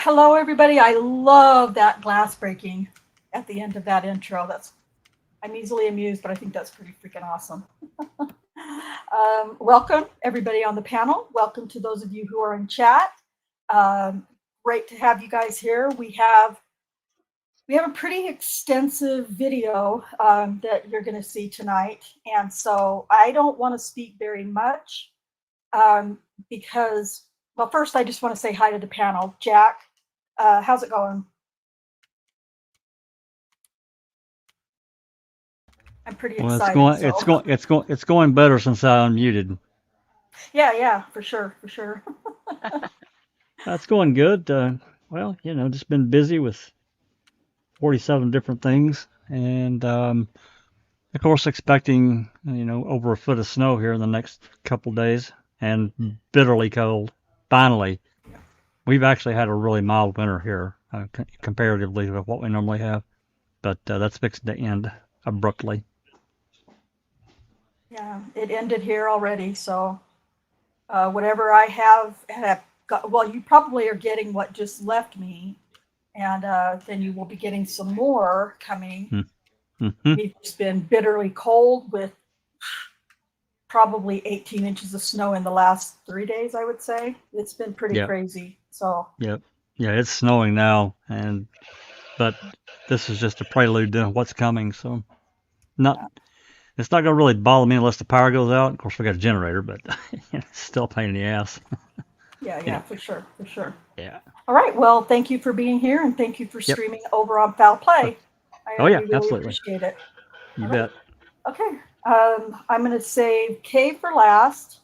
Hello, everybody. I love that glass breaking at the end of that intro. I'm easily amused, but I think that's pretty freaking awesome. Welcome, everybody on the panel. Welcome to those of you who are in chat. Great to have you guys here. We have a pretty extensive video that you're going to see tonight, and so I don't want to speak very much because, well, first I just want to say hi to the panel. Jack, how's it going? I'm pretty excited. Well, it's going better since I unmuted. Yeah, for sure. That's going good. Well, just been busy with 47 different things, and of course expecting over a foot of snow here in the next couple days, and bitterly cold. Finally, we've actually had a really mild winter here comparatively with what we normally have, but that's fixing to end abruptly. Yeah, it ended here already. So whatever I have got, well, you probably are getting what just left me, and then you will be getting some more coming. Mm-hmm. It's been bitterly cold with probably 18 inches of snow in the last 3 days, I would say. It's been pretty crazy. So yeah, it's snowing now, but this is just a prelude to what's coming. So it's not gonna really bother me unless the power goes out. Of course, we got a generator, but it's still a pain in the ass. Yeah, for sure. Yeah. All right. Well, thank you for being here, and thank you for streaming over on Foul Play. I really absolutely appreciate it. You bet. Okay. I'm going to save Kay for last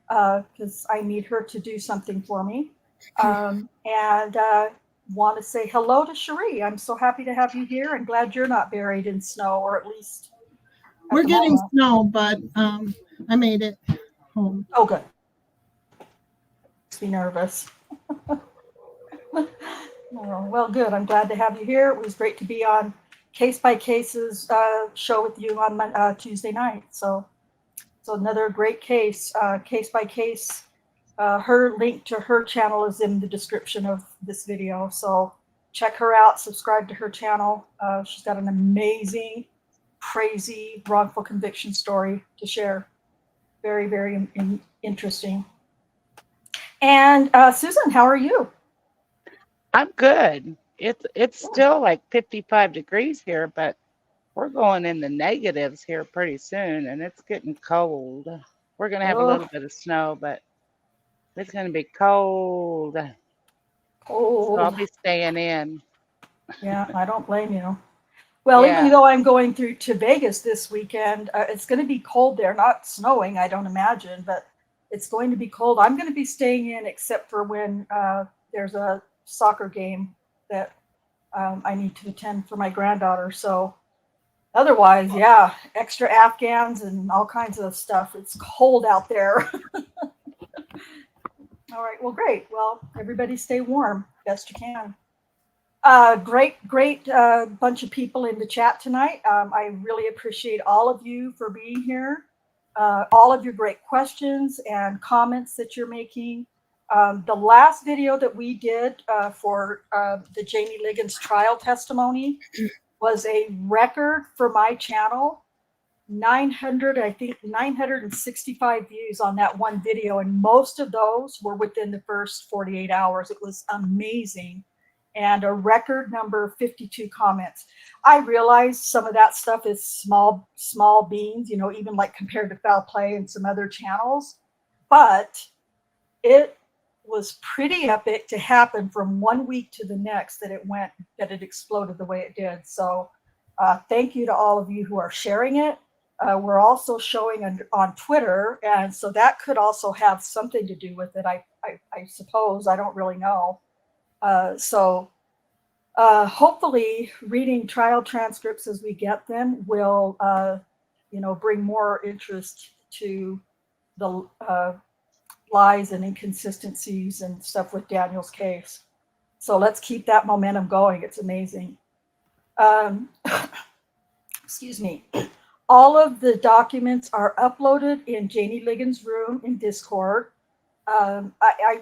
because I need her to do something for me. And want to say hello to Cherie. I'm so happy to have you here and glad you're not buried in snow, or at least we're getting snow, but I made it home. Oh, good. Makes me nervous. Well, good. I'm glad to have you here. It was great to be on Case by Case's show with you on Tuesday night. So another great case. Case by Case. Her link to her channel is in the description of this video. So check her out. Subscribe to her channel. She's got an amazing, crazy, wrongful conviction story to share. Very, very interesting. And Susan, how are you? I'm good. It's still like 55 degrees here, but we're going in the negatives here pretty soon, and it's getting cold. We're going to have a little bit of snow, but it's going to be cold. So I'll be staying in. Yeah, I don't blame you. Well, even though I'm going to Vegas this weekend, it's going to be cold there. Not snowing, I don't imagine, but it's going to be cold. I'm going to be staying in except for when there's a soccer game that I need to attend for my granddaughter. So otherwise, extra Afghans and all kinds of stuff. It's cold out there. All right, well, great. Well, everybody stay warm best you can. Great bunch of people in the chat tonight. I really appreciate all of you for being here. All of your great questions and comments that you're making. The last video that we did for the Jannie Ligons trial testimony was a record for my channel. 965 views on that one video, and most of those were within the first 48 hours. It was amazing. and a record number 52 comments. I realize some of that stuff is small beans, even like compared to Foul Play and some other channels, but it was pretty epic to happen from one week to the next that it exploded the way it did. So thank you to all of you who are sharing it. We're also showing on Twitter, and so that could also have something to do with it. I suppose. I don't really know. Hopefully, reading trial transcripts as we get them will, bring more interest to the lies and inconsistencies and stuff with Daniel's case. So let's keep that momentum going. It's amazing. Excuse me. All of the documents are uploaded in Jannie Ligons' room in Discord. I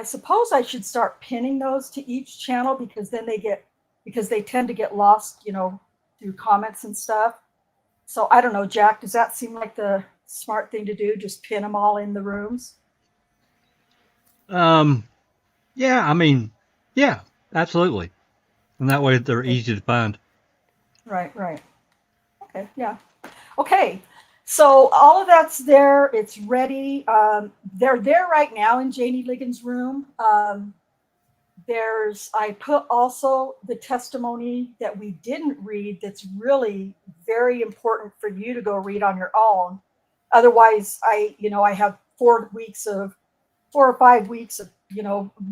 suppose I should start pinning those to each channel because they tend to get lost, through comments and stuff. So I don't know, Jack, does that seem like the smart thing to do? Just pin them all in the rooms? Yeah, absolutely. And that way they're easy to find. Right. Okay, yeah. Okay, so all of that's there. It's ready. They're there right now in Jannie Ligons' room. I put also the testimony that we didn't read that's really very important for you to go read on your own. Otherwise, I have 4 or 5 weeks of,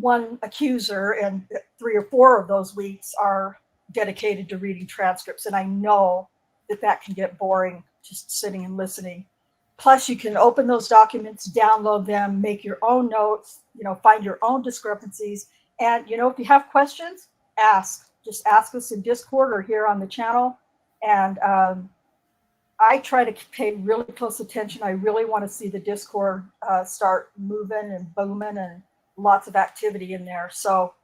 one accuser, and 3 or 4 of those weeks are dedicated to reading transcripts. And I know that can get boring just sitting and listening. Plus, you can open those documents, download them, make your own notes, find your own discrepancies. And, if you have questions, just ask us in Discord or here on the channel. And I try to pay really close attention. I really want to see the Discord start moving and booming and lots of activity in there. So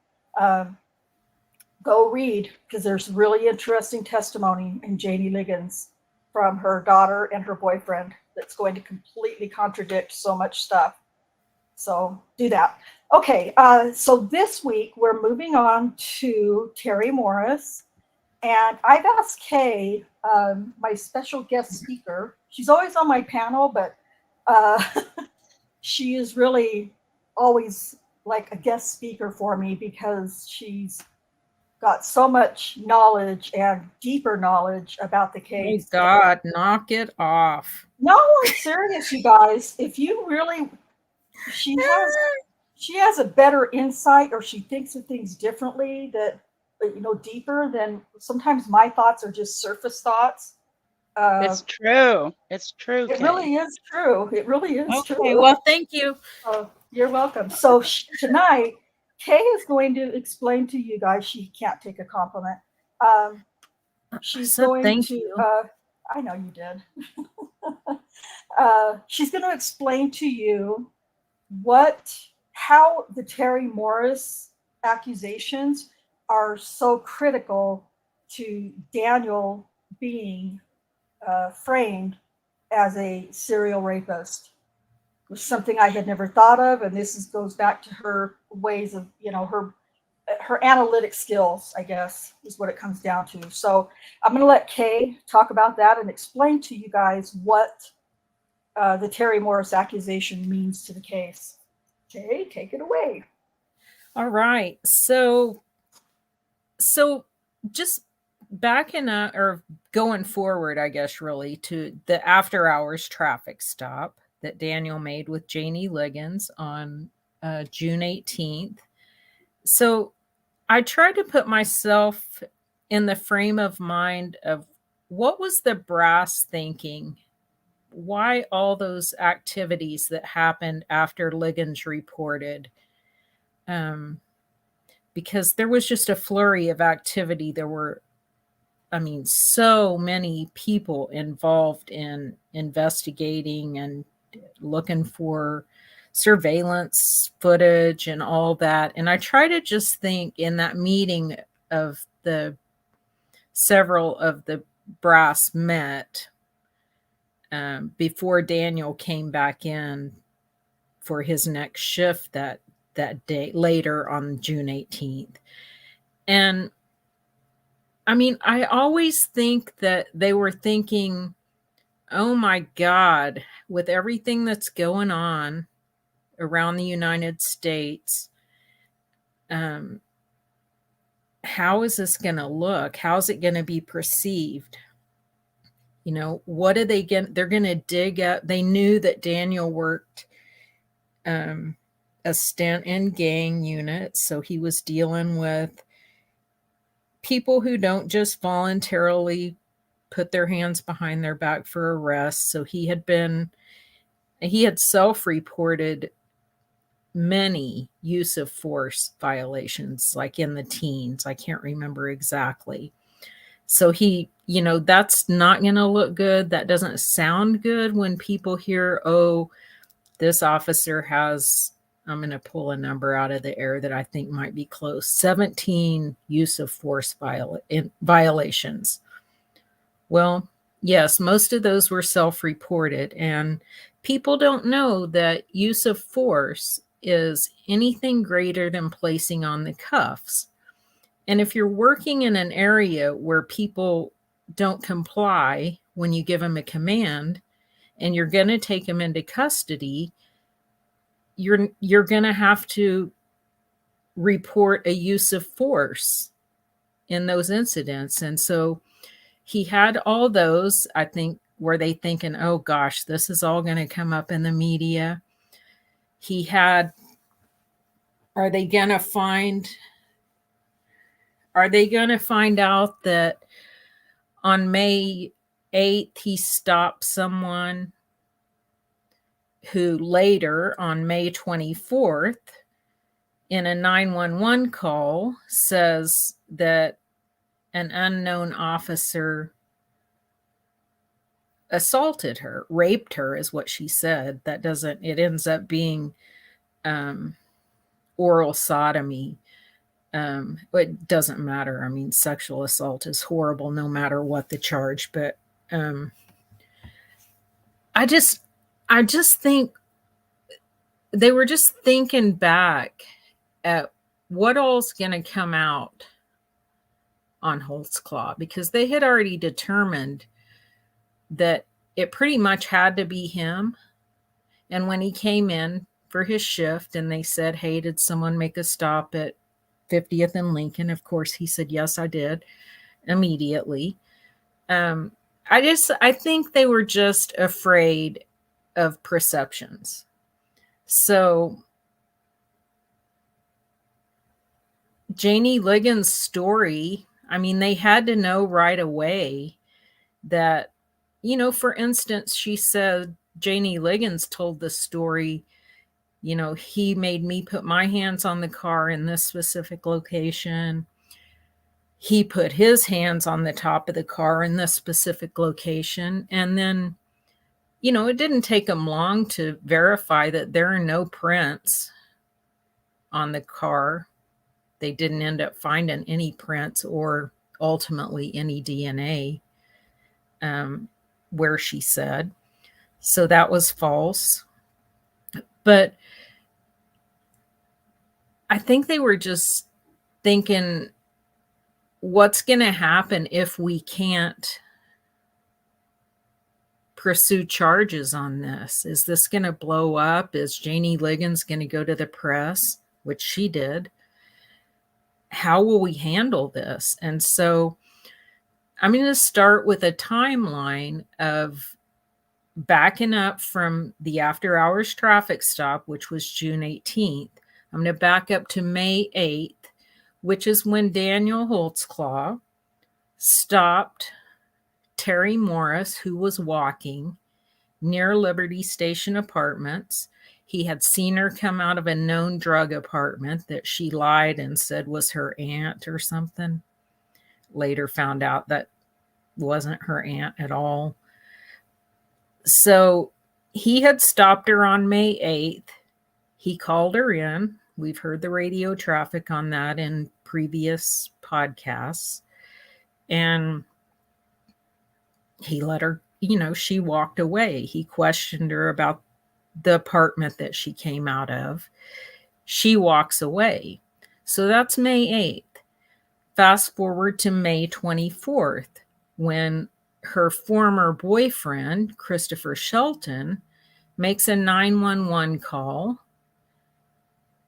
go read, because there's really interesting testimony in Jannie Ligons from her daughter and her boyfriend that's going to completely contradict so much stuff. So do that. Okay, so this week we're moving on to Terri Morris. And I've asked Kay, my special guest speaker. She's always on my panel, but she is really always like a guest speaker for me because she's got so much knowledge and deeper knowledge about the case. Oh God, knock it off. No, I'm serious, you guys. If you really, she has a better insight, or she thinks of things differently that, deeper than sometimes my thoughts are just surface thoughts. It's true. It's true. It really is true. It really is true. Okay, well, thank you. You're welcome. So tonight, Kay is going to explain to you guys. She can't take a compliment. She's going thank to. you. I know you did. She's going to explain to you how the Terri Morris accusations are so critical to Daniel being framed as a serial rapist. It was something I had never thought of, and goes back to her ways of, her analytic skills, I guess, is what it comes down to. So I'm going to let Kay talk about that and explain to you guys what the Terri Morris accusation means to the case. Kay, take it away. All right. So just backing up or going forward, I guess, really to the after hours traffic stop that Daniel made with Jannie Ligons on June 18th. So I tried to put myself in the frame of mind of what was the brass thinking? Why all those activities that happened after Ligons reported? Because there was just a flurry of activity. There were, so many people involved in investigating and looking for surveillance footage and all that. And I try to just think in that meeting of several of the brass met before Daniel came back in for his next shift that day later on June 18th. And I mean, I always think that they were thinking, oh my God, with everything that's going on around the United States, how is this going to look? How's it going to be perceived? You know, what are they going? They're going to dig up. They knew that Daniel worked a stint in gang units, so he was dealing with people who don't just voluntarily put their hands behind their back for arrest. So he had self-reported many use of force violations, like in the teens. I can't remember exactly. So he, you know, that's not going to look good. That doesn't sound good when people hear, oh, this officer has, I'm going to pull a number out of the air that I think might be close, 17 use of force violations. Well, yes, most of those were self-reported, and people don't know that use of force is anything greater than placing on the cuffs. And if you're working in an area where people don't comply when you give them a command and you're going to take them into custody, you're going to have to report a use of force in those incidents. And so he had all those, I think, were they thinking, oh gosh, this is all going to come up in the media. He had, are they going to find out that on May 8th, he stopped someone who later, on May 24th, in a 911 call, says that an unknown officer assaulted her, raped her, is what she said. That doesn't, it ends up being oral sodomy. It doesn't matter. I mean, sexual assault is horrible no matter what the charge, but I just think they were just thinking back at what all's going to come out on Holtzclaw, because they had already determined that it pretty much had to be him. And when he came in for his shift and they said, hey, did someone make a stop at 50th and Lincoln? Of course, he said, yes, I did, immediately. I think they were just afraid of perceptions. So Jannie Ligons' story, I mean, they had to know right away that, you know, for instance, she said, Jannie Ligons told the story, you know, he made me put my hands on the car in this specific location. He put his hands on the top of the car in this specific location. And then, you know, it didn't take them long to verify that there are no prints on the car. They didn't end up finding any prints or ultimately any DNA where she said. So that was false. But I think they were just thinking, what's going to happen if we can't pursue charges on this? Is this going to blow up? Is Jannie Ligons going to go to the press, which she did? How will we handle this? And so I'm going to start with a timeline of backing up from the after hours traffic stop, which was June 18th. I'm going to back up to May 8th, which is when Daniel Holtzclaw stopped Terri Morris, who was walking near Liberty Station Apartments. He had seen her come out of a known drug apartment that she lied and said was her aunt or something. Later found out that wasn't her aunt at all. So he had stopped her on May 8th. He called her in. We've heard the radio traffic on that in previous podcasts. And he let her, you know, she walked away. He questioned her about the apartment that she came out of. She walks away. So that's May 8th. fast forward to May 24th, when her former boyfriend, Christopher Shelton, makes a 911 call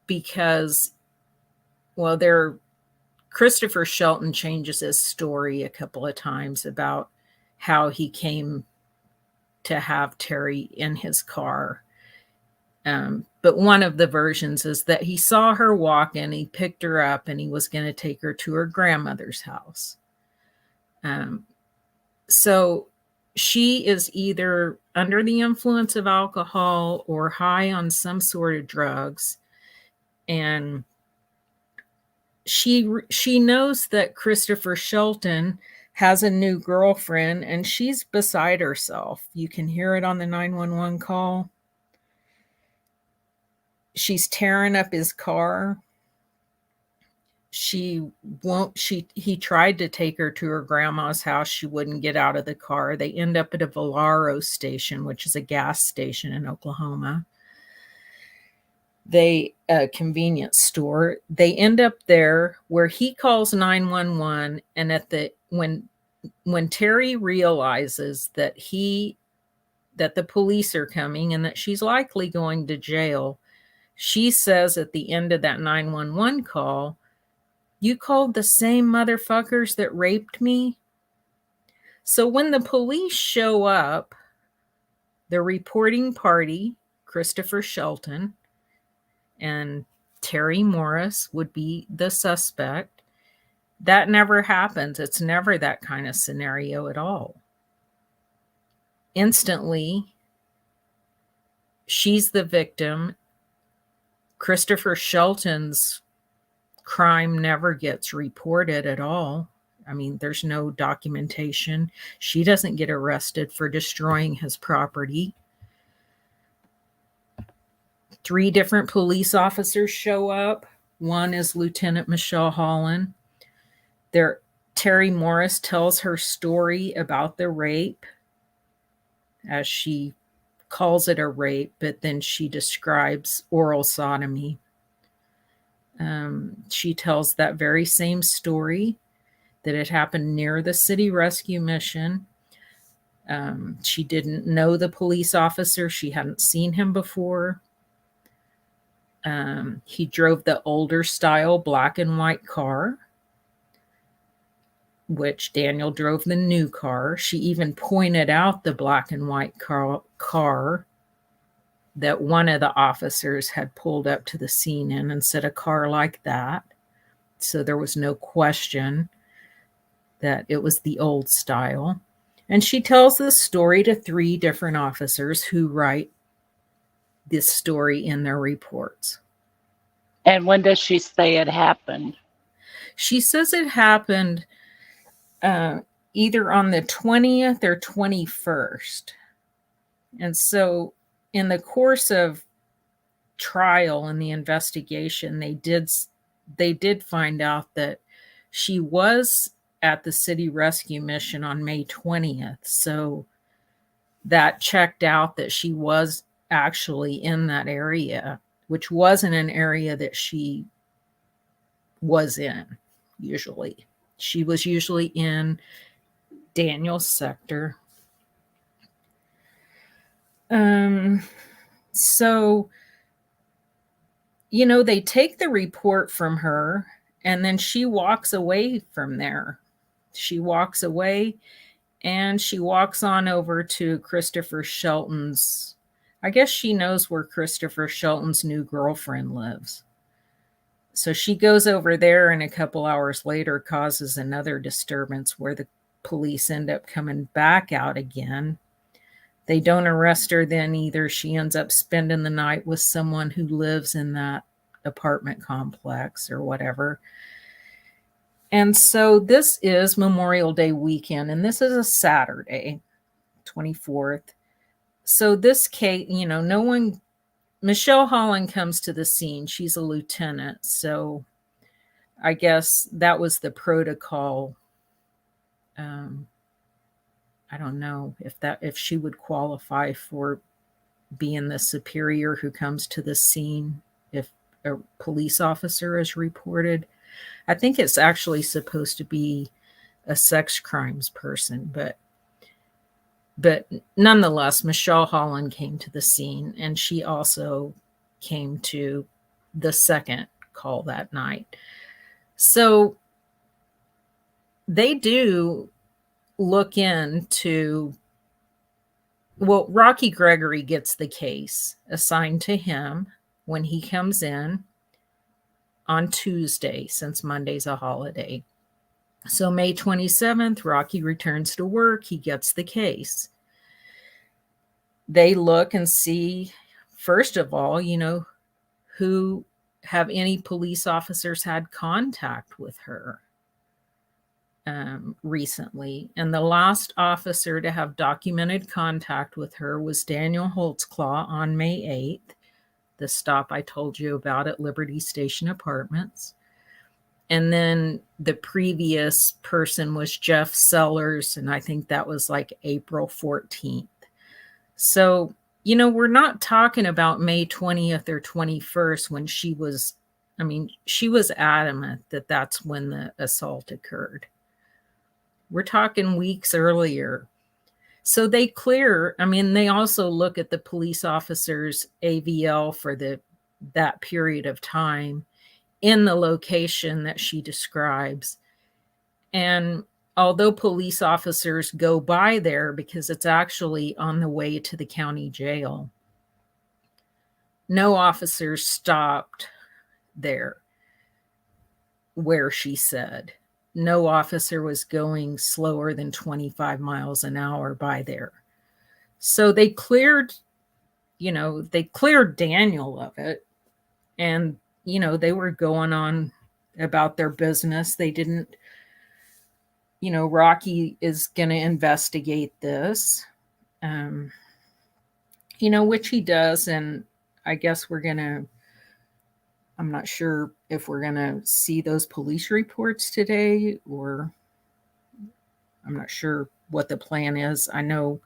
because, well, Christopher Shelton changes his story a couple of times about how he came to have Terri in his car. But one of the versions is that he saw her walk in, he picked her up, and he was going to take her to her grandmother's house. So she is either under the influence of alcohol or high on some sort of drugs. And she knows that Christopher Shelton has a new girlfriend, and she's beside herself. You can hear it on the 911 call. She's tearing up his car. He tried to take her to her grandma's house. She wouldn't get out of the car. They end up at a Valero station, which is a gas station in Oklahoma. A convenience store. They end up there where he calls 911, and when Terri realizes that the police are coming and that she's likely going to jail, she says at the end of that 911 call, "You called the same motherfuckers that raped me?" So when the police show up, the reporting party, Christopher Shelton, and Terri Morris would be the suspect. That never happens. It's never that kind of scenario at all. Instantly, she's the victim. Christopher Shelton's crime never gets reported at all. I mean, there's no documentation. She doesn't get arrested for destroying his property. 3 different police officers show up. One is Lieutenant Michelle Holland. Terri Morris tells her story about the rape, as she calls it a rape, but then she describes oral sodomy. She tells that very same story, that it happened near the city rescue mission. She didn't know the police officer. She hadn't seen him before. He drove the older style black and white car, which Daniel drove the new car. She even pointed out the black and white car that one of the officers had pulled up to the scene in, and said a car like that. So there was no question that it was the old style. And she tells this story to 3 different officers who write this story in their reports. And when does she say it happened? She says it happened either on the 20th or 21st. And so in the course of trial and the investigation, they did find out that she was at the city rescue mission on May 20th. So that checked out that she was actually in that area, which wasn't an area that she was in usually. She was usually in Daniel's sector. So, they take the report from her, and then she walks away from there. She walks away, and she walks on over to Christopher Shelton's. I guess she knows where Christopher Shelton's new girlfriend lives. So she goes over there, and a couple hours later causes another disturbance where the police end up coming back out again. They don't arrest her then either. She ends up spending the night with someone who lives in that apartment complex or whatever. And so this is Memorial Day weekend, and this is a Saturday, 24th. So this case, Michelle Holland comes to the scene. She's a lieutenant. So I guess that was the protocol. I don't know if she would qualify for being the superior who comes to the scene if a police officer is reported. I think it's actually supposed to be a sex crimes person, but nonetheless, Michelle Holland came to the scene, and she also came to the second call that night. So they do look into, well, Rocky Gregory gets the case assigned to him when he comes in on Tuesday, since Monday's a holiday. So May 27th, Rocky returns to work. He gets the case. They look and see, first of all, who have any police officers had contact with her recently. And the last officer to have documented contact with her was Daniel Holtzclaw on May 8th, the stop I told you about at Liberty Station Apartments. And then the previous person was Jeff Sellers, and I think that was like April 14th. So, we're not talking about May 20th or 21st when she was adamant that that's when the assault occurred. We're talking weeks earlier. So they also look at the police officer's AVL for that period of time in the location that she describes. And although police officers go by there because it's actually on the way to the county jail, no officers stopped there where she said. No officer was going slower than 25 miles an hour by there. So they cleared Daniel of it, and they were going on about their business. They didn't, Rocky is going to investigate this, which he does. And I guess I'm not sure if we're going to see those police reports today, or I'm not sure what the plan is. I know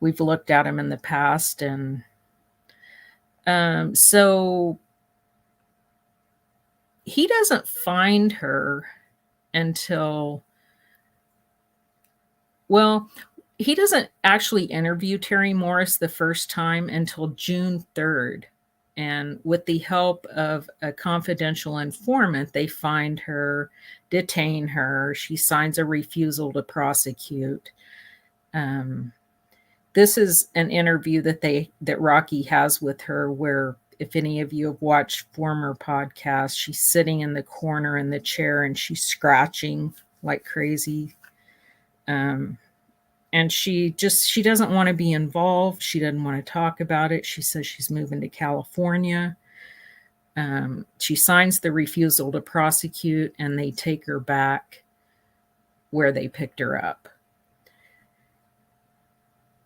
we've looked at them in the past, and so he doesn't find her until, he doesn't actually interview Terri Morris the first time until June 3rd. And with the help of a confidential informant, they find her, detain her. She signs a refusal to prosecute. This is an interview that Rocky has with her, where, if any of you have watched former podcasts, she's sitting in the corner in the chair and she's scratching like crazy. And she doesn't want to be involved. She doesn't want to talk about it. She says she's moving to California. She signs the refusal to prosecute, and they take her back where they picked her up.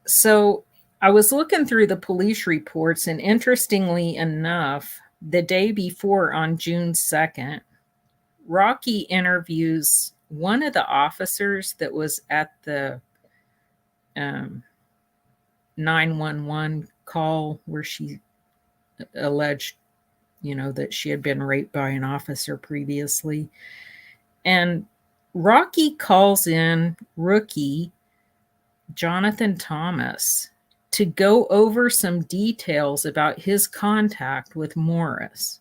So I was looking through the police reports, and interestingly enough, the day before, on June 2nd, Rocky interviews one of the officers that was at the 911 call where she alleged, that she had been raped by an officer previously. And Rocky calls in rookie Jonathan Thomas to go over some details about his contact with Morris.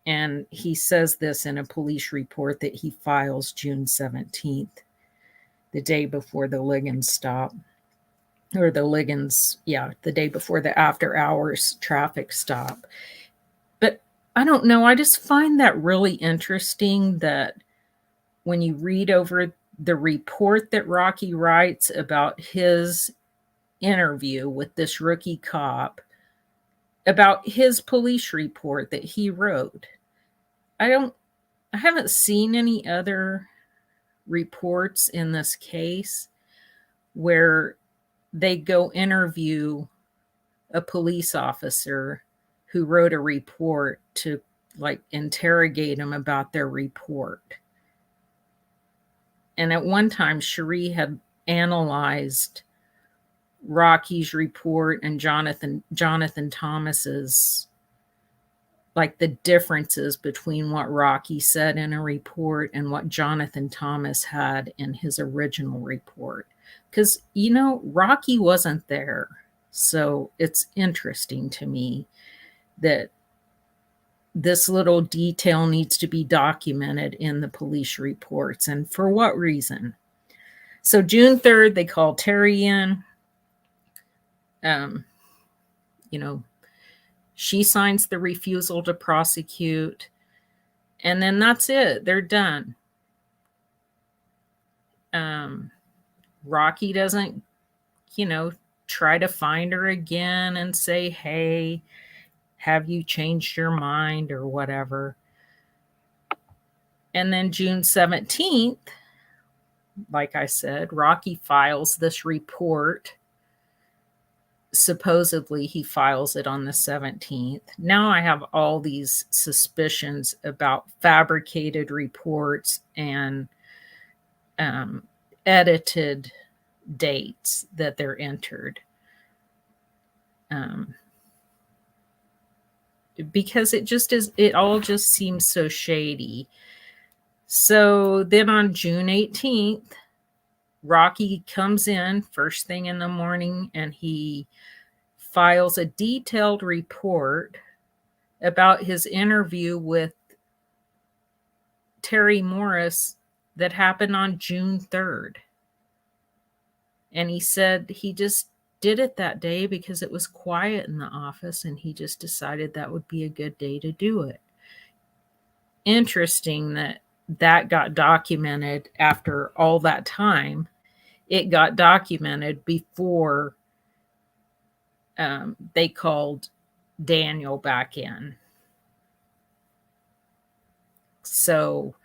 And he says this in a police report that he files June 17th, the day before the Ligons stop. Or the day before the after hours traffic stop. But I don't know, I just find that really interesting that when you read over the report that Rocky writes about his interview with this rookie cop, about his police report that he wrote, I haven't seen any other reports in this case where they go interview a police officer who wrote a report to interrogate him about their report. And at one time, Cherie had analyzed Rocky's report and Jonathan Thomas's like the differences between what Rocky said in a report and what Jonathan Thomas had in his original report. Because, Rocky wasn't there. So it's interesting to me that this little detail needs to be documented in the police reports. And for what reason? So June 3rd, they called Terri in. She signs the refusal to prosecute. And then that's it. They're done. Rocky doesn't, try to find her again and say, hey, have you changed your mind or whatever. And then June 17th, like I said, Rocky files this report. Supposedly he files it on the 17th. Now I have all these suspicions about fabricated reports and edited dates that they're entered. Because it all just seems so shady. So then on June 18th, Rocky comes in first thing in the morning and he files a detailed report about his interview with Terri Morris that happened on June 3rd. And he said he just did it that day because it was quiet in the office and he just decided that would be a good day to do it. Interesting that got documented after all that time. It got documented before they called Daniel back in. So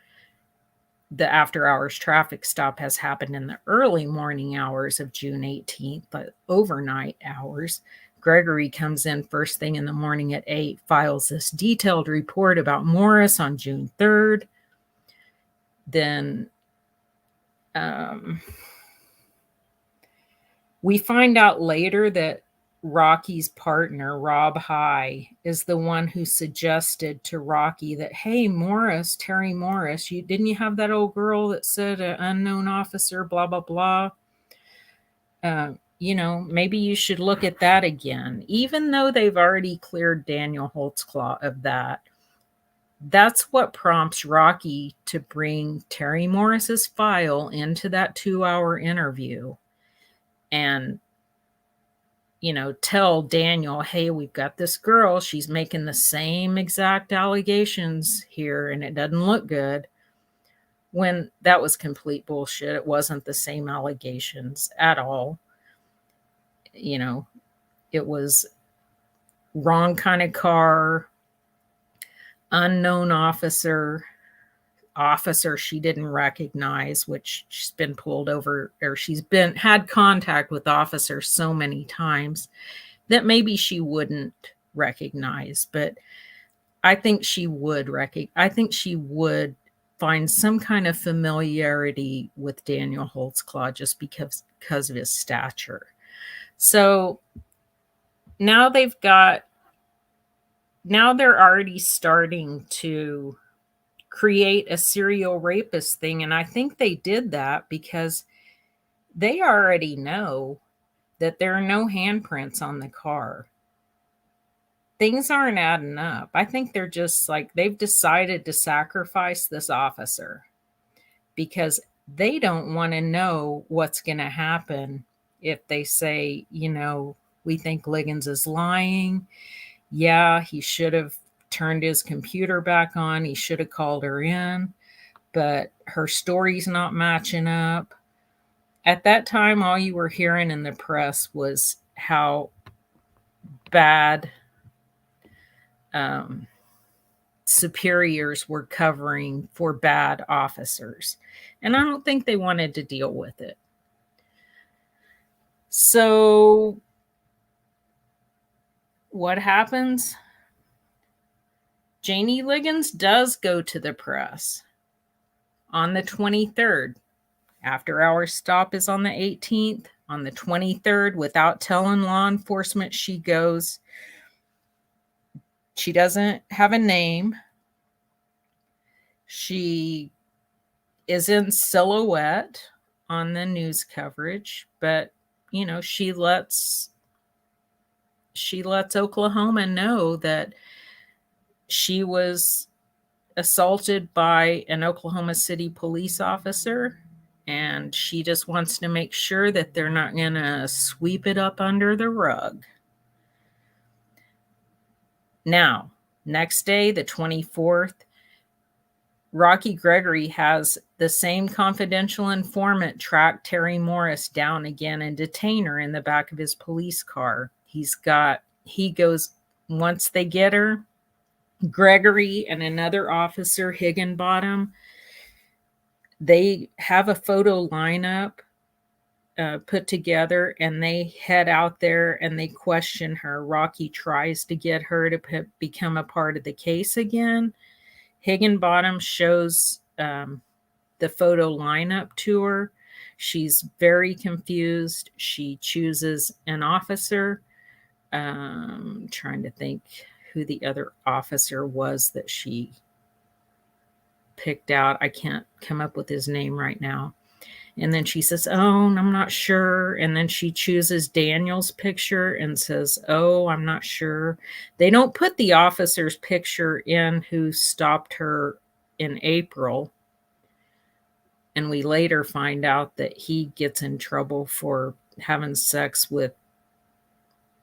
the after hours traffic stop has happened in the early morning hours of June 18th, but overnight hours. Gregory comes in first thing in the morning at 8, files this detailed report about Morris on June 3rd. Then we find out later that Rocky's partner, Rob High, is the one who suggested to Rocky that, hey, Terri Morris, didn't you have that old girl that said an unknown officer, blah, blah, blah? Maybe you should look at that again. Even though they've already cleared Daniel Holtzclaw of that, that's what prompts Rocky to bring Terri Morris's file into that 2-hour interview and tell Daniel, hey, we've got this girl. She's making the same exact allegations here, and it doesn't look good. When that was complete bullshit. It wasn't the same allegations at all. It was wrong kind of car, unknown officer she didn't recognize, which she's been pulled over, or had contact with officers so many times that maybe she wouldn't recognize, but I think she would find some kind of familiarity with Daniel Holtzclaw just because of his stature. So now they're already starting to create a serial rapist thing. And I think they did that because they already know that there are no handprints on the car. Things aren't adding up. I think they're just they've decided to sacrifice this officer because they don't want to know what's going to happen if they say, we think Ligons is lying. Yeah, he should have turned his computer back on. He should have called her in, but her story's not matching up. At that time, all you were hearing in the press was how bad superiors were covering for bad officers. And I don't think they wanted to deal with it. So what happens? Jannie Ligons does go to the press on the 23rd. After hours stop is on the 18th. On the 23rd, without telling law enforcement, she goes. She doesn't have a name. She is in silhouette on the news coverage, but you know, she lets Oklahoma know that she was assaulted by an Oklahoma City police officer, and she just wants to make sure that they're not going to sweep it up under the rug. Now, next day, the 24th, Rocky Gregory has the same confidential informant track Terri Morris down again and detain her in the back of his police car. He goes, once they get her, Gregory and another officer, Higginbottom, they have a photo lineup put together, and they head out there and they question her. Rocky tries to get her to become a part of the case again. Higginbottom shows the photo lineup to her. She's very confused. She chooses an officer. Trying to think who the other officer was that she picked out. I can't come up with his name right now. And then she says, "Oh, I'm not sure." And then she chooses Daniel's picture and says, "Oh, I'm not sure." They don't put the officer's picture in who stopped her in April. And we later find out that he gets in trouble for having sex with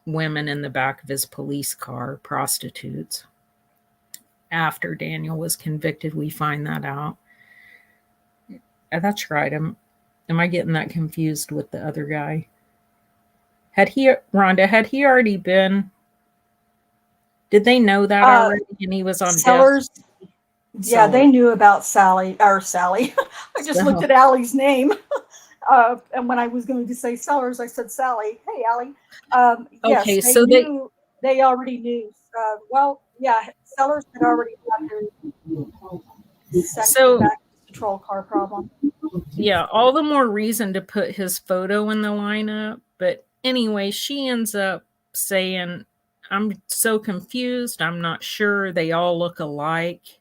women in the back of his police car, prostitutes. After Daniel was convicted, we find that out. That's right. Am I getting that confused with the other guy? Rhonda, had he already been? Did they know that already? And he was on Sellers. death? Yeah, they knew about Sally. I just looked at Allie's name. And when I was going to say Sellers, I said Sally. Hey, Allie. Okay, yes, so they already knew. Sellers had already got their sex back patrol car problem. Yeah, all the more reason to put his photo in the lineup. But anyway, she ends up saying, "I'm so confused. I'm not sure. They all look alike."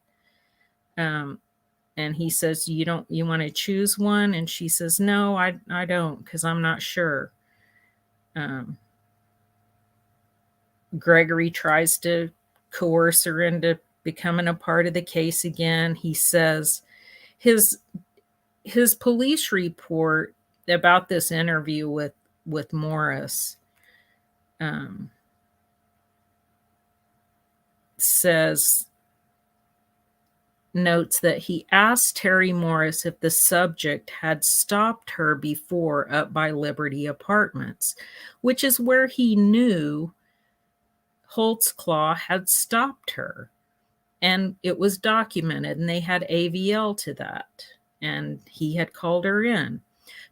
And he says, you want to choose one? And she says, "No, I don't, because I'm not sure." Gregory tries to coerce her into becoming a part of the case again. He says his police report about this interview with Morris notes that he asked Terri Morris if the subject had stopped her before up by Liberty Apartments, which is where he knew Holtzclaw had stopped her. And it was documented, and they had AVL to that. And he had called her in.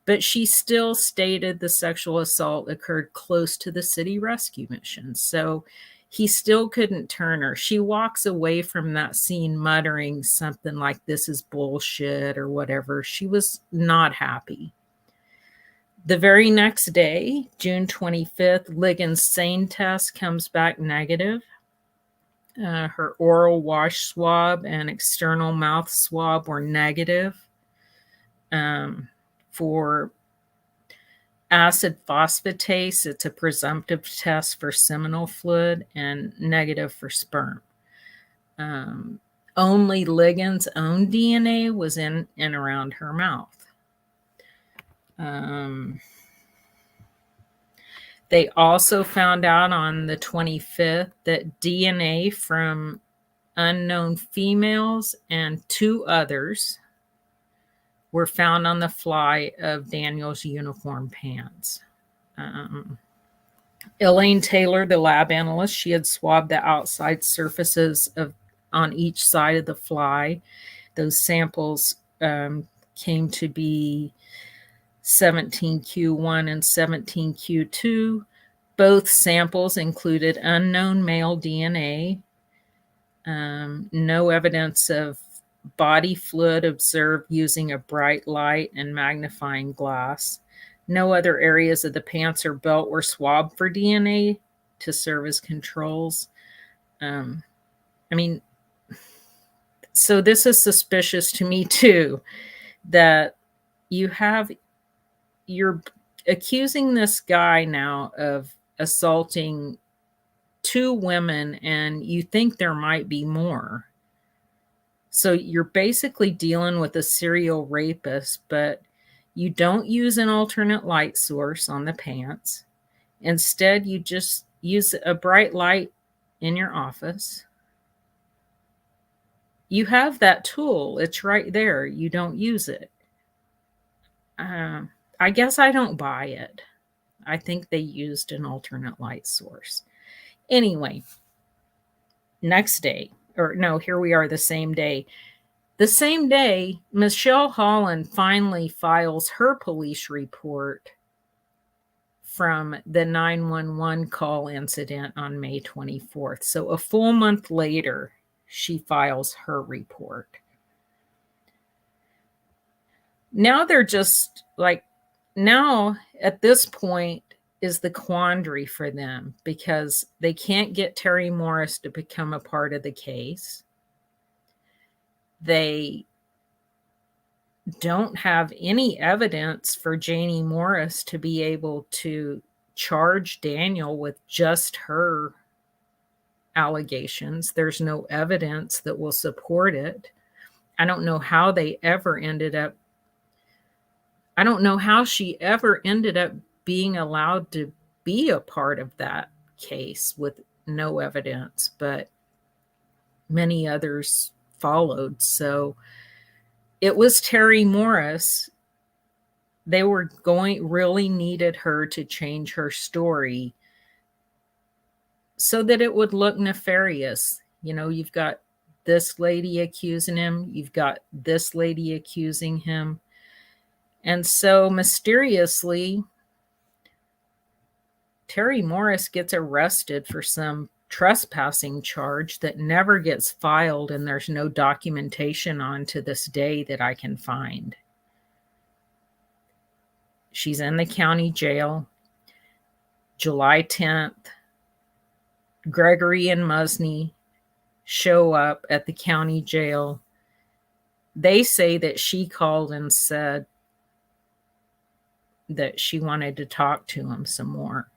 But she still stated the sexual assault occurred close to the city rescue mission. So he still couldn't turn her. She walks away from that scene muttering something like, "This is bullshit," or whatever. She was not happy. The very next day, June 25th, Ligons' SANE test comes back negative. Her oral wash swab and external mouth swab were negative for acid phosphatase. It's a presumptive test for seminal fluid, and negative for sperm. Only Ligons' own DNA was in and around her mouth. They also found out on the 25th that DNA from unknown females and 2 others were found on the fly of Daniel's uniform pants. Elaine Taylor, the lab analyst, she had swabbed the outside surfaces on each side of the fly. Those samples came to be 17Q1 and 17Q2. Both samples included unknown male DNA. No evidence of body fluid observed using a bright light and magnifying glass. No other areas of the pants or belt were swabbed for DNA to serve as controls. I mean, so this is suspicious to me too, that you're accusing this guy now of assaulting 2 women, and you think there might be more. So you're basically dealing with a serial rapist, but you don't use an alternate light source on the pants. Instead, you just use a bright light in your office. You have that tool, it's right there. You don't use it. I guess I don't buy it. I think they used an alternate light source. Anyway, next day, or no, here we are the same day. The same day, Michelle Holland finally files her police report from the 911 call incident on May 24th. So a full month later, she files her report. Now they're just like, now at this point is the quandary for them, because they can't get Terri Morris to become a part of the case. They don't have any evidence for Jannie Morris to be able to charge Daniel with just her allegations. There's no evidence that will support it. I don't know how she ever ended up being allowed to be a part of that case with no evidence, but many others followed. So it was Terri Morris. They really needed her to change her story so that it would look nefarious. You know, you've got this lady accusing him, you've got this lady accusing him. And so mysteriously, Terri Morris gets arrested for some trespassing charge that never gets filed, and there's no documentation on to this day that I can find. She's in the county jail. July 10th, Gregory and Muzny show up at the county jail. They say that she called and said that she wanted to talk to him some more.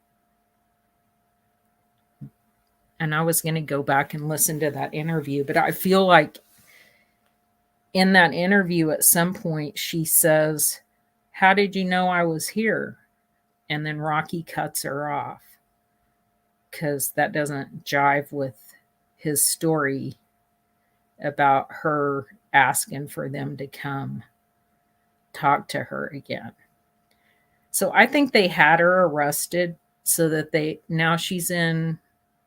And I was going to go back and listen to that interview, but I feel like in that interview at some point she says, "How did you know I was here?" And then Rocky cuts her off because that doesn't jive with his story about her asking for them to come talk to her again. So I think they had her arrested so that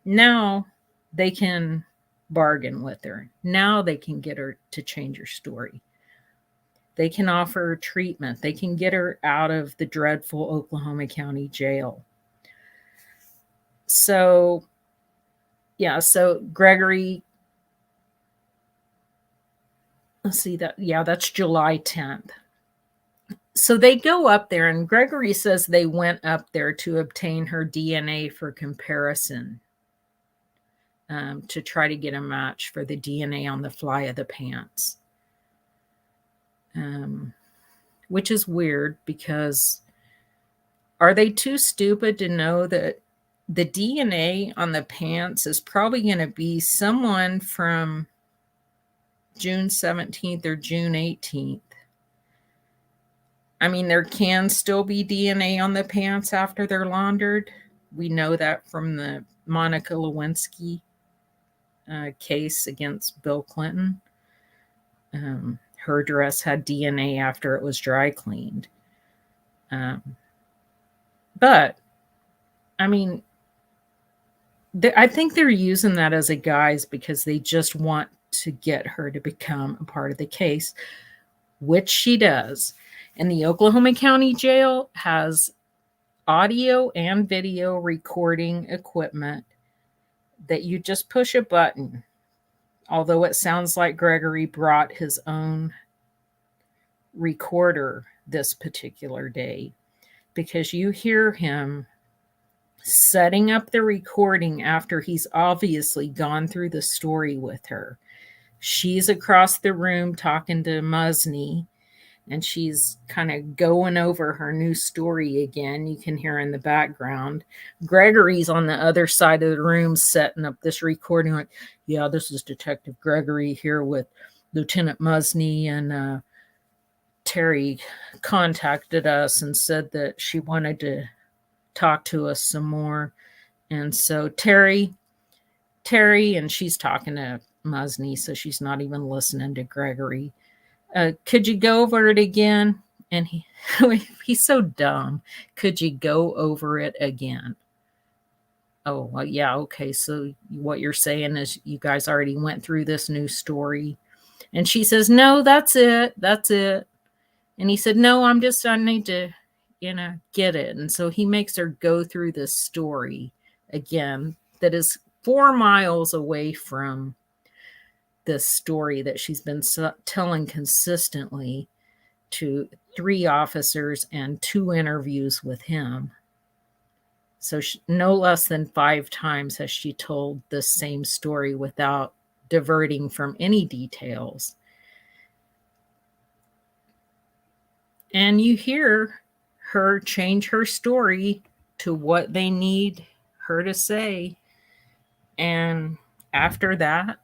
now they can bargain with her. Now they can get her to change her story. They can offer her treatment. They can get her out of the dreadful Oklahoma County jail. So, yeah, so Gregory, let's see that. Yeah, that's July 10th. So they go up there, and Gregory says they went up there to obtain her DNA for comparison, to try to get a match for the DNA on the fly of the pants. Which is weird, because are they too stupid to know that the DNA on the pants is probably going to be someone from June 17th or June 18th? I mean, there can still be DNA on the pants after they're laundered. We know that from the Monica Lewinsky case against Bill Clinton. Her dress had DNA after it was dry cleaned. But, I mean, I think they're using that as a guise because they just want to get her to become a part of the case, which she does. And the Oklahoma County Jail has audio and video recording equipment that you just push a button. Although it sounds like Gregory brought his own recorder this particular day, because you hear him setting up the recording after he's obviously gone through the story with her. She's across the room talking to Muzny, and she's kind of going over her new story again. You can hear in the background. Gregory's on the other side of the room setting up this recording. Like, yeah, this is Detective Gregory here with Lieutenant Muzny, and Terri contacted us and said that she wanted to talk to us some more. And so Terri, and she's talking to Muzny, so she's not even listening to Gregory. Could you go over it again? And he's so dumb. Could you go over it again? Oh, well, yeah, okay. So what you're saying is you guys already went through this new story. And she says, no, that's it. That's it. And he said, no, I need to, get it. And so he makes her go through this story again that is 4 miles away from this story that she's been telling consistently to 3 officers and 2 interviews with him. So no less than 5 times has she told the same story without diverting from any details. And you hear her change her story to what they need her to say. And after that,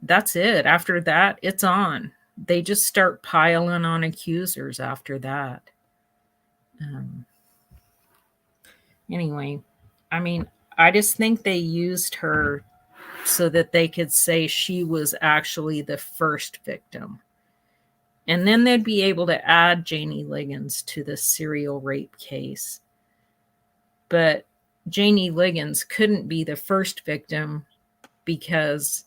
that's it. After that, it's on. They just start piling on accusers after that. Anyway, I just think they used her so that they could say she was actually the first victim. And then they'd be able to add Jannie Ligons to the serial rape case. But Jannie Ligons couldn't be the first victim because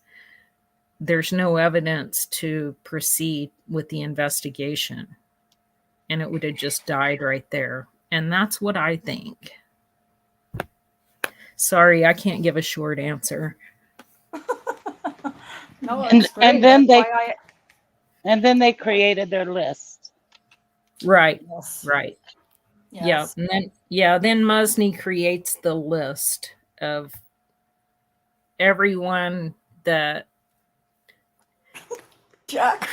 there's no evidence to proceed with the investigation. And it would have just died right there. And that's what I think. Sorry, I can't give a short answer. No, And- that's great. and then That's they- why And then they created their list. Right, yes. right. Yes. Yeah, then Muzny creates the list of everyone that, Jack.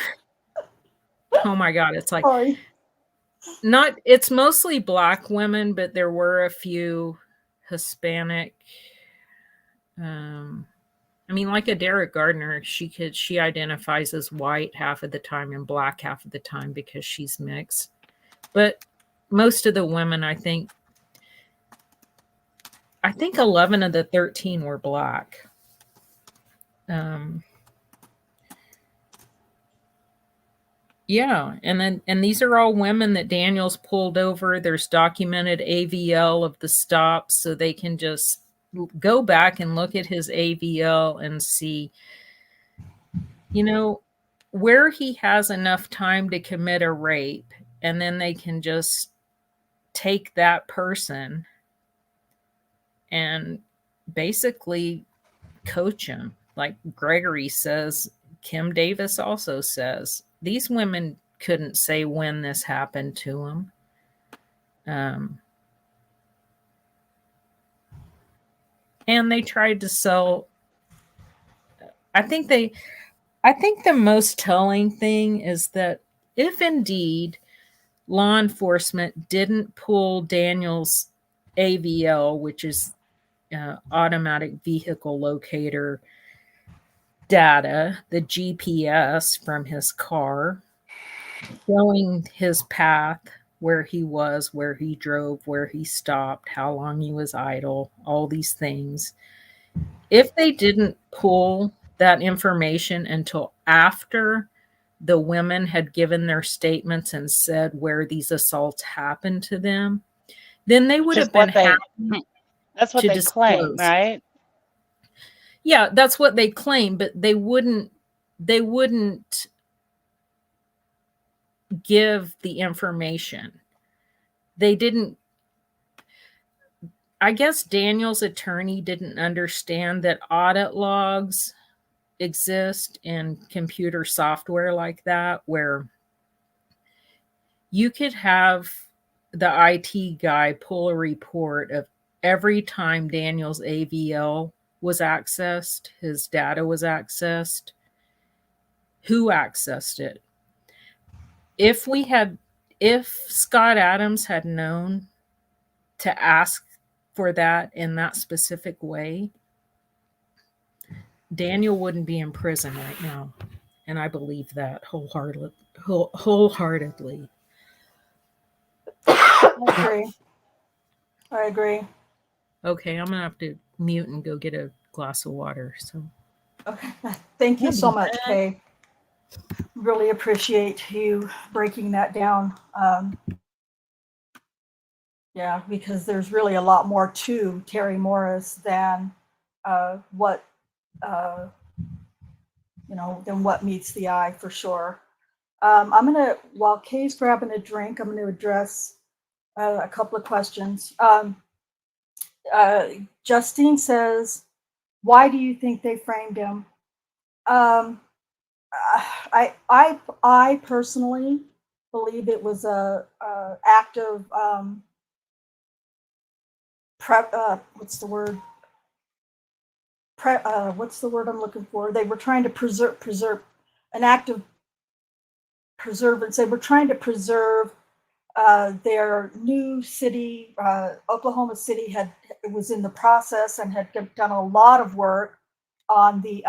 oh my God, it's like, Sorry. it's mostly Black women, but there were a few Hispanic. Like a Derek Gardner, she identifies as white half of the time and Black half of the time because she's mixed. But most of the women, I think 11 of the 13 were Black. Yeah, and these are all women that Daniel's pulled over. There's documented AVL of the stops, so they can just go back and look at his AVL and see, where he has enough time to commit a rape, and then they can just take that person and basically coach him. Like Gregory says, Kim Davis also says, these women couldn't say when this happened to them. And they tried to sell. I think the most telling thing is that if indeed law enforcement didn't pull Daniel's AVL, which is automatic vehicle locator data, the GPS from his car, showing his path, where he was, where he drove, where he stopped, how long he was idle, all these things. If they didn't pull that information until after the women had given their statements and said where these assaults happened to them, then they would have been happy. That's what to they claim, disclose. right? Yeah, that's what they claim, but they wouldn't give the information. They didn't. I guess Daniel's attorney didn't understand that audit logs exist in computer software like that, where you could have the IT guy pull a report of every time Daniel's AVL was accessed, his data was accessed, who accessed it. If Scott Adams had known to ask for that in that specific way, Daniel wouldn't be in prison right now. And I believe that wholeheartedly. I agree. I agree. Okay, I'm gonna have to mute and go get a glass of water. So Okay. Thank you so much, Kay. Really appreciate you breaking that down. Yeah, because there's really a lot more to Terri Morris than what than what meets the eye, for sure. I'm gonna, while Kay's grabbing a drink, I'm gonna address a couple of questions. Justine says, "Why do you think they framed him?" I personally believe it was a act of what's the word? What's the word I'm looking for? They were trying to preserve an act of preservance. They were trying to preserve their new city. Oklahoma City was in the process and had done a lot of work on the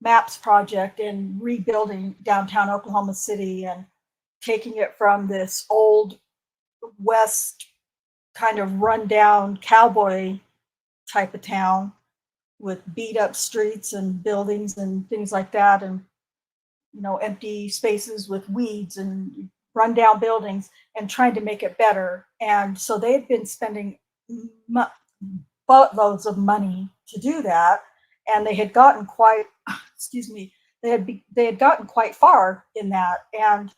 MAPS project and rebuilding downtown Oklahoma City and taking it from this old West kind of rundown cowboy type of town with beat up streets and buildings and things like that, and empty spaces with weeds and rundown buildings, and trying to make it better. And so they had been spending boatloads of money to do that, and they had gotten quite they had gotten quite far in that. And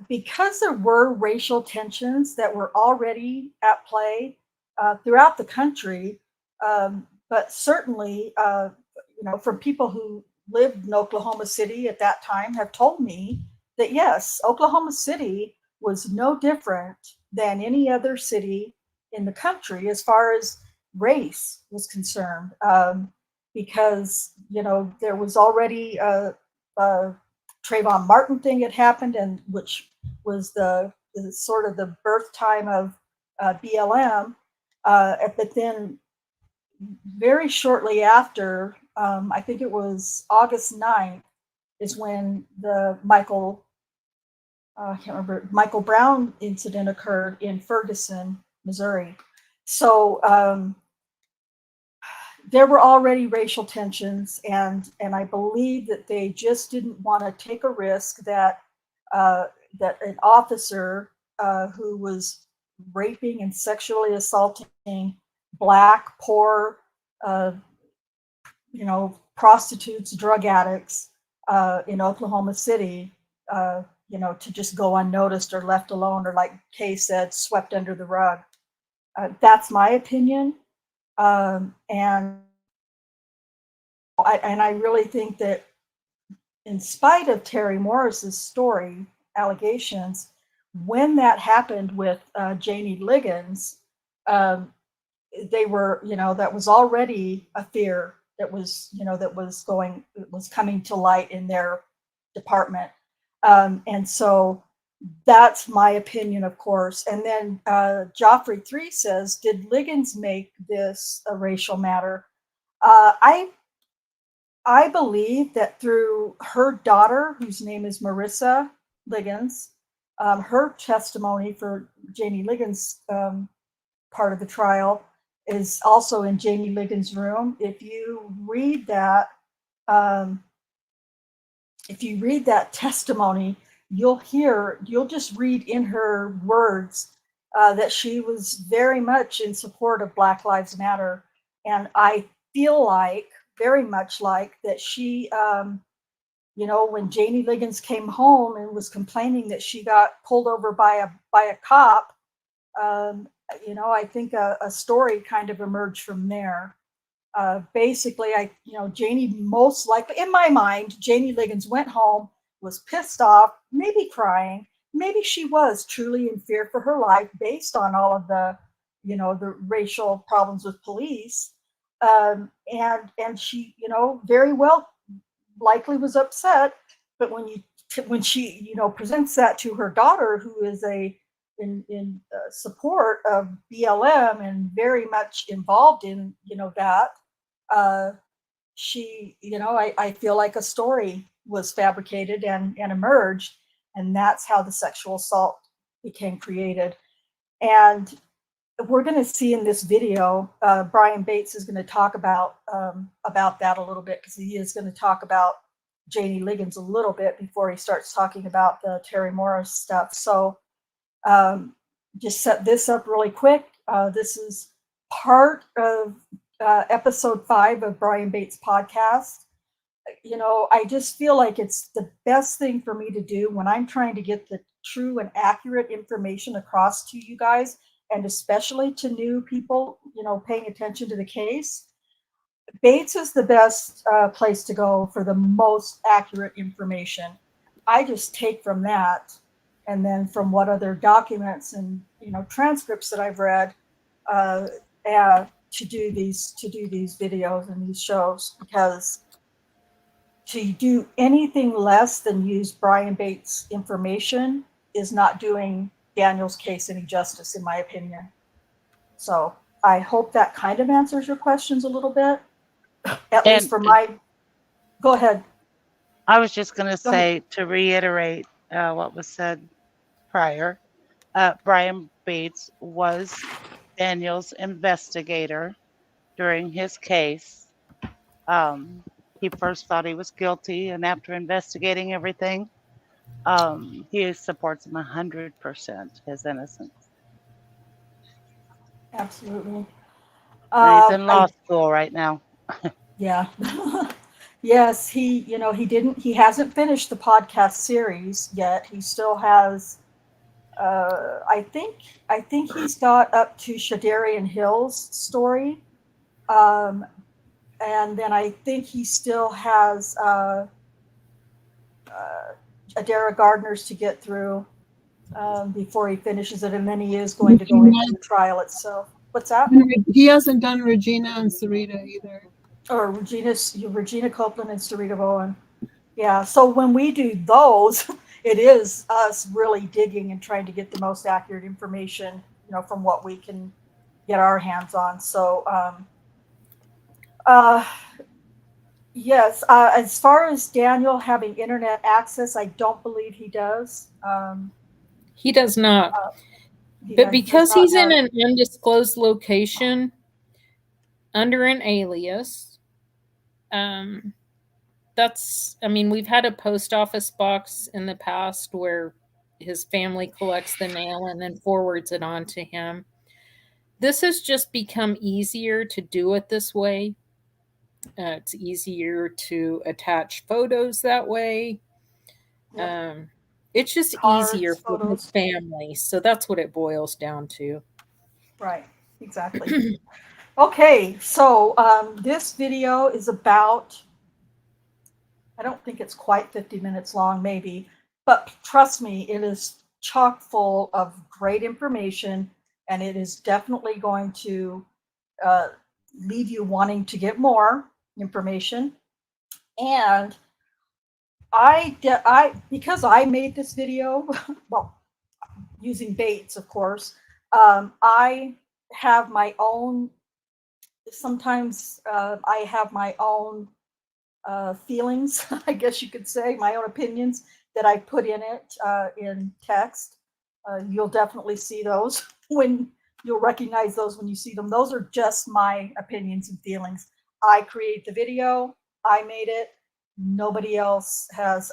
because there were racial tensions that were already at play throughout the country, but certainly, from people who lived in Oklahoma City at that time have told me that yes, Oklahoma City was no different than any other city in the country as far as race was concerned, because there was already a Trayvon Martin thing had happened, and which was the sort of the birth time of BLM. But then very shortly after, I think it was August 9th, is when the Michael Brown incident occurred in Ferguson, Missouri. So there were already racial tensions, and I believe that they just didn't want to take a risk that that an officer who was raping and sexually assaulting Black, poor, prostitutes, drug addicts in Oklahoma City, to just go unnoticed or left alone, or like Kay said, swept under the rug. That's my opinion. And I really think that in spite of Terri Morris's story, allegations, when that happened with Jannie Ligons, they were, that was already a fear that was coming to light in their department. And so that's my opinion, of course. And then Joffrey 3 says, did Ligons make this a racial matter? I believe that through her daughter, whose name is Marissa Ligons, her testimony for Jannie Ligons' part of the trial is also in Jannie Ligons' room. If you read that testimony, you'll just read in her words that she was very much in support of Black Lives Matter. And I feel like, very much like, that she, when Jannie Ligons came home and was complaining that she got pulled over by a cop, I think a story kind of emerged from there. Basically, Jannie, most likely, in my mind, Jannie Ligons went home, was pissed off, maybe crying, maybe she was truly in fear for her life based on all of the, the racial problems with police. And she, very well likely was upset. But when she, presents that to her daughter, who is in support of BLM and very much involved in, that, she, I feel like a story was fabricated and emerged, and that's how the sexual assault became created. And we're going to see in this video, Brian Bates is going to talk about that a little bit, because he is going to talk about Jannie Ligons a little bit before he starts talking about the Terri Morris stuff. So just set this up really quick. This is part of episode 5 of Brian Bates' podcast. I just feel like it's the best thing for me to do when I'm trying to get the true and accurate information across to you guys, and especially to new people, paying attention to the case. Bates is the best place to go for the most accurate information. I just take from that, and then from what other documents and transcripts that I've read, to do these videos and these shows, because to do anything less than use Brian Bates' information is not doing Daniel's case any justice, in my opinion. So I hope that kind of answers your questions a little bit, at least for my. Go ahead. I was just going to say, to reiterate what was said prior, Brian Bates was Daniel's investigator during his case. He first thought he was guilty, and after investigating everything, he supports him 100%, his innocence. Absolutely. And he's in law school right now. Yeah. Yes, he hasn't finished the podcast series yet. He still has, I think he's got up to Shadarian Hill's story. And then I think he still has Adara Gardner's to get through before he finishes it, and then he is going to go into the trial itself. What's that? He hasn't done Regina and Sarita either. Or Regina Copeland and Sarita Bowen. Yeah, so when we do those, it is us really digging and trying to get the most accurate information, from what we can get our hands on. So, yes, as far as Daniel having internet access, I don't believe he does. He does not. But because he's in an undisclosed location under an alias, we've had a post office box in the past where his family collects the mail and then forwards it on to him. This has just become easier to do it this way. It's easier to attach photos that way. Yep. It's just easier for his family. So that's what it boils down to. Right, exactly. Okay, so this video is about, I don't think it's quite 50 minutes long, maybe, but trust me, it is chock full of great information, and it is definitely going to leave you wanting to get more information. And because I made this video, well, using Bates, of course, I have my own, sometimes I have my own feelings, I guess you could say, my own opinions that I put in it in text. You'll definitely see those you'll recognize those when you see them. Those are just my opinions and feelings. I create the video, I made it. Nobody else has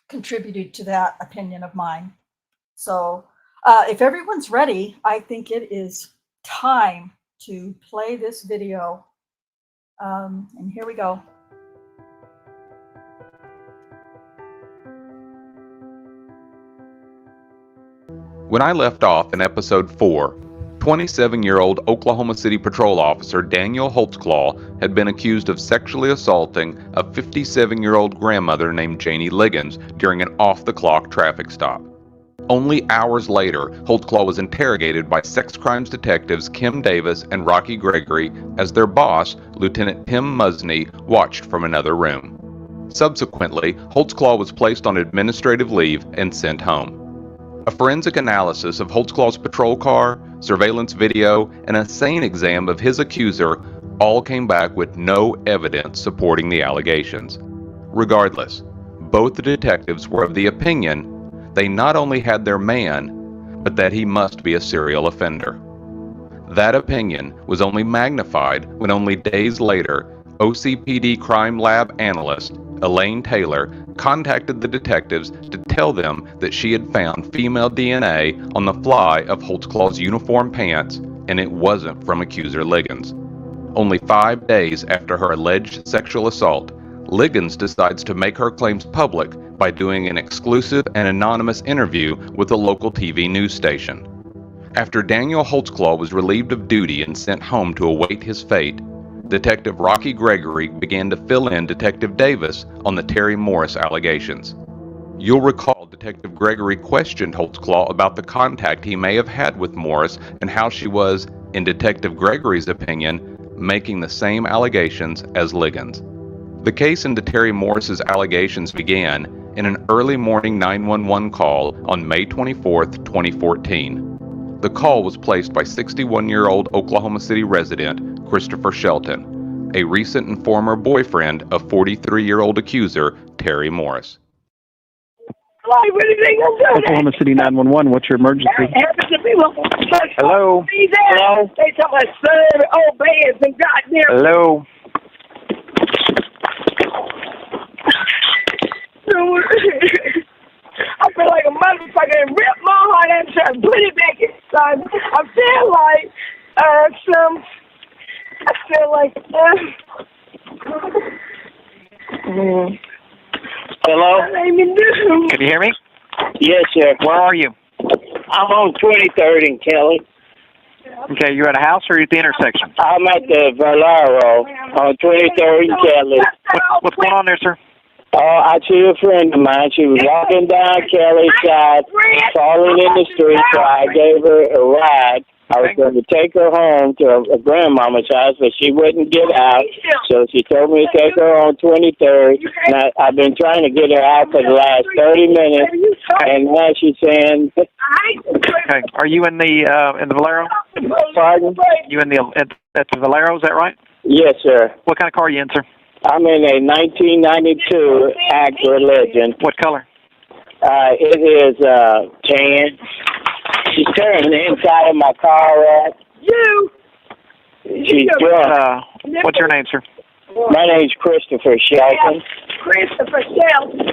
contributed to that opinion of mine. So if everyone's ready, I think it is time to play this video. And here we go. When I left off in episode 4, 27-year-old Oklahoma City patrol officer Daniel Holtzclaw had been accused of sexually assaulting a 57-year-old grandmother named Jannie Ligons during an off-the-clock traffic stop. Only hours later, Holtzclaw was interrogated by sex crimes detectives Kim Davis and Rocky Gregory as their boss, Lieutenant Tim Muzny, watched from another room. Subsequently, Holtzclaw was placed on administrative leave and sent home. A forensic analysis of Holtzclaw's patrol car, surveillance video, and a scene exam of his accuser all came back with no evidence supporting the allegations. Regardless, both the detectives were of the opinion they not only had their man, but that he must be a serial offender. That opinion was only magnified when only days later, OCPD crime lab analyst Elaine Taylor contacted the detectives to tell them that she had found female DNA on the fly of Holtzclaw's uniform pants, and it wasn't from accuser Ligons. Only 5 days after her alleged sexual assault, Ligons decides to make her claims public by doing an exclusive and anonymous interview with a local TV news station. After Daniel Holtzclaw was relieved of duty and sent home to await his fate, Detective Rocky Gregory began to fill in Detective Davis on the Terri Morris allegations. You'll recall Detective Gregory questioned Holtzclaw about the contact he may have had with Morris and how she was, in Detective Gregory's opinion, making the same allegations as Ligons. The case into Terri Morris's allegations began in an early morning 911 call on May 24, 2014. The call was placed by 61-year-old Oklahoma City resident Christopher Shelton, a recent and former boyfriend of 43-year-old accuser Terri Morris. Oklahoma City 911, what's your emergency? Hello? Hello? They talk about serving old bands and goddamn. Hello? I feel like a motherfucker and ripped my heart out and trying to put it back inside. I feel like Hello? Can you hear me? Yes, sir. Where are you? I'm on 23rd and Kelly. Okay, you're at a house or you're at the intersection? I'm at the Valero on 23rd and Kelly. What's going on there, sir? I see a friend of mine. She was walking down Kelly's side, falling in the street, so I gave her a ride. I was going to take her home to a grandmama's house, but she wouldn't get out, so she told me to take her on 23rd. And I've been trying to get her out for the last 30 minutes, and now she's saying... Okay, are you in the Valero? Pardon? You in at the Valero, is that right? Yes, sir. What kind of car are you in, sir? I'm in a 1992 Acura Legend. What color? It is tan. She's tearing the inside of my car up. She's drunk. What's your name, sir? My name's Christopher Shelton. Christopher Shelton.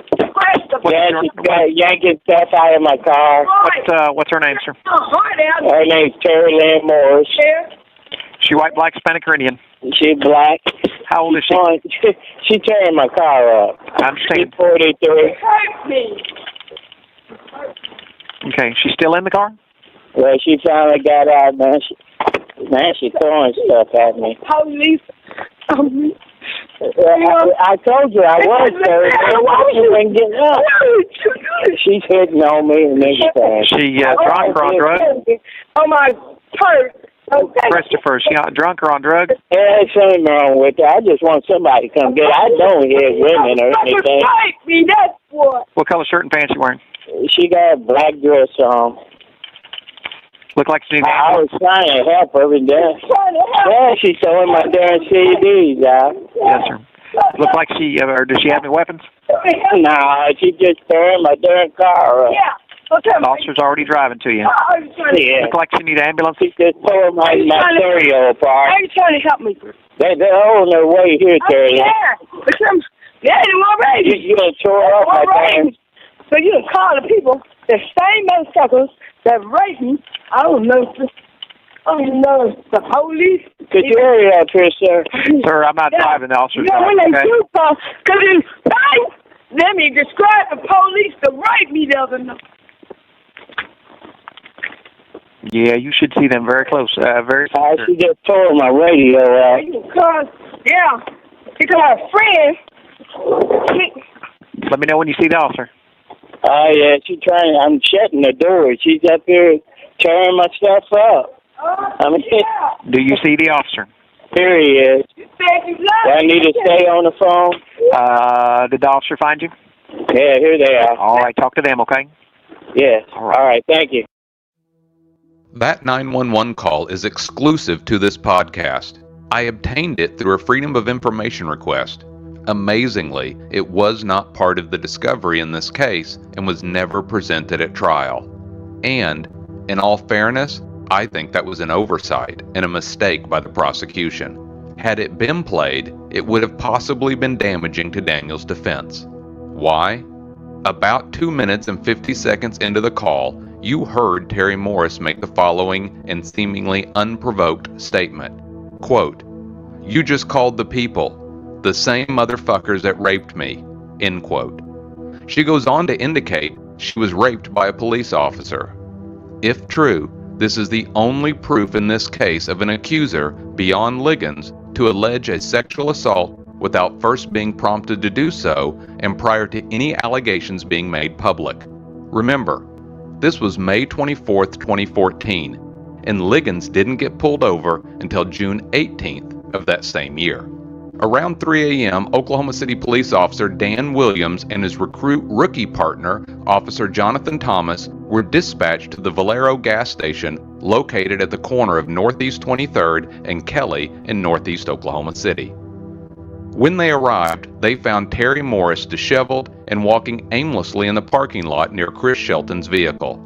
Yeah, she's yanking stuff out of my car. What's her name, sir? Her name's Terri Morris. She white, black, Hispanic, or Indian? She's black. How old is she? She's tearing my car up. I understand. She's 43. Okay, she's still in the car? Well, she finally got out. Now she's throwing stuff at me. Police. I told you I was there. She wouldn't get up. She's hitting on me and everything. She drunk or on drugs? Oh, my purse. Okay. Christopher, is she drunk or on drugs? There's something wrong with her. I just want somebody to come get her. I don't hit women or anything. That's what. What color shirt and pants you wearing? She got a black dress on. Look like she needs I was trying to help her, but yeah, she's throwing my darn CDs out. Yes, sir. Look like she, or does she have any weapons? No, she just throwing my darn car up. Yeah. Okay. The officer's already driving to you. Yeah. Look like she need an ambulance. She's just pulling my stereo apart. Are you trying to help me? They're on their way here, Terri. Yeah, already. You gonna tore off my darn. So you can call the people, the same motherfuckers that raped me. I don't know the police. Could you hurry up here, sir? Sir, I'm not driving. The officer's when driving, they okay? do call, let me describe the police that raped me the other night. Yeah, you should see them very close. Very. She just tore my radio out. Because, our friend, Let me know when you see the officer. Oh, yeah, I'm shutting the door. She's up here tearing my stuff up. Do you see the officer? Here he is. Do I need to stay on the phone? Did the officer find you? Yeah, here they are. All right, talk to them, okay? Yes. All right, thank you. That 911 call is exclusive to this podcast. I obtained it through a Freedom of Information request. Amazingly, it was not part of the discovery in this case and was never presented at trial. And, in all fairness, I think that was an oversight and a mistake by the prosecution. Had it been played, it would have possibly been damaging to Daniel's defense. Why? About 2 minutes and 50 seconds into the call, you heard Terri Morris make the following and seemingly unprovoked statement. Quote, "You just called the people, the same motherfuckers that raped me." End quote. She goes on to indicate she was raped by a police officer. If true, this is the only proof in this case of an accuser, beyond Ligons, to allege a sexual assault without first being prompted to do so and prior to any allegations being made public. Remember, this was May 24th, 2014, and Ligons didn't get pulled over until June 18th of that same year. Around 3 a.m., Oklahoma City police officer Dan Williams and his rookie partner, Officer Jonathan Thomas, were dispatched to the Valero gas station located at the corner of Northeast 23rd and Kelly in Northeast Oklahoma City. When they arrived, they found Terri Morris disheveled and walking aimlessly in the parking lot near Chris Shelton's vehicle.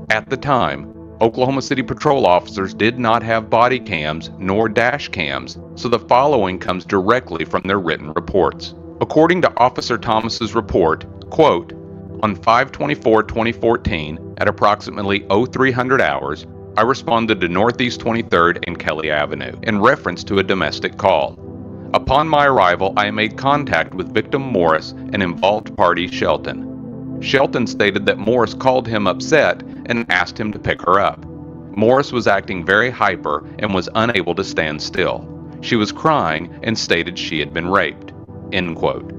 At the time, Oklahoma City patrol officers did not have body cams nor dash cams, so the following comes directly from their written reports. According to Officer Thomas's report, quote, "On 5/24/2014, at approximately 0300 hours, I responded to Northeast 23rd and Kelly Avenue in reference to a domestic call. Upon my arrival, I made contact with victim Morris and involved party Shelton. Shelton stated that Morris called him upset and asked him to pick her up. Morris was acting very hyper and was unable to stand still. She was crying and stated she had been raped." End quote.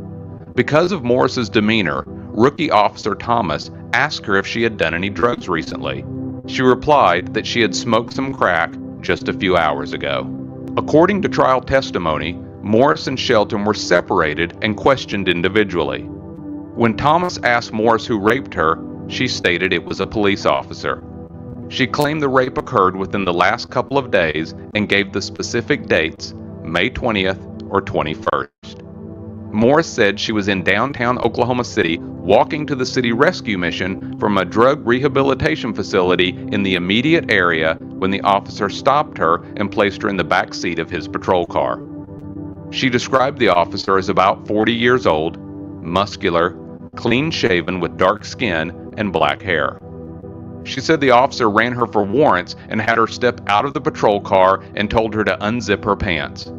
Because of Morris's demeanor, rookie officer Thomas asked her if she had done any drugs recently. She replied that she had smoked some crack just a few hours ago. According to trial testimony, Morris and Shelton were separated and questioned individually. When Thomas asked Morris who raped her, she stated it was a police officer. She claimed the rape occurred within the last couple of days and gave the specific dates, May 20th or 21st. Morris said she was in downtown Oklahoma City walking to the city rescue mission from a drug rehabilitation facility in the immediate area when the officer stopped her and placed her in the back seat of his patrol car. She described the officer as about 40 years old, muscular, clean-shaven with dark skin and black hair. She said the officer ran her for warrants and had her step out of the patrol car and told her to unzip her pants.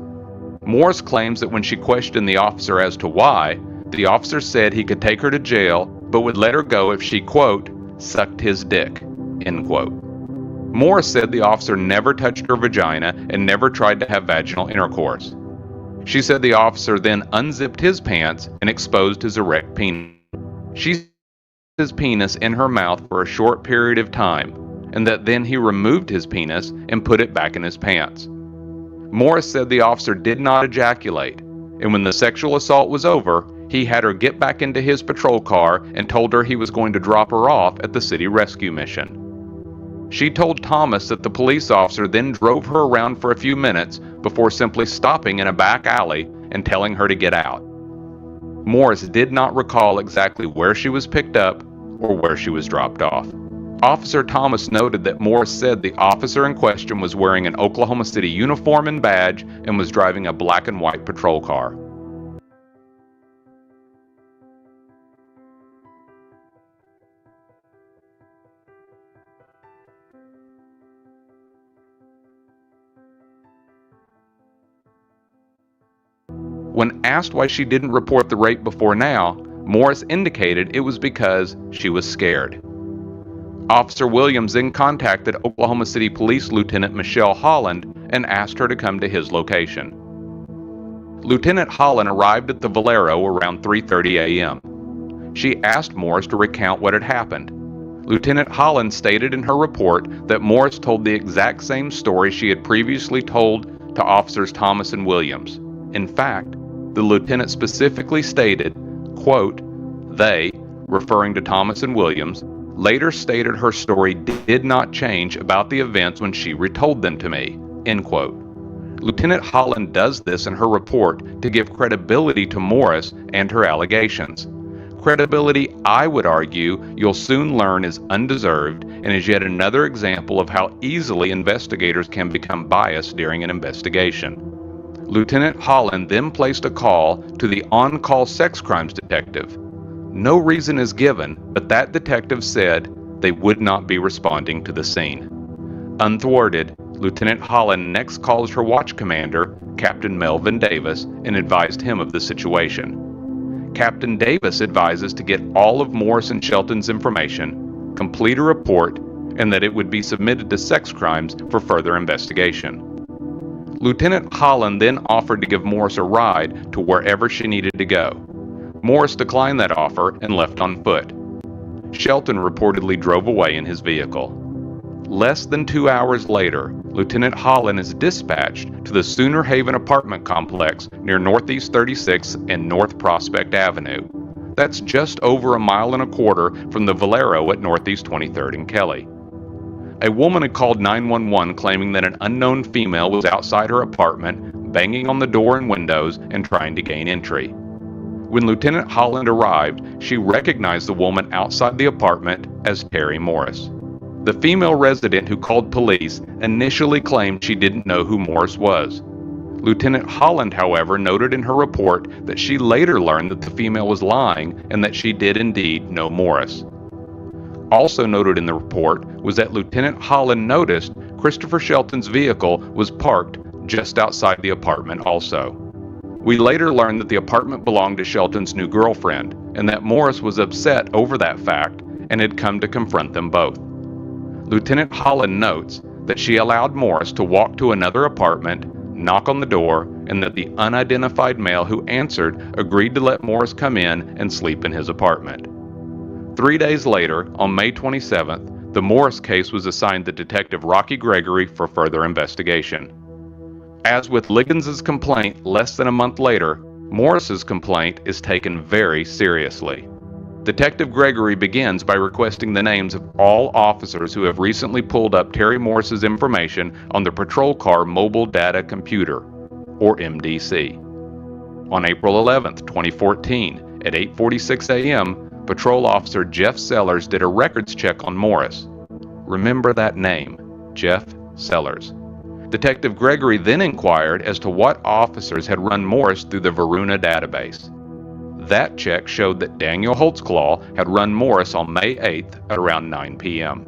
Morris claims that when she questioned the officer as to why, the officer said he could take her to jail but would let her go if she, quote, "sucked his dick," end quote. Morris said the officer never touched her vagina and never tried to have vaginal intercourse. She said the officer then unzipped his pants and exposed his erect penis. She said his penis in her mouth for a short period of time, and that then he removed his penis and put it back in his pants. Morris said the officer did not ejaculate, and when the sexual assault was over, he had her get back into his patrol car and told her he was going to drop her off at the city rescue mission. She told Thomas that the police officer then drove her around for a few minutes before simply stopping in a back alley and telling her to get out. Morris did not recall exactly where she was picked up or where she was dropped off. Officer Thomas noted that Morris said the officer in question was wearing an Oklahoma City uniform and badge and was driving a black and white patrol car. When asked why she didn't report the rape before now, Morris indicated it was because she was scared. Officer Williams then contacted Oklahoma City Police Lieutenant Michelle Holland and asked her to come to his location. Lieutenant Holland arrived at the Valero around 3:30 a.m. She asked Morris to recount what had happened. Lieutenant Holland stated in her report that Morris told the exact same story she had previously told to Officers Thomas and Williams. In fact, the lieutenant specifically stated, quote, "They," referring to Thomas and Williams, later stated her story did not change about the events when she retold them to me, end quote. Lieutenant Holland does this in her report to give credibility to Morris and her allegations. Credibility, I would argue, you'll soon learn is undeserved and is yet another example of how easily investigators can become biased during an investigation. Lieutenant Holland then placed a call to the on-call sex crimes detective. No reason is given, but that detective said they would not be responding to the scene. Unthwarted, Lieutenant Holland next calls her watch commander, Captain Melvin Davis, and advised him of the situation. Captain Davis advises to get all of Morris and Shelton's information, complete a report, and that it would be submitted to sex crimes for further investigation. Lieutenant Holland then offered to give Morris a ride to wherever she needed to go. Morris declined that offer and left on foot. Shelton reportedly drove away in his vehicle. Less than 2 hours later, Lieutenant Holland is dispatched to the Sooner Haven apartment complex near Northeast 36th and North Prospect Avenue. That's just over a mile and a quarter from the Valero at Northeast 23rd and Kelly. A woman had called 911 claiming that an unknown female was outside her apartment, banging on the door and windows and trying to gain entry. When Lieutenant Holland arrived, she recognized the woman outside the apartment as Terri Morris. The female resident who called police initially claimed she didn't know who Morris was. Lieutenant Holland, however, noted in her report that she later learned that the female was lying and that she did indeed know Morris. Also noted in the report was that Lieutenant Holland noticed Christopher Shelton's vehicle was parked just outside the apartment also. We later learned that the apartment belonged to Shelton's new girlfriend and that Morris was upset over that fact and had come to confront them both. Lieutenant Holland notes that she allowed Morris to walk to another apartment, knock on the door, and that the unidentified male who answered agreed to let Morris come in and sleep in his apartment. 3 days later, on May 27th, the Morris case was assigned to Detective Rocky Gregory for further investigation. As with Ligons' complaint less than a month later, Morris's complaint is taken very seriously. Detective Gregory begins by requesting the names of all officers who have recently pulled up Terri Morris's information on the patrol car mobile data computer, or MDC. On April 11, 2014, at 8:46 a.m., Patrol Officer Jeff Sellers did a records check on Morris. Remember that name, Jeff Sellers. Detective Gregory then inquired as to what officers had run Morris through the Varuna database. That check showed that Daniel Holtzclaw had run Morris on May 8th at around 9 p.m.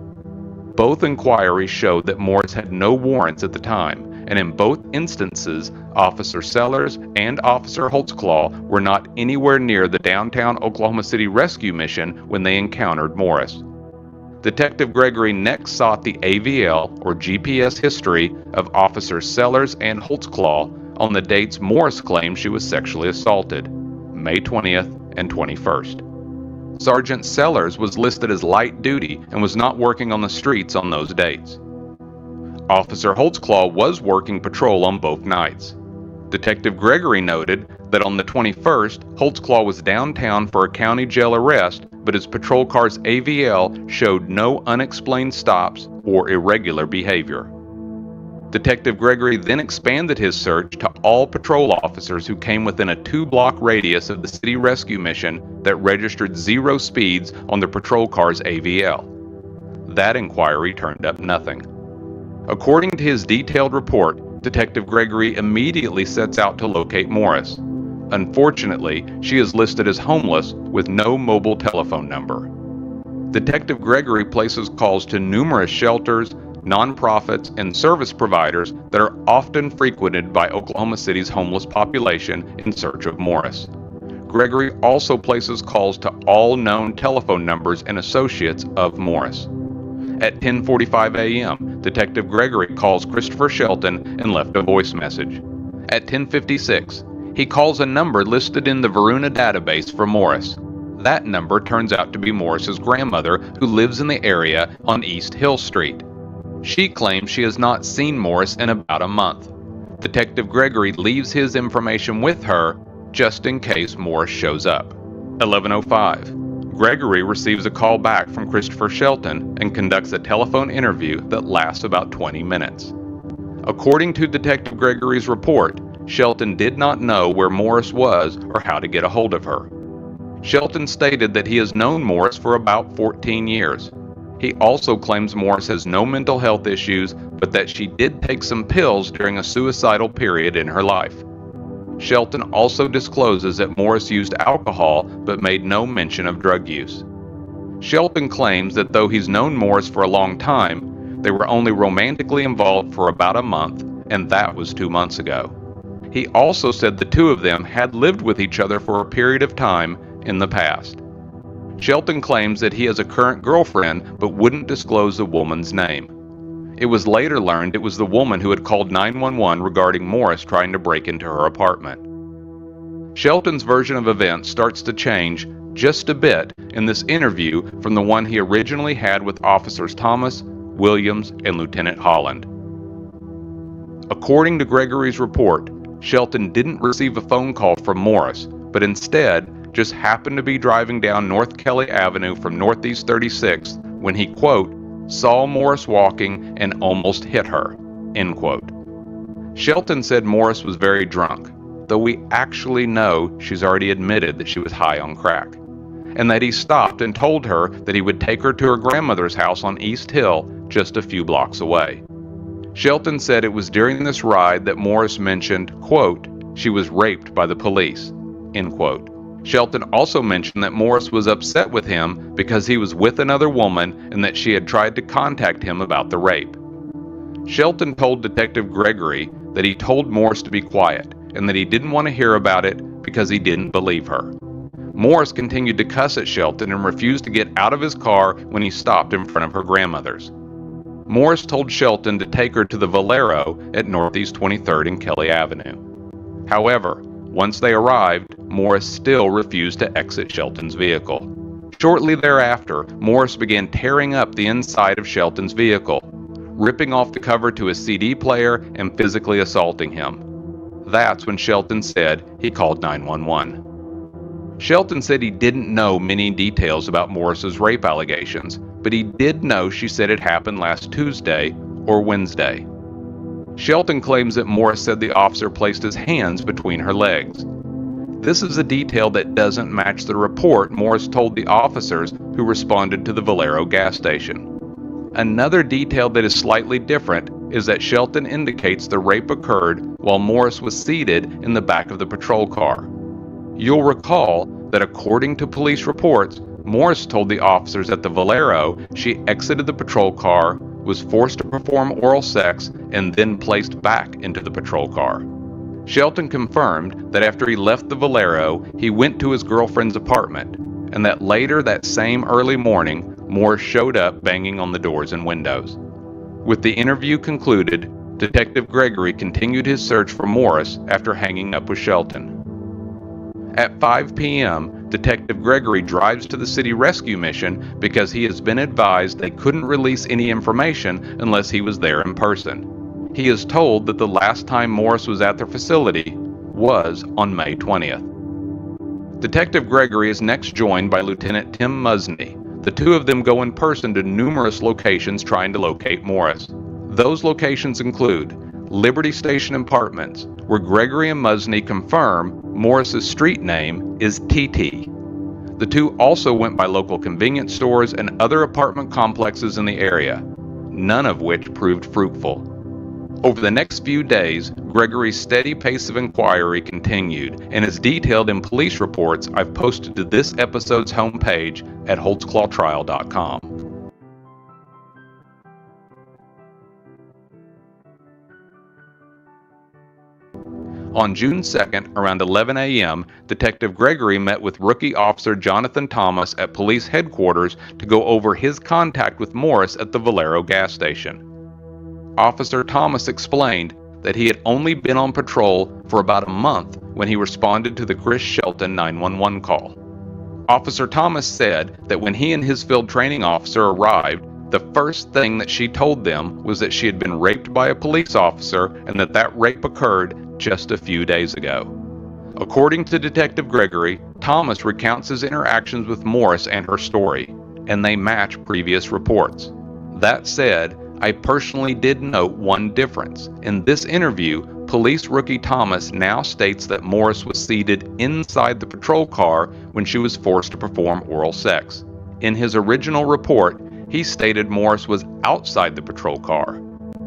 Both inquiries showed that Morris had no warrants at the time, and in both instances, Officer Sellers and Officer Holtzclaw were not anywhere near the downtown Oklahoma City rescue mission when they encountered Morris. Detective Gregory next sought the AVL, or GPS history, of Officers Sellers and Holtzclaw on the dates Morris claimed she was sexually assaulted, May 20th and 21st. Sergeant Sellers was listed as light duty and was not working on the streets on those dates. Officer Holtzclaw was working patrol on both nights. Detective Gregory noted that on the 21st, Holtzclaw was downtown for a county jail arrest, but his patrol car's AVL showed no unexplained stops or irregular behavior. Detective Gregory then expanded his search to all patrol officers who came within a 2-block radius of the city rescue mission that registered 0 speeds on the patrol car's AVL. That inquiry turned up nothing. According to his detailed report, Detective Gregory immediately sets out to locate Morris. Unfortunately, she is listed as homeless with no mobile telephone number. Detective Gregory places calls to numerous shelters, nonprofits, and service providers that are often frequented by Oklahoma City's homeless population in search of Morris. Gregory also places calls to all known telephone numbers and associates of Morris. At 10:45 a.m., Detective Gregory calls Christopher Shelton and left a voice message. At 10:56, he calls a number listed in the Varuna database for Morris. That number turns out to be Morris's grandmother, who lives in the area on East Hill Street. She claims she has not seen Morris in about a month. Detective Gregory leaves his information with her just in case Morris shows up. 11:05. Gregory receives a call back from Christopher Shelton and conducts a telephone interview that lasts about 20 minutes. According to Detective Gregory's report, Shelton did not know where Morris was or how to get a hold of her. Shelton stated that he has known Morris for about 14 years. He also claims Morris has no mental health issues, but that she did take some pills during a suicidal period in her life. Shelton also discloses that Morris used alcohol but made no mention of drug use. Shelton claims that though he's known Morris for a long time, they were only romantically involved for about a month, and that was 2 months ago. He also said the two of them had lived with each other for a period of time in the past. Shelton claims that he has a current girlfriend but wouldn't disclose the woman's name. It was later learned it was the woman who had called 911 regarding Morris trying to break into her apartment. Shelton's version of events starts to change just a bit in this interview from the one he originally had with Officers Thomas, Williams, and Lieutenant Holland. According to Gregory's report, Shelton didn't receive a phone call from Morris, but instead just happened to be driving down North Kelly Avenue from Northeast 36th when he, quote, saw Morris walking and almost hit her, end quote. Shelton said Morris was very drunk, though we actually know she's already admitted that she was high on crack, and that he stopped and told her that he would take her to her grandmother's house on East Hill, just a few blocks away. Shelton said it was during this ride that Morris mentioned, quote, she was raped by the police, end quote. Shelton also mentioned that Morris was upset with him because he was with another woman and that she had tried to contact him about the rape. Shelton told Detective Gregory that he told Morris to be quiet and that he didn't want to hear about it because he didn't believe her. Morris continued to cuss at Shelton and refused to get out of his car when he stopped in front of her grandmother's. Morris told Shelton to take her to the Valero at Northeast 23rd and Kelly Avenue. However, once they arrived, Morris still refused to exit Shelton's vehicle. Shortly thereafter, Morris began tearing up the inside of Shelton's vehicle, ripping off the cover to his CD player and physically assaulting him. That's when Shelton said he called 911. Shelton said he didn't know many details about Morris's rape allegations, but he did know she said it happened last Tuesday or Wednesday. Shelton claims that Morris said the officer placed his hands between her legs. This is a detail that doesn't match the report Morris told the officers who responded to the Valero gas station. Another detail that is slightly different is that Shelton indicates the rape occurred while Morris was seated in the back of the patrol car. You'll recall that according to police reports, Morris told the officers at the Valero she exited the patrol car, was forced to perform oral sex, and then placed back into the patrol car. Shelton confirmed that after he left the Valero, he went to his girlfriend's apartment, and that later that same early morning, Morris showed up banging on the doors and windows. With the interview concluded, Detective Gregory continued his search for Morris after hanging up with Shelton. At 5 p.m., Detective Gregory drives to the city rescue mission because he has been advised they couldn't release any information unless he was there in person. He is told that the last time Morris was at their facility was on May 20th. Detective Gregory is next joined by Lieutenant Tim Muzny. The two of them go in person to numerous locations trying to locate Morris. Those locations include Liberty Station Apartments, where Gregory and Muzny confirm Morris's street name is TT. The two also went by local convenience stores and other apartment complexes in the area, none of which proved fruitful. Over the next few days, Gregory's steady pace of inquiry continued and is detailed in police reports I've posted to this episode's homepage at holtzclawtrial.com. On June 2nd, around 11 a.m., Detective Gregory met with Rookie Officer Jonathan Thomas at police headquarters to go over his contact with Morris at the Valero gas station. Officer Thomas explained that he had only been on patrol for about a month when he responded to the Chris Shelton 911 call. Officer Thomas said that when he and his field training officer arrived, the first thing that she told them was that she had been raped by a police officer and that rape occurred just a few days ago. According to Detective Gregory, Thomas recounts his interactions with Morris and her story, and they match previous reports. That said, I personally did note one difference. In this interview, police rookie Thomas now states that Morris was seated inside the patrol car when she was forced to perform oral sex. In his original report, he stated Morris was outside the patrol car.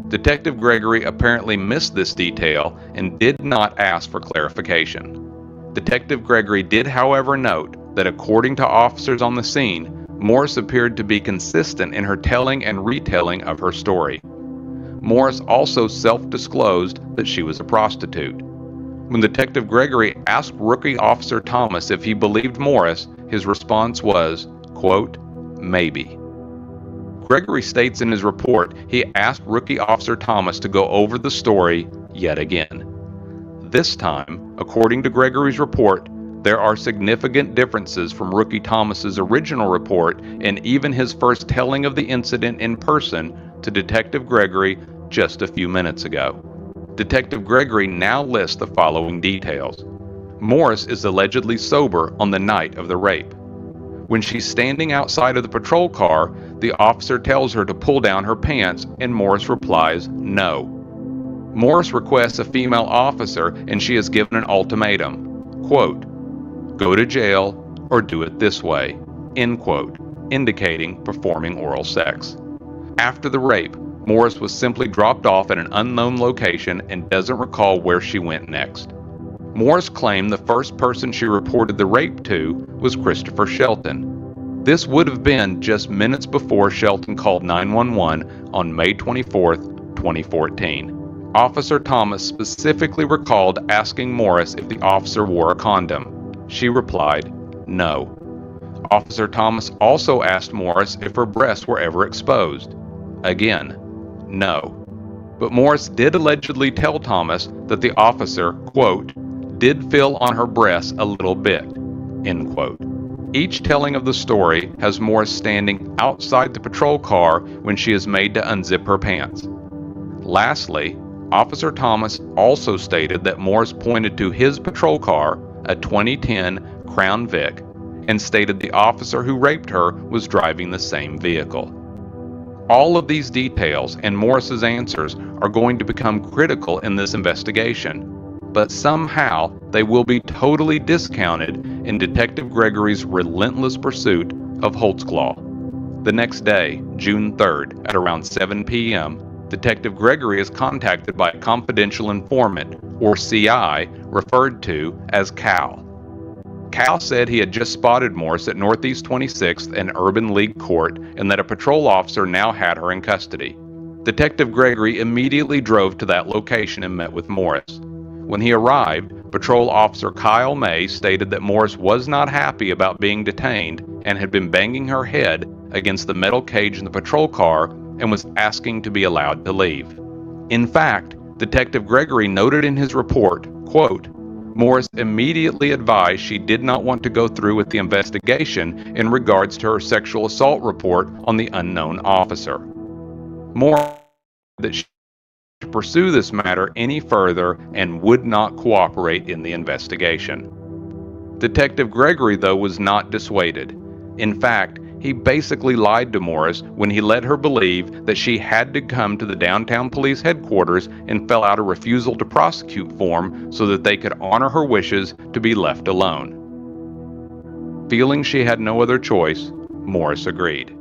Detective Gregory apparently missed this detail and did not ask for clarification. Detective Gregory did, however, note that according to officers on the scene, Morris appeared to be consistent in her telling and retelling of her story. Morris also self-disclosed that she was a prostitute. When Detective Gregory asked Rookie Officer Thomas if he believed Morris, his response was, quote, "Maybe." Gregory states in his report he asked Rookie Officer Thomas to go over the story yet again. This time, according to Gregory's report, there are significant differences from Rookie Thomas's original report and even his first telling of the incident in person to Detective Gregory just a few minutes ago. Detective Gregory now lists the following details. Morris is allegedly sober on the night of the rape. When she's standing outside of the patrol car, the officer tells her to pull down her pants, and Morris replies, no. Morris requests a female officer, and she is given an ultimatum, quote, "Go to jail or do it this way," end quote, indicating performing oral sex. After the rape, Morris was simply dropped off at an unknown location and doesn't recall where she went next. Morris claimed the first person she reported the rape to was Christopher Shelton. This would have been just minutes before Shelton called 911 on May 24, 2014. Officer Thomas specifically recalled asking Morris if the officer wore a condom. She replied, no. Officer Thomas also asked Morris if her breasts were ever exposed. Again, no. But Morris did allegedly tell Thomas that the officer, quote, did feel on her breasts a little bit, end quote. Each telling of the story has Morris standing outside the patrol car when she is made to unzip her pants. Lastly, Officer Thomas also stated that Morris pointed to his patrol car, a 2010 Crown Vic, and stated the officer who raped her was driving the same vehicle. All of these details and Morris's answers are going to become critical in this investigation, but somehow they will be totally discounted in Detective Gregory's relentless pursuit of Holtzclaw. The next day, June 3rd, at around 7 p.m., Detective Gregory is contacted by a confidential informant, or CI, referred to as Cal. Cal said he had just spotted Morris at Northeast 26th and Urban League Court and that a patrol officer now had her in custody. Detective Gregory immediately drove to that location and met with Morris. When he arrived, Patrol Officer Kyle May stated that Morris was not happy about being detained and had been banging her head against the metal cage in the patrol car and was asking to be allowed to leave. In fact, Detective Gregory noted in his report, quote, Morris immediately advised she did not want to go through with the investigation in regards to her sexual assault report on the unknown officer. Morris said that she to pursue this matter any further and would not cooperate in the investigation. Detective Gregory, though, was not dissuaded. In fact, he basically lied to Morris when he let her believe that she had to come to the downtown police headquarters and fill out a refusal to prosecute form so that they could honor her wishes to be left alone. Feeling she had no other choice, Morris agreed.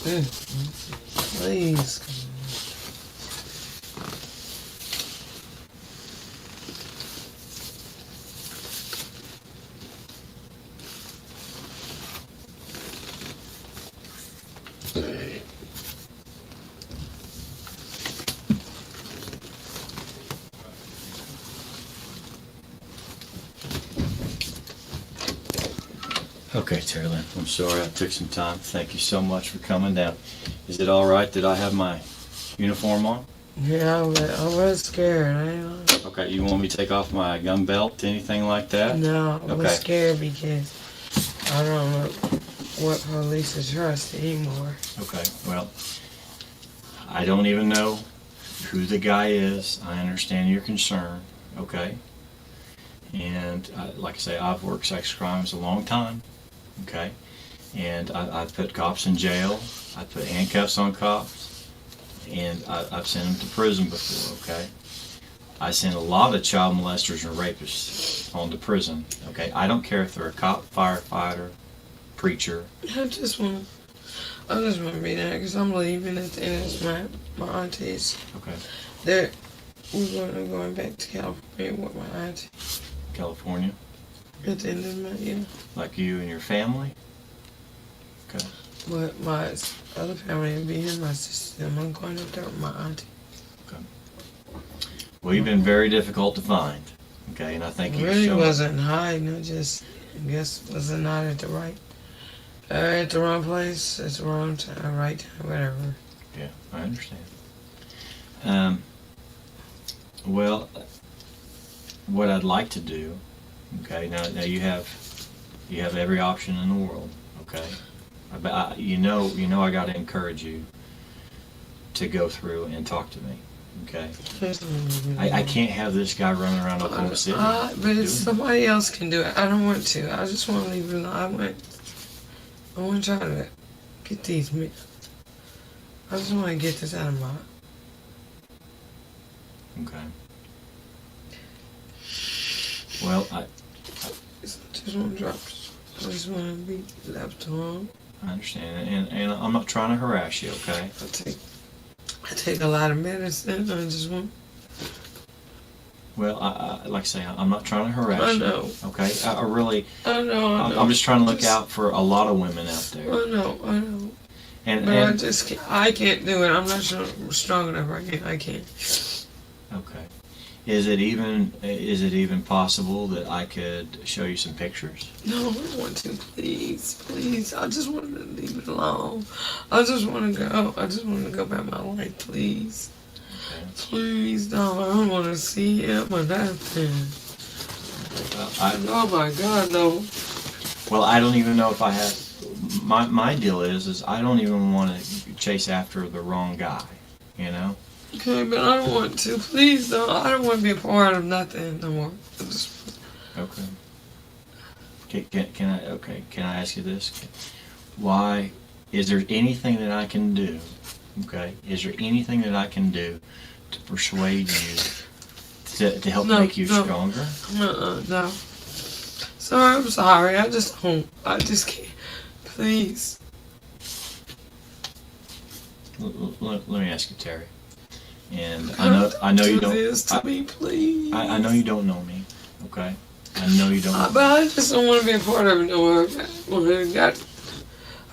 Please. Okay, Terri Lynn, I'm sorry I took some time. Thank you so much for coming down. Is it all right that I have my uniform on? Yeah, but I was scared. I ain't lying. Okay, you want me to take off my gun belt, anything like that? No, I was Okay. scared because I don't know what police to trust anymore. Okay, well, I don't even know who the guy is. I understand your concern, okay? And like I say, I've worked sex crimes a long time, okay? And I've put cops in jail. I've put handcuffs on cops. And I've sent them to prison before, okay? I sent a lot of child molesters and rapists on to prison, okay? I don't care if they're a cop, firefighter, preacher. I just want to be there because I'm leaving at the end of my aunties. Okay. We're going back to California with my auntie. California? At the end of my year. Like you and your family? Okay. But my other family will be here, my sister, I'm going up there with my auntie. Okay. Well, you've been very difficult to find, okay? And I think I you really showed. wasn't hiding, I just, I guess, was not at the right, at the wrong place, at the wrong time, right time, whatever. Yeah, I understand. Well, what I'd like to do, okay? Now you have every option in the world, okay? But you know, I got to encourage you to go through and talk to me, okay? I can't have this guy running around Oklahoma City. But if somebody else can do it, I don't want to. I just want to leave it alone. I want to try to get these. I just want to get this out of my. Okay. Well, I just want to drop. I just want to be left alone. I understand, and I'm not trying to harass you, okay? I take a lot of medicine. I just want. Well, I like I say, I'm not trying to harass I you. know. Okay, I really. I know. I'm just trying to look out for a lot of women out there. I know. And I just can't, I can't do it. I'm not strong enough right now. I can't. Okay. Is it even possible that I could show you some pictures? No, I don't want to. Please. I just want to leave it alone. I just want to go. I just want to go back my life, please. Okay. Please, no. I don't want to see him or nothing. Oh my God, no. Well, I don't even know if I have. My deal is I don't even want to chase after the wrong guy. You know. Okay, but I don't want to. Please, no. I don't want to be a part of nothing no more. Okay. Can I ask you this? Why is there anything that I can do? Okay. Is there anything that I can do to persuade you to help make you stronger? No. Sorry, I'm sorry. I just can't. Please. Let me ask you, Terri. And I know you don't. Do this to me, please. I know you don't know me, okay? I know you don't. But I just don't want to be a part of it no more. I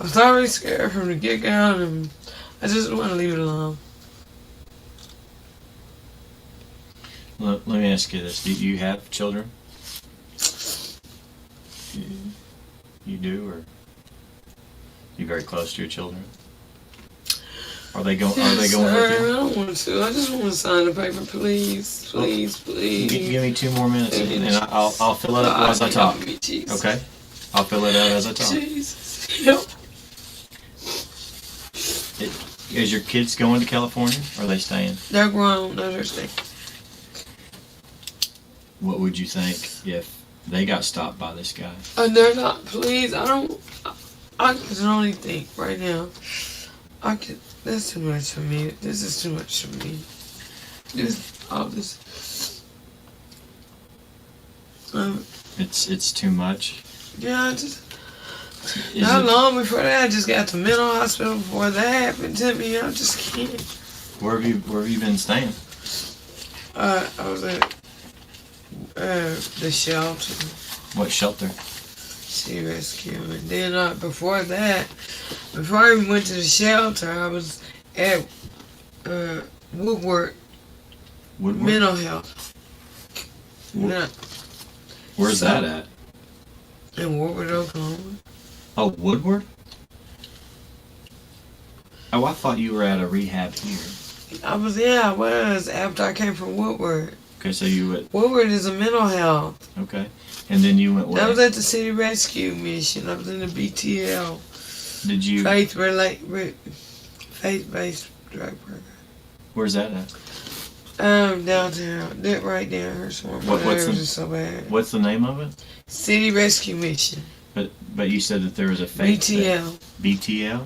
was already scared from the get go, and I just want to leave it alone. Let me ask you this: do you have children? You do, or you very close to your children? Are they going with you? I don't want to. I just want to sign the paper, please. Give me 2 more minutes, and I'll fill it up as I talk. Okay? I'll fill it out as I talk. Jesus, help. Is your kids going to California, or are they staying? They're grown. No, they're staying. What would you think if they got stopped by this guy? And they're not. Please, I can only think right now. That's too much for me. This is too much for me. All this. It's too much. Yeah, Not long before that, I just got to mental hospital before that happened to me. I just can't. Where have you been staying? I was at the shelter. What shelter? Sea rescue. And then before that, before I even went to the shelter, I was at Woodward Mental Health. Where's that at? In Woodward, Oklahoma. Oh, Woodward? Oh, I thought you were at a rehab here. I was after I came from Woodward. Okay, so you went. Woodward is a mental health. Okay, and then you went where? I was at the City Rescue Mission. I was in the BTL. Did you? Faith-based drug program. Where's that at? Downtown. That right down here somewhere. What's so bad. What's the name of it? City Rescue Mission. But you said that there was a faith. BTL. BTL.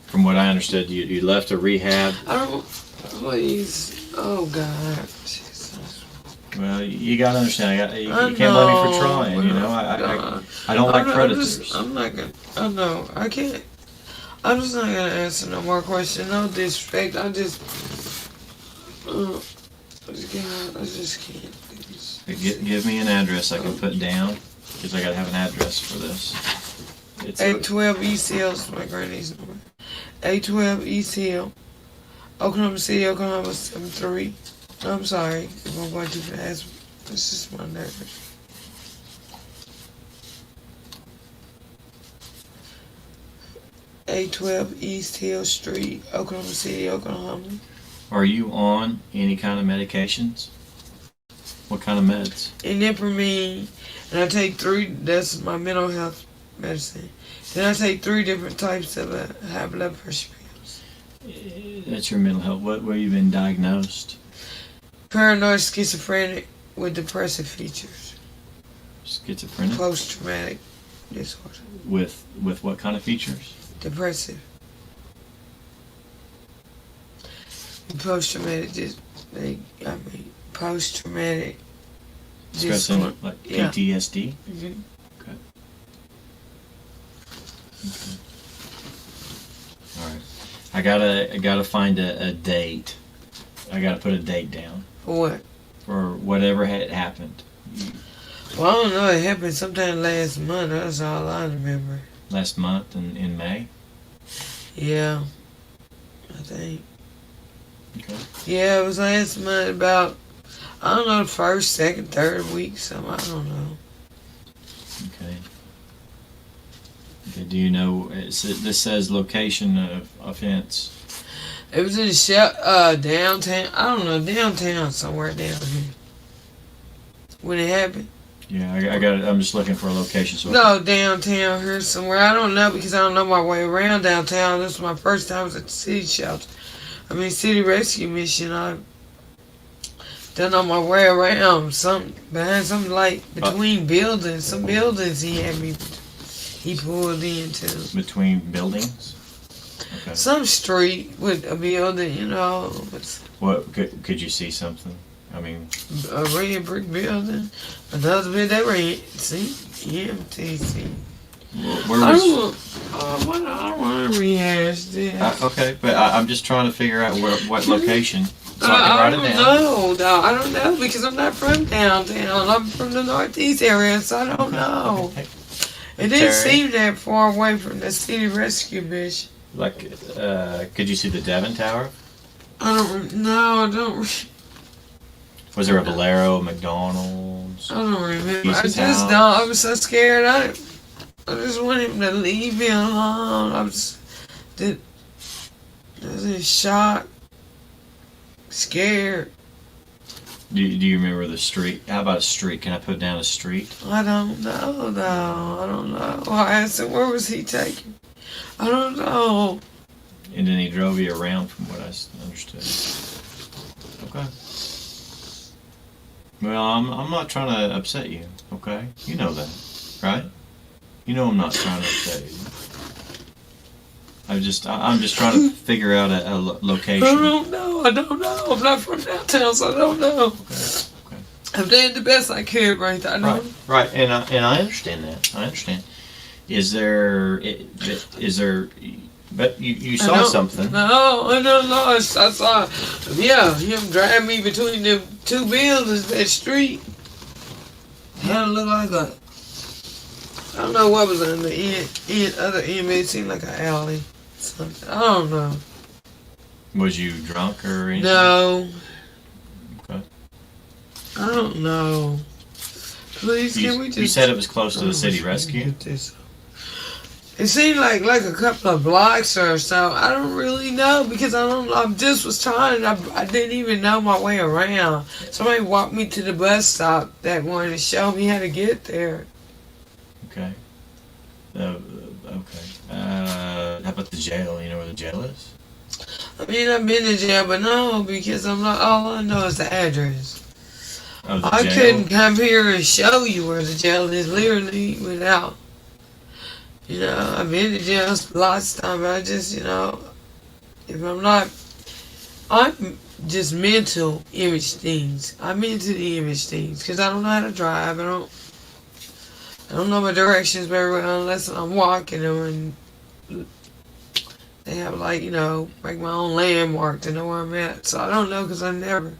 From what I understood, you left a rehab. I don't. Please. Oh God. Jesus. Well, you gotta understand. You can't blame me for trying. You know, I don't like predators. I'm not gonna. I know. I can't. I'm just not gonna answer no more questions. No disrespect. I just can't. Give me an address I can put down, because I gotta have an address for this. It's 812 East Hill is my granny's number. 812 East Hill, Oklahoma City, Oklahoma 73. I'm sorry if I'm going too fast. It's just my nerves. $812 East Hill Street, Oklahoma City, Oklahoma. Are you on any kind of medications? What kind of meds? Inipramine, and I take 3. That's my mental health medicine. Then I take 3 different types of high blood pressure pills. That's your mental health. What? Where you been diagnosed? Paranoid schizophrenic with depressive features. Schizophrenic. Post-traumatic disorder. With what kind of features? Depressive. Post-traumatic post-traumatic disorder. Like PTSD? Mm-hmm. Okay. All right. I gotta find a date. I gotta put a date down. For what? For whatever had happened. Well, I don't know. It happened sometime last month. That's all I remember. Last month in May? Yeah. I think. Okay. Yeah, it was last month about, I don't know, the first, second, third week, something. I don't know. Okay. Okay, do you know, this says location of offense. It was in downtown. I don't know, downtown somewhere down here. When it happened. Yeah, I got it. I'm just looking for a location. So No, downtown here somewhere. I don't know because I don't know my way around downtown. This was my first time at the city shelter. City rescue mission. I done on my way around behind some between buildings. Some buildings he pulled into. Between buildings? Okay. Some street with a building, you know. What could you see something? I mean, a red brick building. Another bit that red. See, EMTC. Where was? I don't want to rehash this. Okay, but I'm just trying to figure out what location. So I can I write don't it down. know, dog. I don't know because I'm not from downtown. I'm from the northeast area, so I don't know. It didn't seem that far away from the city rescue mission. Like, could you see the Devon Tower? I don't know. Was there a Bolero, McDonald's? I don't remember. Jesus I just House? don't. I was so scared. I just wanted him to leave me alone. I was in shock, scared. Do you remember the street? How about a street? Can I put down a street? I don't know, though. I don't know. I asked him, where was he taking? I don't know. And then he drove you around, from what I understood. Okay. Well, I'm not trying to upset you. Okay, you know that, right? You know I'm not trying to upset you. I'm just trying to figure out a location. I don't know. I'm not from downtown, so I don't know. Okay. I've done the best I could right there. Right, and I understand that. I understand. Is there? But you saw something. No, I don't know. I saw, him driving me between them two buildings, that street. Had to look like I don't know what was in the other end, but it seemed like an alley. Something. I don't know. Was you drunk or anything? No. Okay. I don't know. Please, can we just... You said it was close to the city rescue? It seemed like a couple of blocks or so. I don't really know because I just was trying. I didn't even know my way around. Somebody walked me to the bus stop that wanted to show me how to get there. Okay. Okay. How about the jail? You know where the jail is? I mean, I've been to jail, but no, because I'm not. All I know is the address. Oh, the I jail? couldn't come here and show you where the jail is, literally, without. You know, I've been to jail lots of times, but I just, if I'm just mental image things. I'm into the image things, because I don't know how to drive. I don't know my directions very well unless I'm walking them, and they have, like my own landmark to know where I'm at. So I don't know, because I never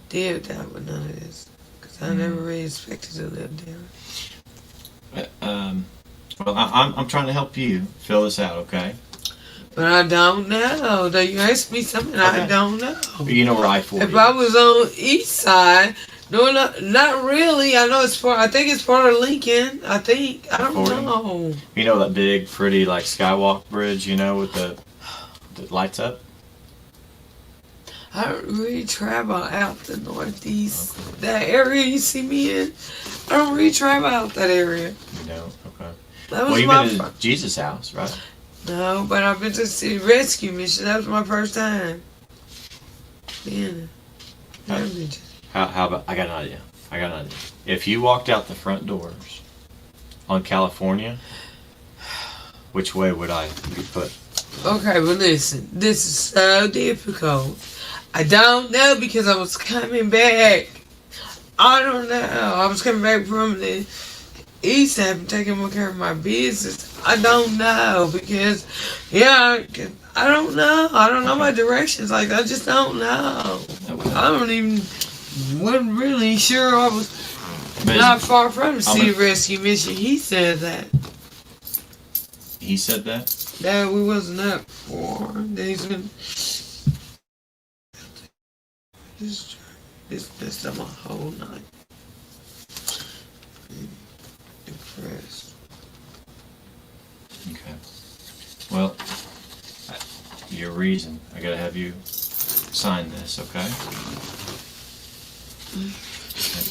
did that with none of this, because I never really expected to live there. Well, I'm trying to help you fill this out, okay? But I don't know. You asked me something I don't know. You know where I-40 If I was on east side, no, not really. I know I think it's part of Lincoln. I don't know. You know that big, pretty, like, skywalk bridge, with the lights up? I don't really travel out the northeast. Okay. That area you see me in, I don't really travel out that area. You don't? Okay. That was you've been to Jesus' house, right? No, but I've been to the city rescue mission. That was my first time. How about, I got an idea. If you walked out the front doors on California, which way would I be put? Okay, but listen, this is so difficult. I don't know because I was coming back. I don't know. I was coming back from the east half taking care of my business. I don't know because, I don't know. I don't know my directions. Like, I just don't know. I wasn't really sure I was not far from the city rescue mission. He said that. He said that? That we wasn't up for. He's been this up my whole night. Depressed. Okay. Well, your reason. I gotta have you sign this, okay?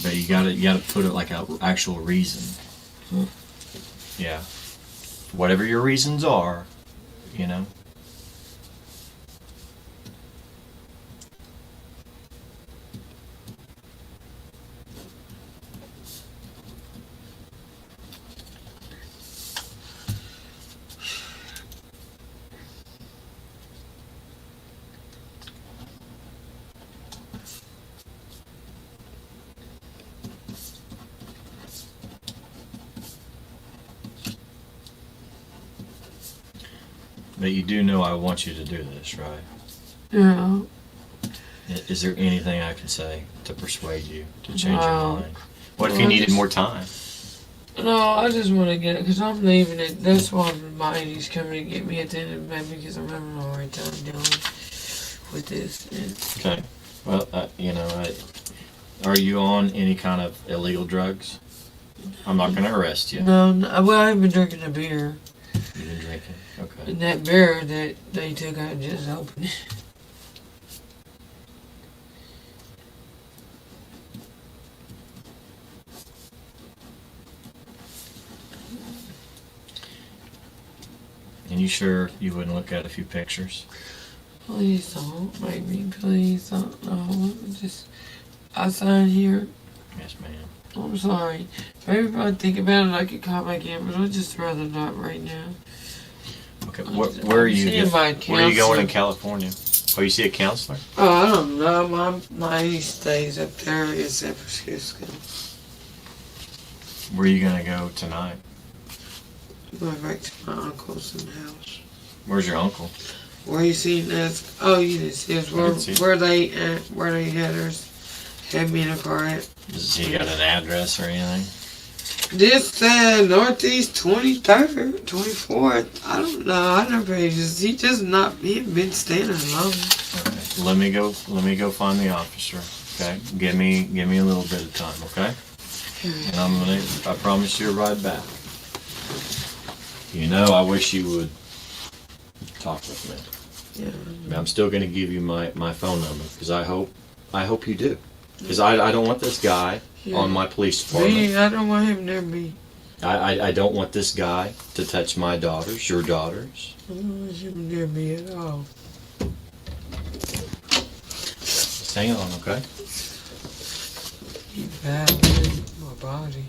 But you gotta put it like an actual reason. Yeah. Whatever your reasons are, But you do know I want you to do this, right? Yeah. Is there anything I can say to persuade you to change your mind? What if you needed more time? No, I just want to get it because I'm leaving it. That's why Mighty's coming to get me at the end of the day because I'm having a hard time dealing with this. Okay. Well, are you on any kind of illegal drugs? I'm not going to arrest you. No, well, I've been drinking a beer. You've been drinking? Okay. And that beer that they took, I just opened it. And you sure you wouldn't look at a few pictures? Please don't, baby. Please don't. No, I sign here. Yes, ma'am. I'm sorry. Maybe if I think about it, I could call back in, but I'd just rather not right now. Okay, where are you? Where are you going in California? Oh, you see a counselor? Oh, I don't know. My stays up there in San Francisco. Where are you gonna go tonight? Going back to my uncle's in the house. Where's your uncle? Where you seen us? Oh, you didn't see us. Where they had me in a car at. Does he got an address or anything? This said Northeast 23rd, 24th. I don't know. I never paid. He ain't been standing long. Okay. Let me go find the officer. Okay. Give me a little bit of time. Okay. And I promise you a ride back. You know, I wish you would talk with me. Yeah. I'm still gonna give you my phone number because I hope you do. Because I don't want this guy on my police department. Me, I don't want him near me. I don't want this guy to touch my daughters, your daughters. I don't want him near me at all. Just hang on, okay? He bad in my body.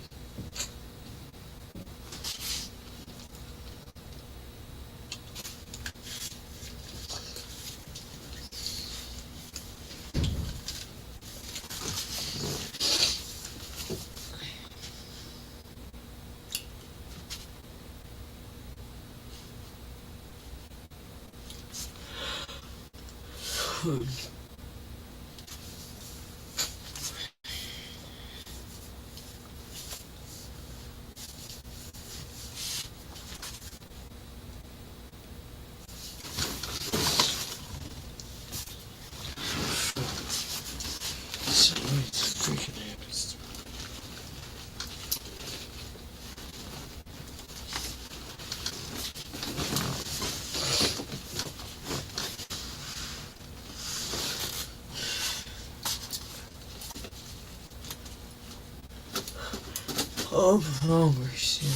I'm hungry, shit.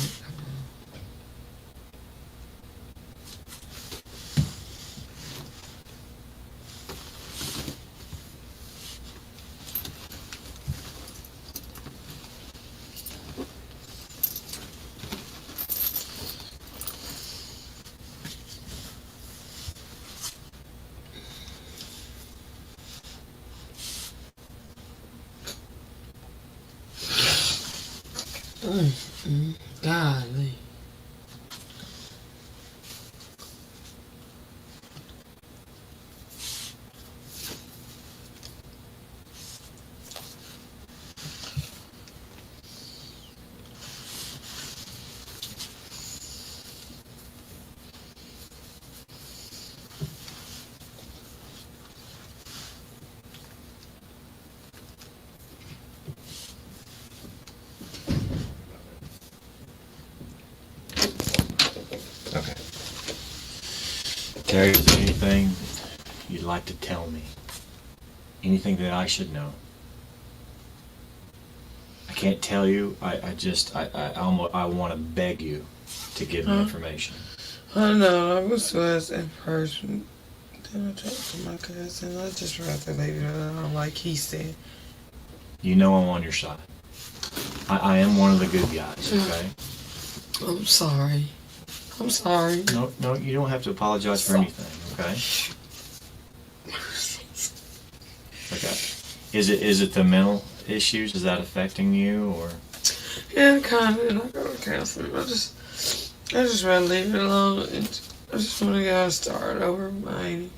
Golly. Okay. Terri, is there anything you'd like to tell me? Anything that I should know? I can't tell you. I want to beg you to give me information. I know. I was supposed in person. Then I talked to my cousin. I just rather leave it alone, like he said. You know I'm on your side. I am one of the good guys, okay? I'm sorry. I'm sorry. No, you don't have to apologize for anything, okay? Okay. Is it the mental issues? Is that affecting you, or? Yeah, kind of. I go to counseling. I just rather leave it alone. I just want to go start over, mine.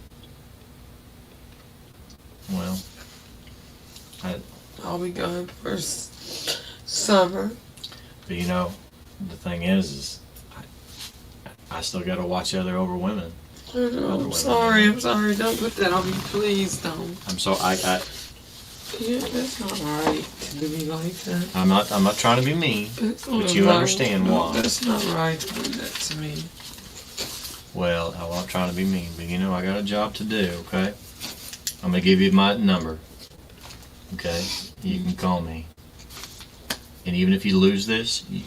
Well, I'll be gone for summer. But you know, the thing is I still got to watch over women. I know, I'm sorry. Don't put that on me, please. Don't. I'm so Yeah, that's not right to do me like that. I'm not trying to be mean, but you understand why. That's not right to do that to me. Well, I'm not trying to be mean, but you know I got a job to do. Okay, I'm gonna give you my number. Okay, you can call me, and even if you lose this, you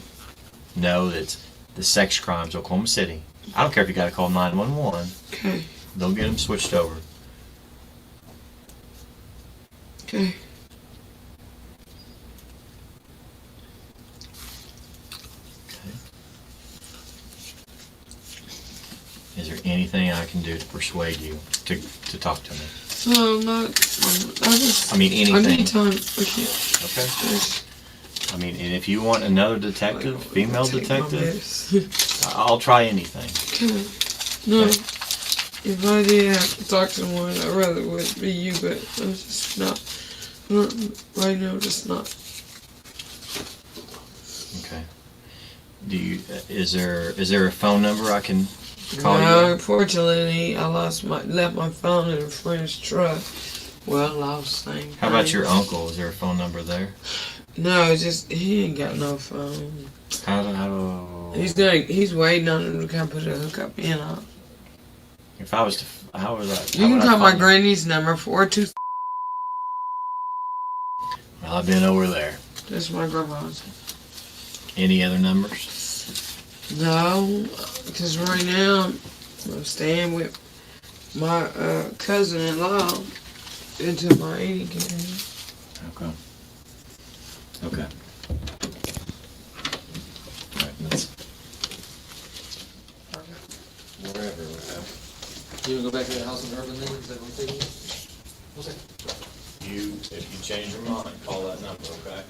know that the sex crimes, Oklahoma City. I don't care if you got to call 911. Okay. They'll get them switched over. Okay. Is there anything I can do to persuade you to talk to me? No, not. I mean anything. I need time. Okay. Okay. I mean, and if you want another detective, female Take my detective, medicine. I'll try anything. No, if I did have to talk to someone, I'd rather it would be you, but I'm just not. Right now, just not. Okay. Do you? Is there a phone number I can call No, you? unfortunately, I left my phone in a friend's truck. Well, lost same How about thing. your uncle? Is there a phone number there? No, it's just he ain't got no phone. How do He's waiting on him to come put a hookup in on. if I was to, how would I? You can call my find granny's number 42. Well, I've been over there. That's my grandma's. Any other numbers? No, because right now I'm staying with my cousin-in-law until my auntie gets here. Okay. Okay. All right, let's. Wherever we go. You wanna go back to the house in Urban then? Is that what I'm thinking? Okay. If you change your mind, call that number, okay?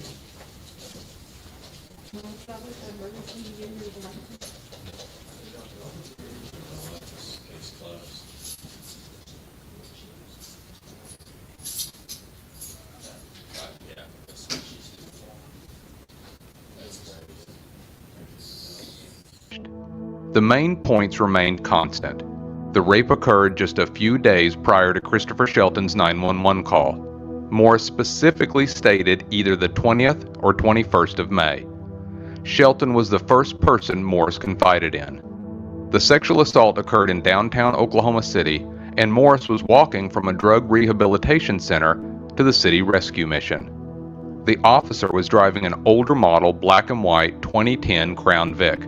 Case closed. Yeah. The main points remained constant. The rape occurred just a few days prior to Christopher Shelton's 911 call. Morris specifically stated either the 20th or 21st of May. Shelton was the first person Morris confided in. The sexual assault occurred in downtown Oklahoma City, and Morris was walking from a drug rehabilitation center to the city rescue mission. The officer was driving an older model black and white 2010 Crown Vic.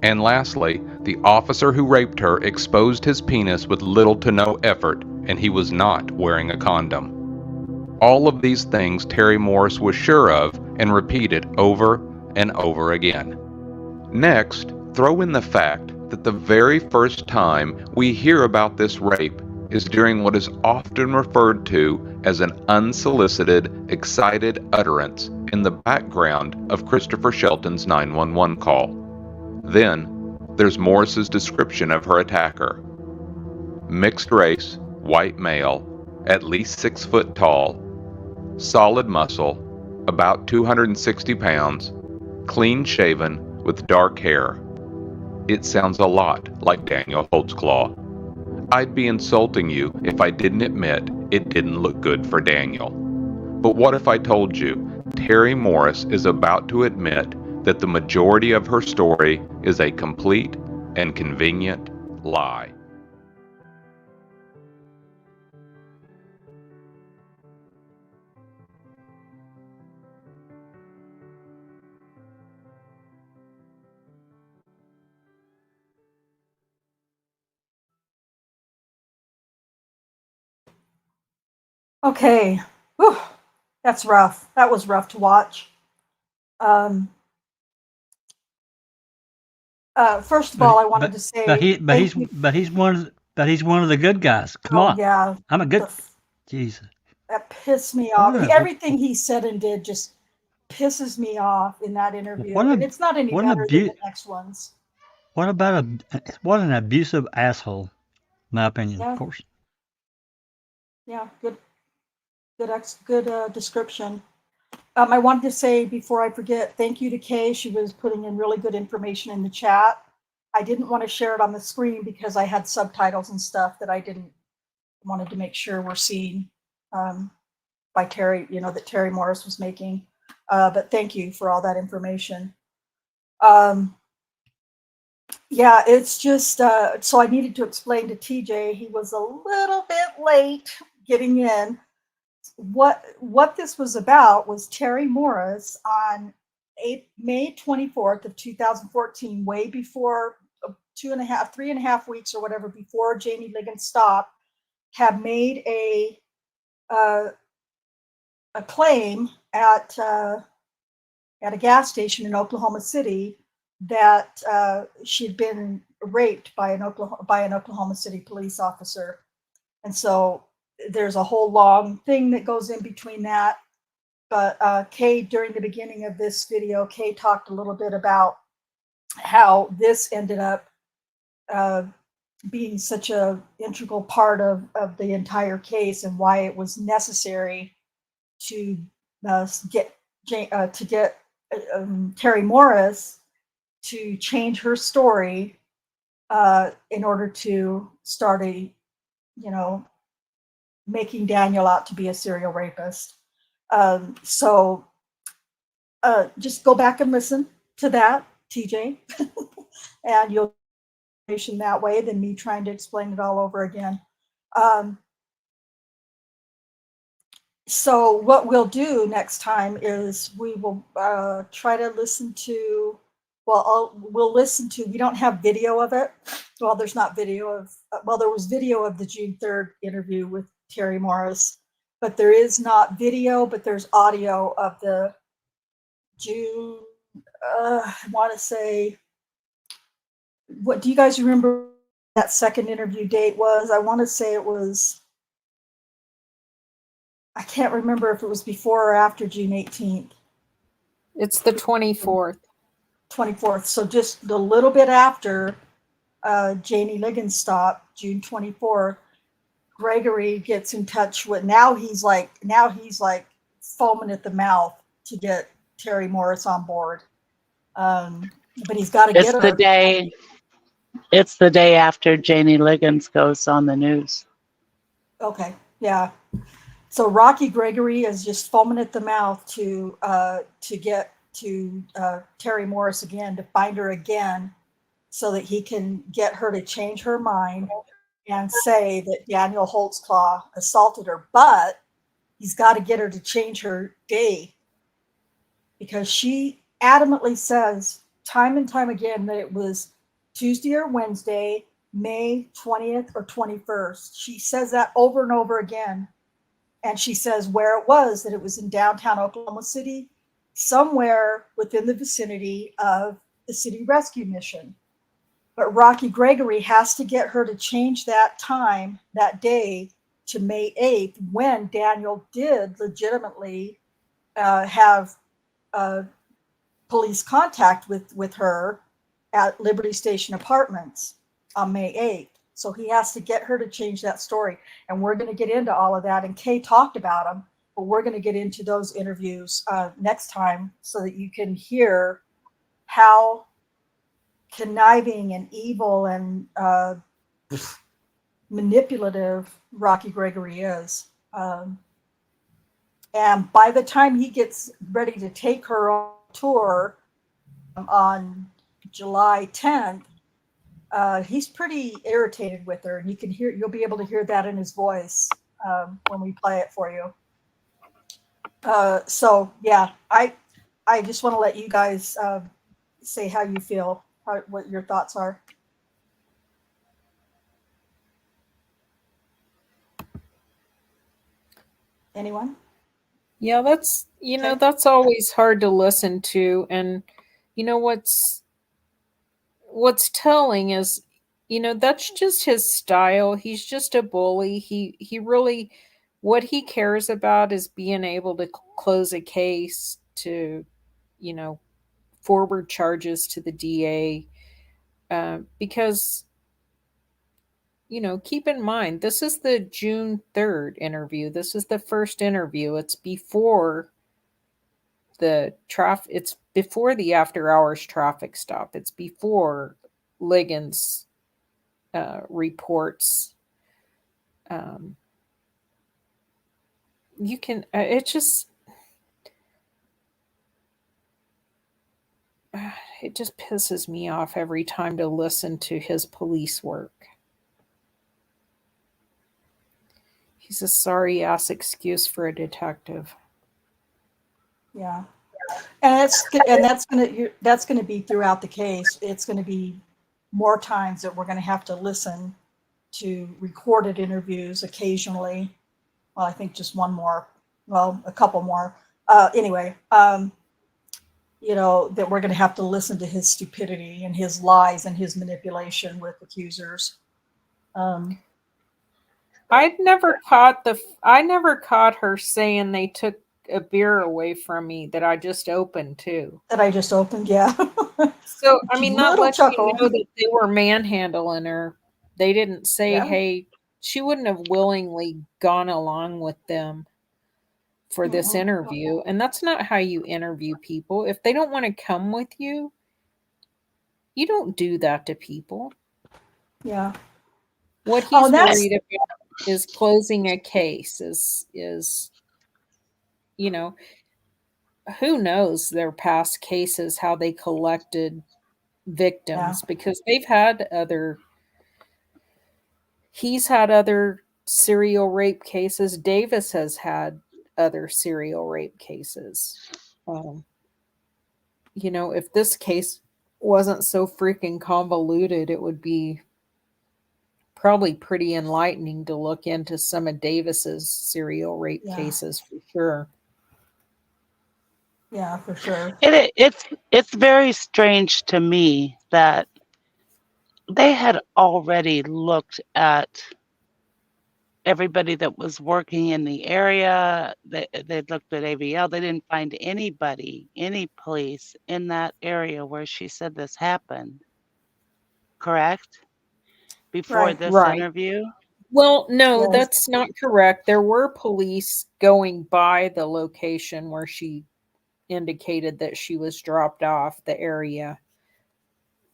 And lastly, the officer who raped her exposed his penis with little to no effort, and he was not wearing a condom. All of these things Terri Morris was sure of and repeated over and over again. Next, throw in the fact that the very first time we hear about this rape is during what is often referred to as an unsolicited, excited utterance in the background of Christopher Shelton's 911 call. Then, there's Morris's description of her attacker. Mixed race, white male, at least 6 foot tall, solid muscle, about 260 pounds, clean shaven with dark hair. It sounds a lot like Daniel Holtzclaw. I'd be insulting you if I didn't admit it didn't look good for Daniel. But what if I told you Terri Morris is about to admit that the majority of her story is a complete and convenient lie? Okay. Whew. That's rough. That was rough to watch. First of all, I wanted to say he's one of the good guys. Come on. Yeah. I'm a good Jesus. That pissed me off. Everything he said and did just pisses me off in that interview. And it's not any better than the next ones. What an abusive asshole, in my opinion, of course. Yeah, good description. I wanted to say before I forget, thank you to Kay. She was putting in really good information in the chat. I didn't want to share it on the screen because I had subtitles and stuff that I wanted to make sure were seen by Terri, that Terri Morris was making. But thank you for all that information. Yeah, it's just, so I needed to explain to TJ, he was a little bit late getting in. What this was about was Terri Morris on May 24th of 2014, way before 3.5 weeks or whatever before Jannie Ligons stopped, had made a claim at a gas station in Oklahoma City that she'd been raped by an Oklahoma City police officer. And so there's a whole long thing that goes in between that. But Kay, during the beginning of this video, Kay talked a little bit about how this ended up being such a integral part of the entire case and why it was necessary to get Terri Morris to change her story in order to start making Daniel out to be a serial rapist. So just go back and listen to that, TJ, and you'll that way than me trying to explain it all over again. So what we'll do next time is we will try to listen to, we'll listen to, we don't have video of it. Well, there's not video of, there was video of the June 3rd interview with Terri Morris, but there is not video, but there's audio of the June, I want to say, what do you guys remember that second interview date was? I want to say it was, I can't remember if it was before or after June 18th. It's the 24th. 24th. So just a little bit after Jannie Ligons stopped, June 24th, Gregory gets in touch with, now he's like foaming at the mouth to get Terri Morris on board. But he's got to get her. It's the day after Jannie Ligons goes on the news. Okay, yeah. So Rocky Gregory is just foaming at the mouth to get to Terri Morris again, to find her again, so that he can get her to change her mind and say that Daniel Holtzclaw assaulted her. But he's got to get her to change her day, because she adamantly says time and time again that it was Tuesday or Wednesday, May 20th or 21st. She says that over and over again. And she says where it was, that it was in downtown Oklahoma City, somewhere within the vicinity of the city rescue mission. But Rocky Gregory has to get her to change that time, that day, to May 8th, when Daniel did legitimately have police contact with her at Liberty Station Apartments on May 8th. So he has to get her to change that story. And we're going to get into all of that. And Kay talked about them, but we're going to get into those interviews next time so that you can hear how conniving and evil and manipulative Rocky Gregory is. And by the time he gets ready to take her on tour on July 10th, he's pretty irritated with her, and you can hear, you'll be able to hear that in his voice when we play it for you. So yeah, I just want to let you guys say how you feel, what your thoughts are. Anyone? Yeah, that's, that's always hard to listen to. And what's telling is, that's just his style. He's just a bully. He really, what he cares about is being able to close a case, to, forward charges to the DA. Because, keep in mind, this is the June 3rd interview. This is the first interview. It's before it's before the after hours traffic stop. It's before Ligons reports. You can, it just pisses me off every time to listen to his police work. He's a sorry ass excuse for a detective. Yeah, and that's gonna be throughout the case. It's gonna be more times that we're gonna have to listen to recorded interviews occasionally. Well, I think just one more. Well, a couple more. Anyway, that we're gonna have to listen to his stupidity and his lies and his manipulation with accusers. I never caught her saying they took a beer away from me that I just opened too. That I just opened, yeah. So, I mean, that Little lets chuckle. you know that they were manhandling her. They didn't say, Yeah. hey, she wouldn't have willingly gone along with them for this interview. And that's not how you interview people. If they don't want to come with you, you don't do that to people. Yeah. What he's Oh, that's worried about is closing a case, is you know, who knows their past cases, how they collected victims, because he's had other serial rape cases. Davis has had other serial rape cases. You know, if this case wasn't so freaking convoluted, it would be probably pretty enlightening to look into some of Davis's serial rape cases for sure. Yeah, for sure. It's very strange to me that they had already looked at everybody that was working in the area. They looked at AVL. They didn't find anybody, any police in that area where she said this happened. Correct? Before this interview? Well, no, that's not correct. There were police going by the location where she indicated that she was dropped off, the area.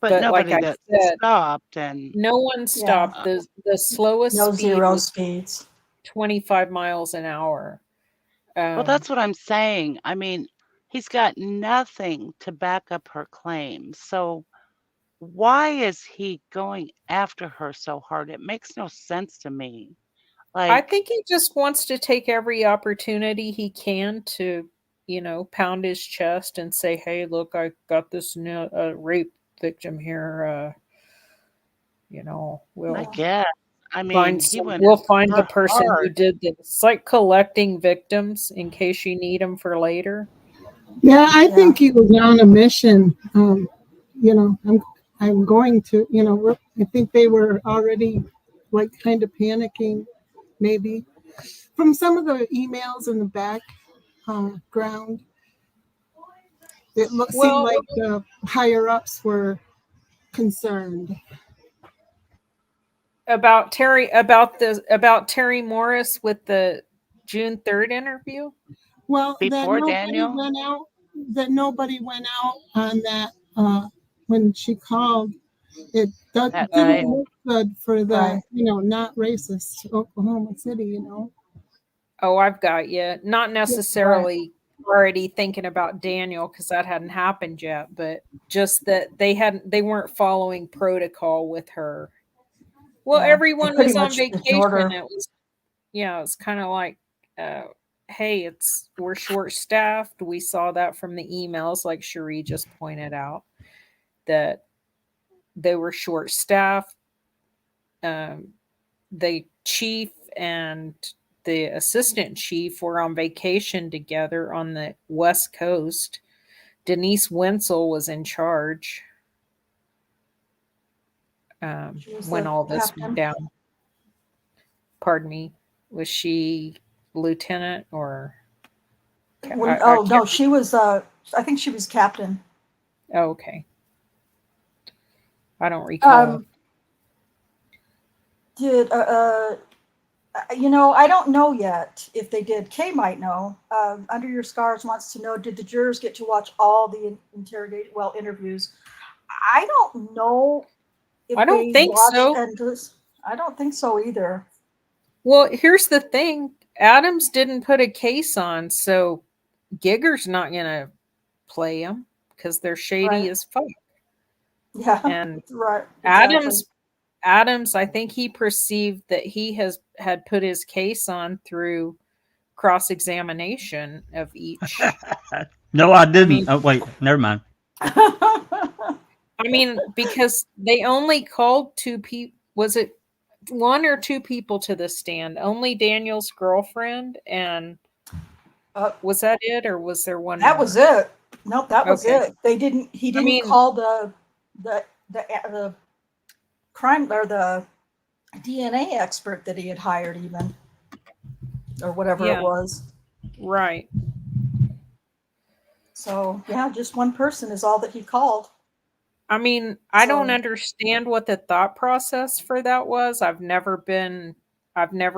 But nobody like I that said, stopped, and no one stopped. The slowest No speed zero was speeds. 25 miles an hour. Well, that's what I'm saying. I mean, he's got nothing to back up her claims. So why is he going after her so hard? It makes no sense to me. I think he just wants to take every opportunity he can to, you know, pound his chest and say, hey, look, I got this rape victim here. You know, I guess. I mean, we'll find the person who did this. It's like collecting victims in case you need them for later. Yeah, I think he was on a mission. You know, I'm going to, you know, I think they were already like kind of panicking, maybe from some of the emails in the background. It seemed like the higher ups were concerned about Terri Morris with the June 3rd interview. Well, before Daniel nobody went out on that when she called. It didn't look good for the you know, not racist Oklahoma City, you know. Oh, I've got you. Not necessarily already thinking about Daniel because that hadn't happened yet, but just that they weren't following protocol with her. Well, everyone was on vacation. It was, it's kind of like, hey, we're short staffed. We saw that from the emails, like Cherie just pointed out, that they were short staffed. The chief and the assistant chief were on vacation together on the West Coast. Denise Wenzel was in charge when all this went down. Pardon me. Was she lieutenant or? No, she was. I think she was captain. Oh, okay. I don't recall. I don't know yet if they did. Kay might know. Under Your Scars wants to know, did the jurors get to watch all the interviews? I don't know if I don't think so. I don't think so either. Well, here's the thing. Adams didn't put a case on, so Giger's not going to play them because they're shady as fuck. Yeah. And Exactly. Adams, I think he perceived that he had put his case on through cross-examination of each. No, I didn't. Wait, never mind. I mean, because they only called two people. Was it one or two people to the stand? Only Daniel's girlfriend, and was that it, or was there one? That more? was it. Nope, that was it. He didn't call the crime or the DNA expert that he had hired, even, or whatever it was. Right. So yeah, just one person is all that he called. I mean, I don't So- understand what the thought process for that was. I've never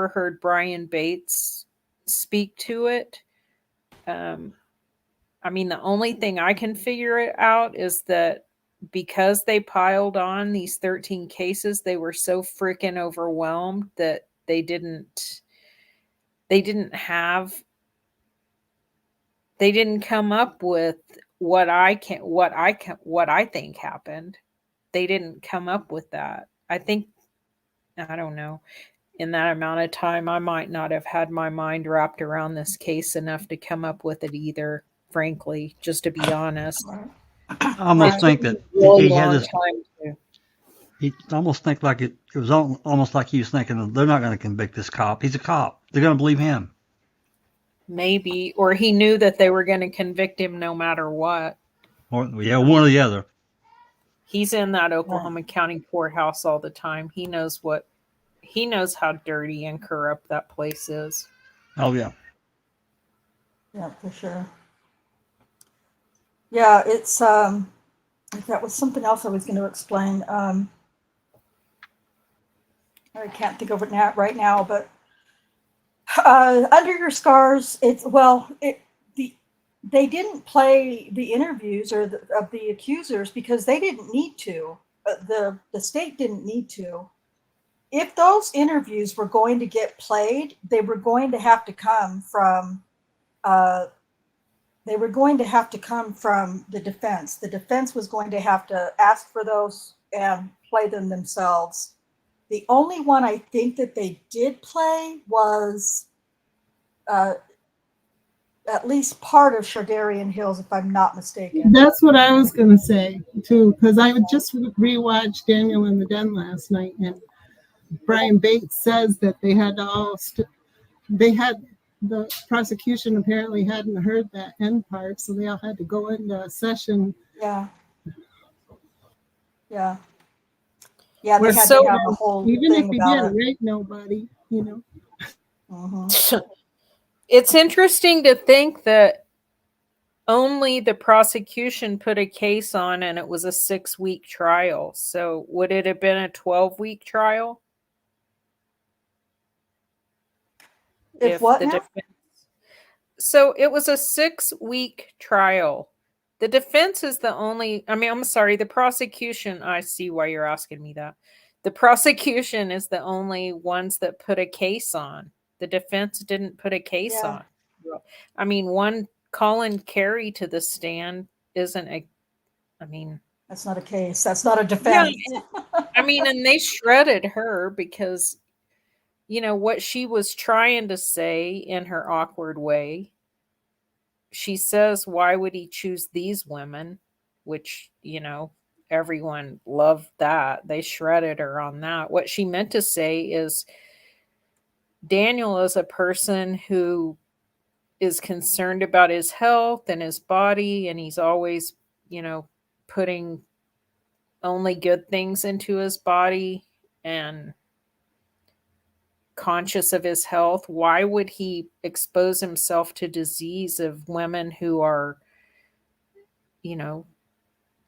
heard Brian Bates speak to it. I mean, the only thing I can figure it out is that because they piled on these 13 cases, they were so freaking overwhelmed that they didn't come up with what I think happened. They didn't come up with that. I don't know. In that amount of time, I might not have had my mind wrapped around this case enough to come up with it either, frankly, just to be honest. I almost think that Really he had long this. time to. He almost think like it was almost like he was thinking they're not going to convict this cop. He's a cop. They're going to believe him. Maybe, or he knew that they were going to convict him no matter what. Or yeah, one or the other. He's in that Oklahoma County courthouse all the time. He knows how dirty and corrupt that place is. Oh yeah. Yeah, for sure. Yeah, it's that was something else I was going to explain. I can't think of it right now, but Under Your Scars, they didn't play the interviews of the accusers because they didn't need to. The state didn't need to. If those interviews were going to get played, they were going to have to come from the defense. The defense was going to have to ask for those and play them themselves. The only one I think that they did play was at least part of Shardarian Hills, if I'm not mistaken. That's what I was going to say, too, because I would just rewatch Daniel in the Den last night, and Brian Bates says that they had to all the prosecution apparently hadn't heard that end part, so they all had to go into a session. Yeah. They had to have a whole even thing if he about didn't it. rape nobody, It's interesting to think that only the prosecution put a case on and it was a 6-week trial. So would it have been a 12-week trial? If what now? So it was a 6-week trial. The defense is the only, I'm sorry, the prosecution, I see why you're asking me that. The prosecution is the only ones that put a case on. The defense didn't put a case on. One calling Carrie to the stand isn't that's not a case. That's not a defense. Yeah, and they shredded her because, what she was trying to say in her awkward way. She says, why would he choose these women? Which, everyone loved that. They shredded her on that. What she meant to say is Daniel is a person who is concerned about his health and his body, and he's always, putting only good things into his body and conscious of his health. Why would he expose himself to disease of women who are,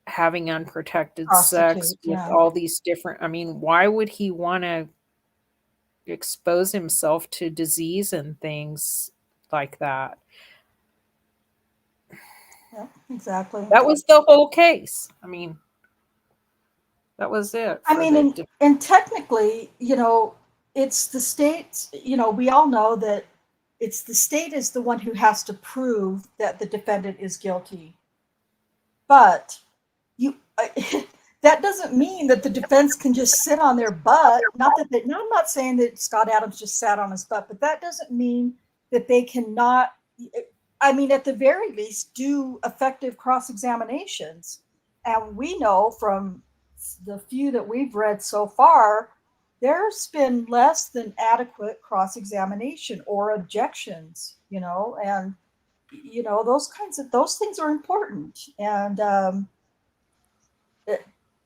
having unprotected sex with all these different, why would he want to expose himself to disease and things like that? Yeah, exactly. That was the whole case. That was it. And technically, it's the state, we all know that it's the state is the one who has to prove that the defendant is guilty. But that doesn't mean that the defense can just sit on their butt. I'm not saying that Scott Adams just sat on his butt, but that doesn't mean that they cannot, at the very least, do effective cross-examinations. And we know from the few that we've read so far, there's been less than adequate cross-examination or objections, and those things are important. And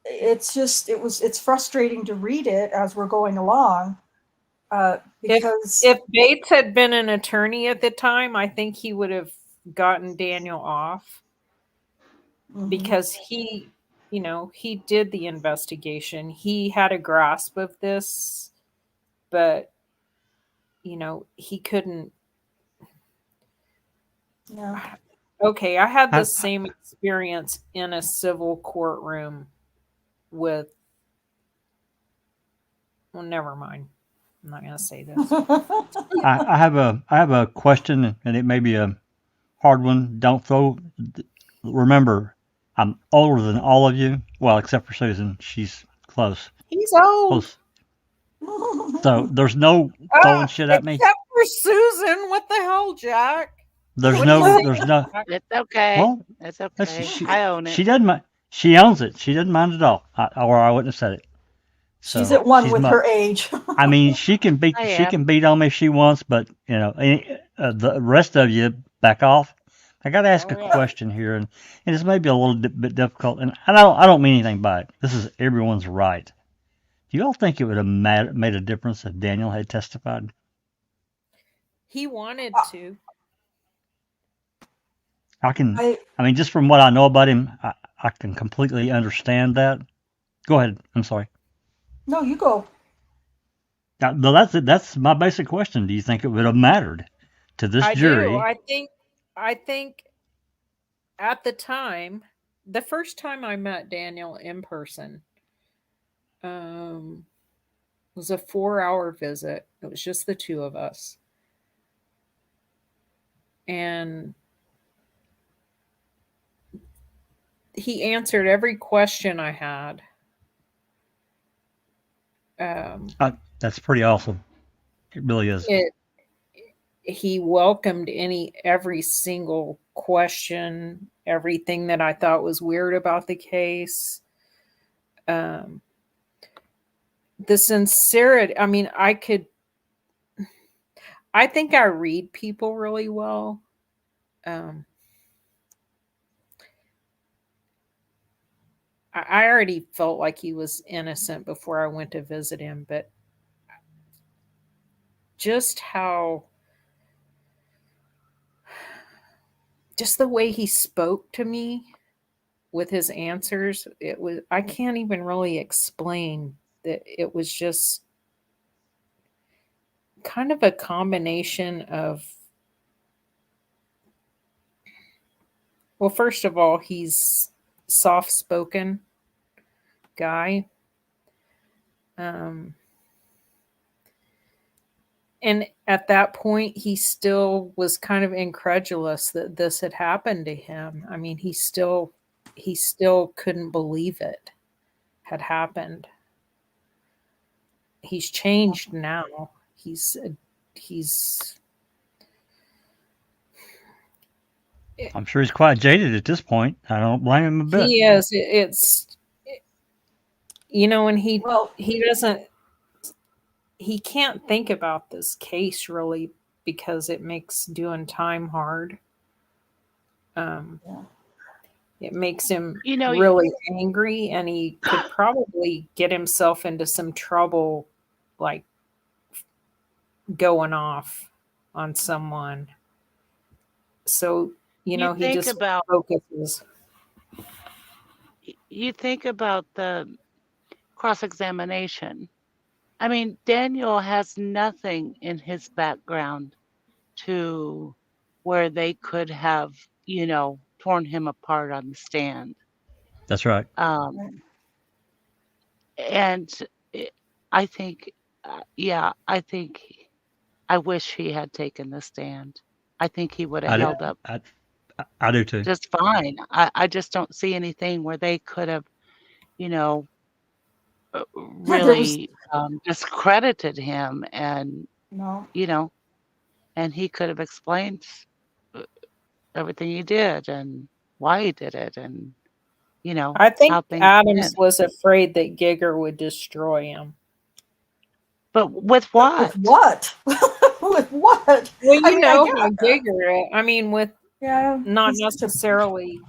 it's frustrating to read it as we're going along. Because if Bates had been an attorney at the time, I think he would have gotten Daniel off. because he, he did the investigation. He had a grasp of this, but he couldn't. Yeah. Okay, I had the same experience in a civil courtroom with. Well, never mind. I'm not going to say this. I have a question, and it may be a hard one. Don't throw. Remember, I'm older than all of you. Well, except for Susan. She's close. He's old. Close. So there's no throwing shit at me. Except for Susan. What the hell, Jack? There's What no. do you There's say, no. Jack? It's okay. Well, It's okay. I own it. She doesn't mind. She owns it. She doesn't mind at all. Or I wouldn't have said it. So, she's at one with her age. I mean, she can beat on me if she wants, but the rest of you back off. I got to ask a question here, and it's maybe a little bit difficult, and I don't mean anything by it. This is everyone's right. Do you all think it would have made a difference if Daniel had testified? He wanted to. I mean, just from what I know about him, I can completely understand that. Go ahead. I'm sorry. No, you go. No, that's it. That's my basic question. Do you think it would have mattered to this jury? I think at the time, the first time I met Daniel in person, was a 4-hour visit. It was just the two of us. And he answered every question I had. That's pretty awesome. It really is. He welcomed every single question, everything that I thought was weird about the case. The sincerity. I mean, I think I read people really well. I already felt like he was innocent before I went to visit him, but just the way he spoke to me with his answers, I can't even really explain that. It was just kind of a combination of, well, first of all, he's soft-spoken guy. And at that point, he still was kind of incredulous that this had happened to him. I mean, he still couldn't believe it had happened. He's changed now. I'm sure he's quite jaded at this point. I don't blame him a bit. He is. And he can't think about this case really because it makes doing time hard. It makes him really angry, and he could probably get himself into some trouble, like going off on someone. So, he just focuses. You think about the cross-examination. I mean, Daniel has nothing in his background to where they could have, torn him apart on the stand. That's right. And I think, I wish he had taken the stand. I think he would have held up. I do too. Just fine. I just don't see anything where they could have, really discredited him, and and he could have explained everything he did and why he did it, and I think how things Adams went. was afraid that Giger would destroy him. But with what? With what? With what? Well, how get that. Giger. I mean, with not necessarily.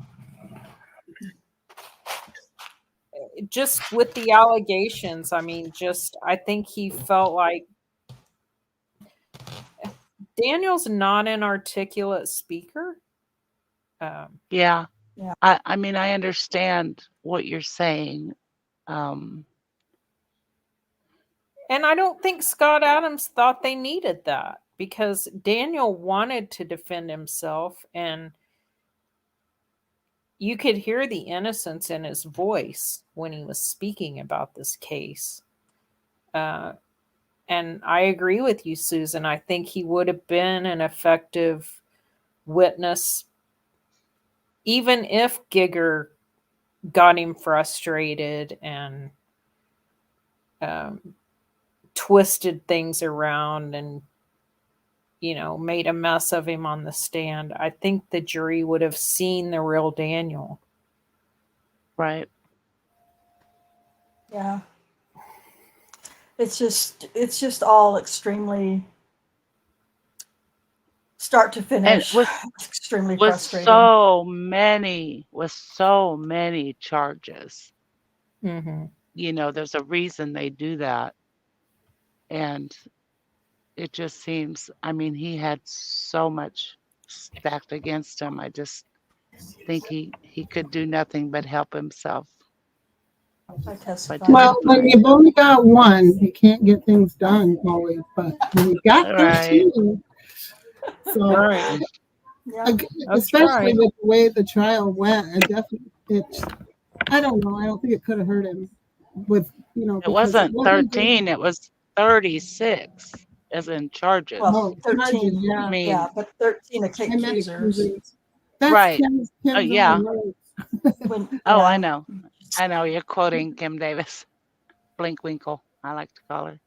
Just with the allegations, I mean, I think he felt like Daniel's not an articulate speaker. Yeah. I mean, I understand what you're saying. And I don't think Scott Adams thought they needed that, because Daniel wanted to defend himself, and you could hear the innocence in his voice when he was speaking about this case. And I agree with you, Susan. I think he would have been an effective witness, even if Giger got him frustrated and twisted things around and, made a mess of him on the stand. I think the jury would have seen the real Daniel. Right. Yeah. It's just all extremely, start to And finish, with extremely with frustrating. so many charges, Mm-hmm. there's a reason they do that. And it just seems, I mean, he had so much stacked against him. I just think he could do nothing but help himself I by testify. Well, when testifying. you've only got one, you can't get things done always. But when you got Right. 13, so Right. Yeah. That's especially right. with the way the trial went, I don't know. I don't think it could have hurt him with, It because it wasn't wasn't just 13, it was 36 as in charges. Well, charges. 13, Yeah, I mean, yeah, but 13 I meant accusers. accusers. That's right. Kim's Yeah. own notes. When, Oh, I yeah, know. I know. You're quoting Kim Davis. Blinkwinkle, I like to call her.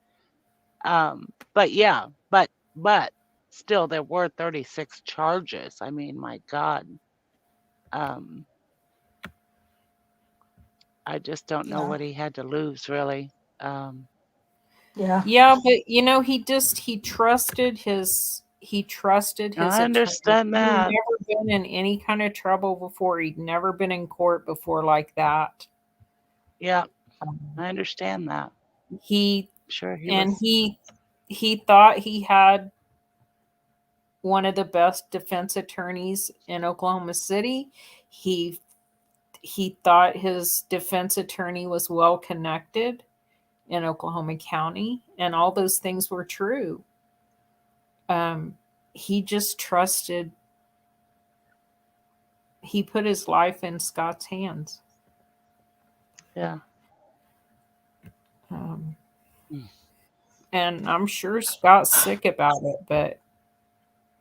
But yeah, but still there were 36 charges. I mean, my God. I just don't know yeah, what he had to lose, really. yeah. Yeah, but he trusted his I attorney. understand He'd that. never been in any kind of trouble before. He'd never been in court before like that. Yeah, Um, I understand that. he Sure, he and was. he thought he had one of the best defense attorneys in Oklahoma City. He thought his defense attorney was well connected in Oklahoma County, and all those things were true. He just trusted. He put his life in Scott's hands. Yeah. And I'm sure Scott's sick about it, but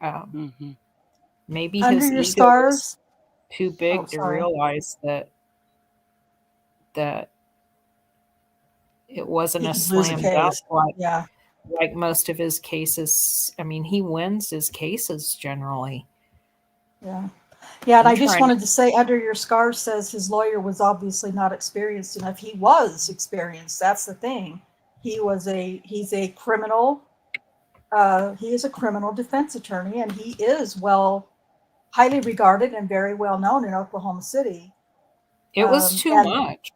Mm-hmm. maybe Under his your ego is scars. too Oh, big to sorry. realize that it wasn't He a could lose a slam dunk case. like Yeah. most of his cases. I mean, he wins his cases generally. Yeah. Yeah, and I'm I just trying to- wanted to say, Under Your Scars says his lawyer was obviously not experienced enough. He was experienced. That's the thing. He's a criminal. He is a criminal defense attorney, and he is highly regarded and very well known in Oklahoma City. It was too and much.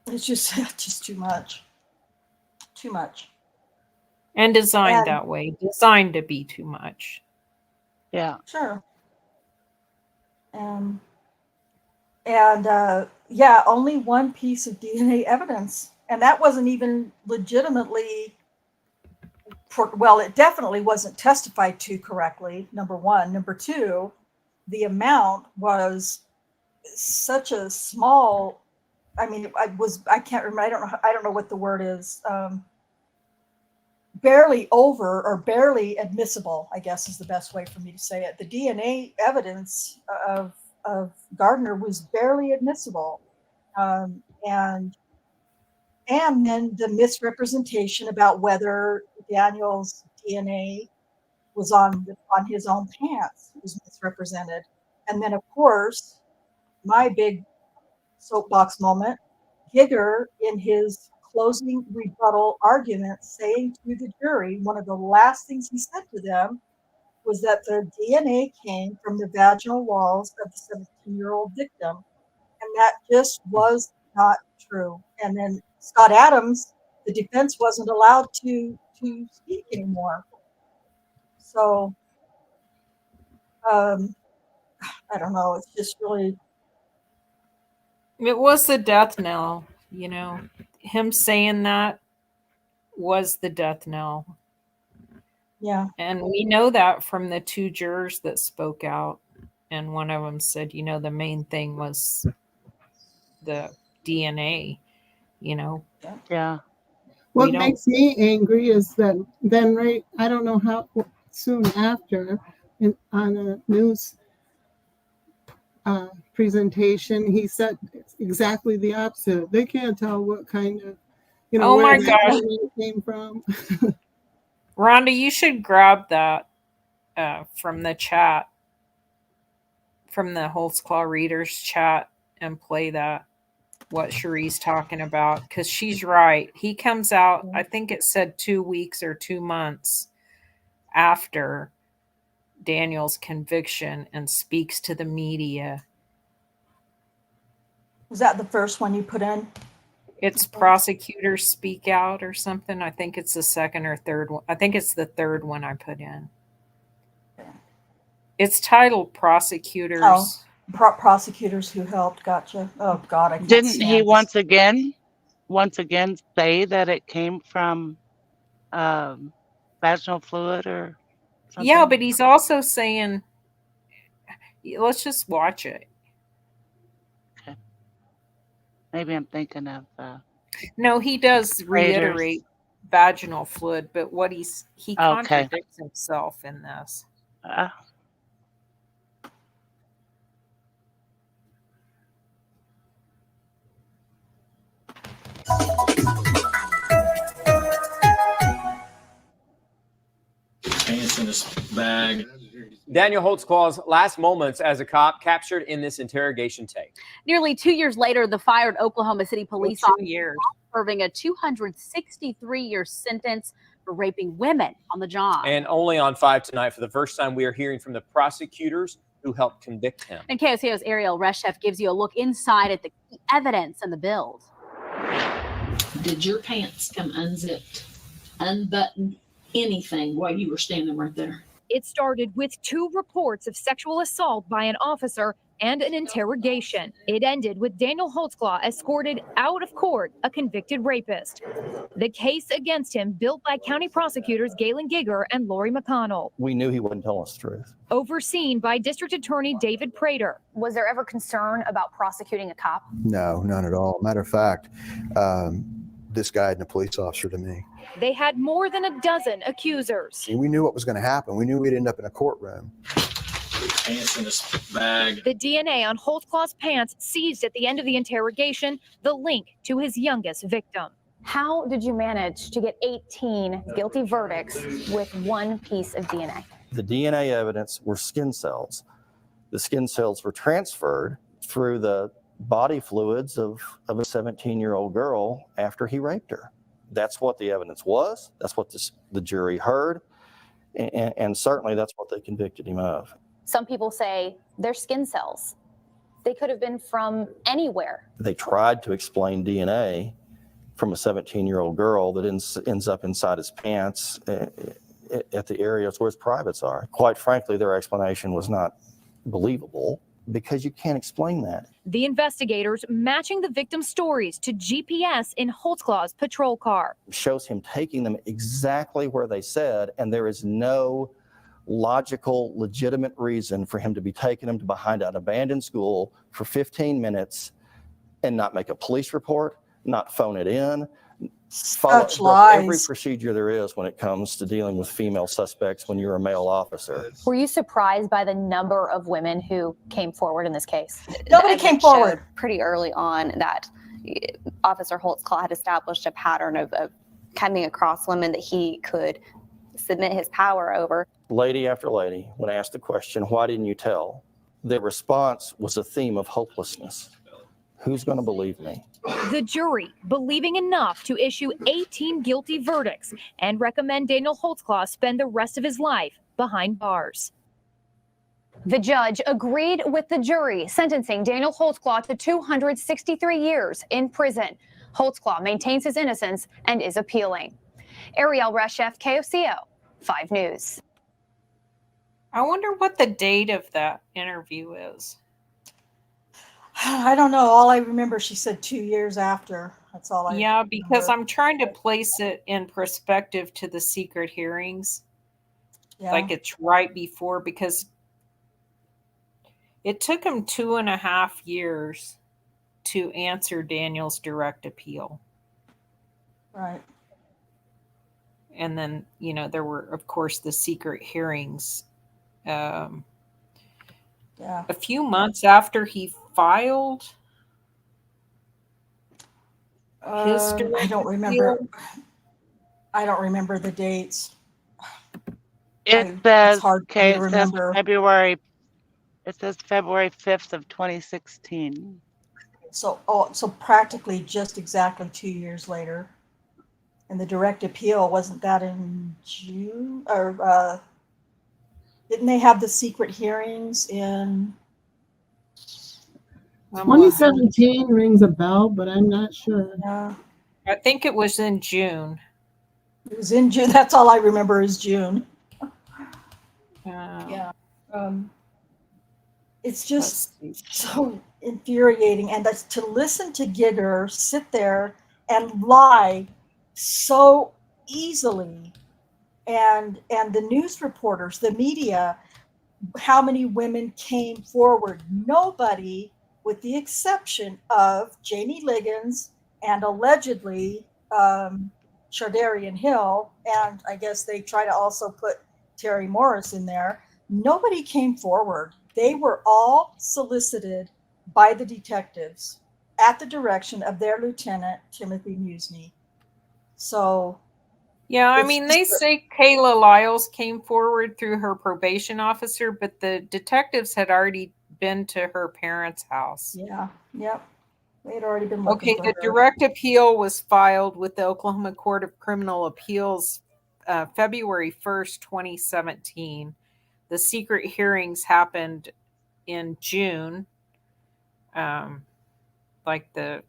It's just too much. Too much. And designed And- that way. Designed to be too much. Yeah. Sure. Yeah, only one piece of DNA evidence, and that wasn't even legitimately. Well, it definitely wasn't testified to correctly. Number one. Number two, the amount was such a small. I mean, I can't remember. I don't know what the word is. Barely over or barely admissible, I guess is the best way for me to say it. The DNA evidence of Gardner was barely admissible, and then the misrepresentation about whether Daniel's DNA was on his own pants was misrepresented, and then of course my big soapbox moment, Giger in his closing rebuttal argument saying to the jury, one of the last things he said to them was that the DNA came from the vaginal walls of the 17-year-old victim. And that just was not true. And then Scott Adams, the defense wasn't allowed to speak anymore. So, I don't know. It's just really, It was the death knell, you know. Him saying that was the death knell. Yeah. And we know that from the two jurors that spoke out. And one of them said, you know, the main thing was the DNA, you know. Yeah. What makes me angry is that then I don't know how soon after on a news presentation, he said exactly the opposite. They can't tell what kind of, Oh where my that gosh. animal came from. Rhonda, you should grab that from the chat, from the Holtzclaw readers chat, and play that, what Cherie's talking about, because she's right. He comes out, I think it said 2 weeks or 2 months after Daniel's conviction, and speaks to the media. Was that the first one you put in? It's prosecutors speak out or something. I think it's the second or third one. I think it's the third one I put in. It's titled Prosecutors. Oh, prosecutors who helped. Gotcha. Oh God, I can't Didn't stand he this. once again say that it came from vaginal fluid or something? Yeah, but he's also saying, let's just watch it. Okay. Maybe I'm thinking of No, he does reiterate vaginal fluid, but what he contradicts himself in this. Pants in his bag. Daniel Holtzclaw's last moments as a cop captured in this interrogation tape. Nearly 2 years later, the fired Oklahoma City police officer serving a 263-year sentence for raping women on the job. And only on 5 tonight, for the first time, we are hearing from the prosecutors who helped convict him. And KOCO's Ariel Reshef gives you a look inside at the key evidence and the build. Did your pants come unzipped, unbuttoned, anything while you were standing right there? It started with 2 reports of sexual assault by an officer and an interrogation. It ended with Daniel Holtzclaw escorted out of court, a convicted rapist. The case against him built by county prosecutors Galen Giger and Lori McConnell. We knew he wouldn't tell us the truth. Overseen by District Attorney David Prater. Was there ever concern about prosecuting a cop? No, none at all. Matter of fact, this guy had a police officer to me. They had more than a dozen accusers. We knew what was going to happen. We knew we'd end up in a courtroom. Pants in his bag. The DNA on Holtzclaw's pants seized at the end of the interrogation, the link to his youngest victim. How did you manage to get 18 guilty verdicts with 1 piece of DNA? The DNA evidence were skin cells. The skin cells were transferred through the body fluids of a 17-year-old girl after he raped her. That's what the evidence was. That's what the jury heard. And certainly that's what they convicted him of. Some people say they're skin cells. They could have been from anywhere. They tried to explain DNA from a 17-year-old girl that ends up inside his pants at the areas where his privates are. Quite frankly, their explanation was not believable because you can't explain that. The investigators matching the victim's stories to GPS in Holtzclaw's patrol car. It shows him taking them exactly where they said, and there is no logical, legitimate reason for him to be taking them to behind an abandoned school for 15 minutes and not make a police report, not phone it in, follow every procedure there is when it comes to dealing with female suspects when you're a male officer. Were you surprised by the number of women who came forward in this case? Nobody came forward. Pretty early on that Officer Holtzclaw had established a pattern of coming across women that he could submit his power over. Lady after lady, when asked the question, why didn't you tell? Their response was a theme of hopelessness. Who's going to believe me? The jury believing enough to issue 18 guilty verdicts and recommend Daniel Holtzclaw spend the rest of his life behind bars. The judge agreed with the jury, sentencing Daniel Holtzclaw to 263 years in prison. Holtzclaw maintains his innocence and is appealing. Ariel Reshef, KOCO, 5 News. I wonder what the date of that interview is. I don't know. All I remember, she said 2 years after. That's all I Yeah, because remember. I'm trying to place it in perspective to the secret hearings. Yeah. Like it's right before, because it took him 2.5 years to answer Daniel's direct appeal. Right. And then, there were, of course, the secret hearings. Yeah. A few months after he filed his direct I don't remember. I don't remember the dates. It It's says, hard for me okay, to remember. It says February 5th of 2016. So practically just exactly 2 years later. And the direct appeal, wasn't that in June? Or didn't they have the secret hearings in 2017 rings a bell, but I'm not sure. Yeah. I think it was in June. It was in June. That's all I remember is June. Yeah. It's just so infuriating. And that's to listen to Giger sit there and lie so easily. And the news reporters, the media, how many women came forward? Nobody, with the exception of Jannie Ligons and allegedly Shardarian Hill, and I guess they try to also put Terri Morris in there. Nobody came forward. They were all solicited by the detectives at the direction of their lieutenant, Timothy Muzny. So Yeah, I it's mean, just they say Kayla Lyles came forward through her probation officer, but the detectives had already been to her parents' house. Yeah, yep. They had already been looking Okay, for the her. direct appeal was filed with the Oklahoma Court of Criminal Appeals February 1st, 2017. The secret hearings happened in June, like the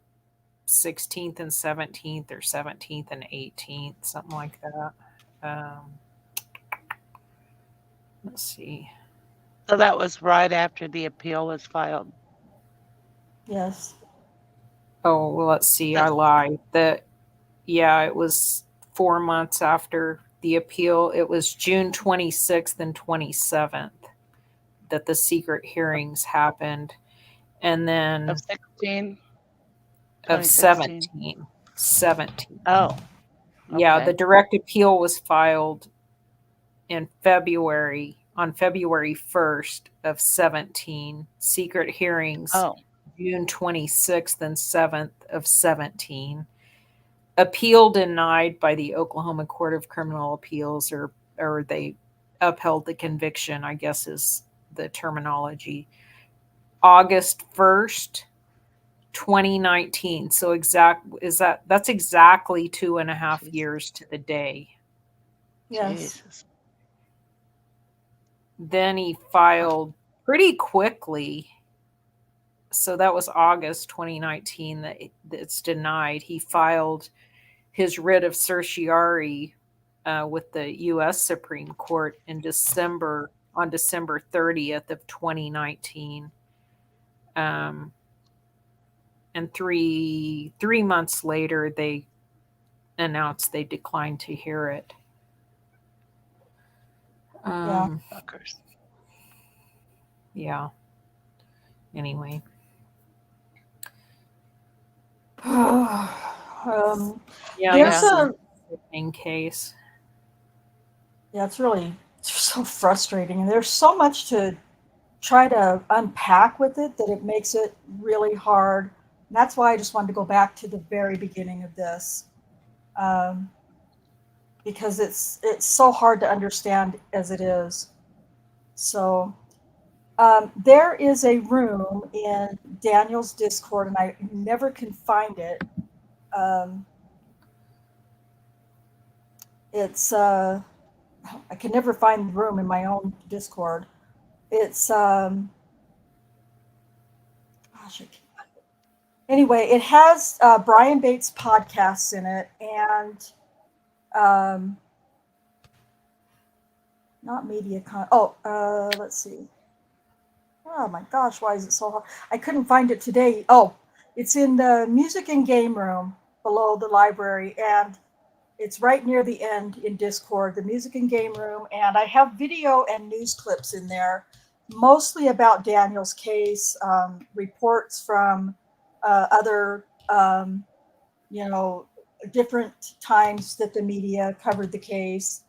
16th and 17th, or 17th and 18th, something like that. Let's see. So that was right after the appeal was filed. Yes. Oh, well, let's see. I lied. It was 4 months after the appeal. It was June 26th and 27th that the secret hearings happened. And then Of 16? of 17. 17. Oh. Yeah, Okay. the direct appeal was filed in February, on February 1st of 17. Secret hearings June 26th and 7th of 17. Appeal denied by the Oklahoma Court of Criminal Appeals, or they upheld the conviction, I guess is the terminology. August 1st, 2019. So that's exactly 2.5 years to the day. Yes. Jesus. Then he filed pretty quickly. So that was August 2019 that it's denied. He filed his writ of certiorari with the U.S. Supreme Court on December 30th of 2019. And three months later, they announced they declined to hear it. Fuckers. Yeah. Anyway. There's a case. Yeah, it's really so frustrating, and there's so much to try to unpack with it that it makes it really hard. And that's why I just wanted to go back to the very beginning of this, because it's so hard to understand as it is. So there is a room in Daniel's Discord, and I never can find it. I can never find the room in my own Discord. It's anyway, it has Brian Bates podcasts in it, and not MediaCon. Let's see. Oh my gosh, why is it so hard? I couldn't find it today. Oh, it's in the music and game room below the library, and it's right near the end in Discord, the music and game room. And I have video and news clips in there, mostly about Daniel's case, reports from other, different times that the media covered the case.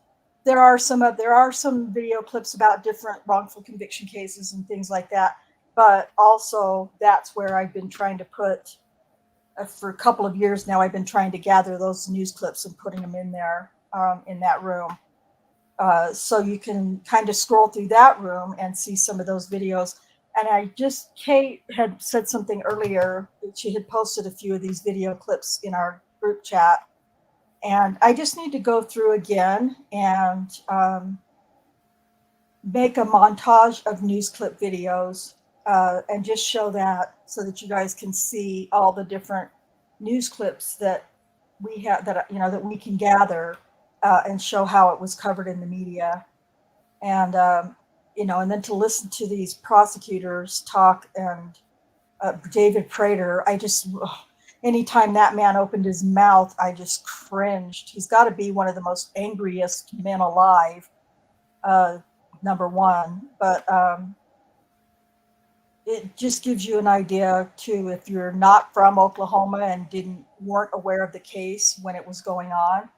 There are some video clips about different wrongful conviction cases and things like that. But also, that's where I've been trying to put. For a couple of years now, I've been trying to gather those news clips and putting them in there in that room. So you can kind of scroll through that room and see some of those videos. And Kate had said something earlier. She had posted a few of these video clips in our group chat. And I just need to go through again and make a montage of news clip videos and just show that so that you guys can see all the different news clips that we have that we can gather and show how it was covered in the media. And and then to listen to these prosecutors talk, and David Prater, anytime that man opened his mouth, I just cringed. He's got to be one of the most angriest men alive, number one. But it just gives you an idea, too, if you're not from Oklahoma and weren't aware of the case when it was going on,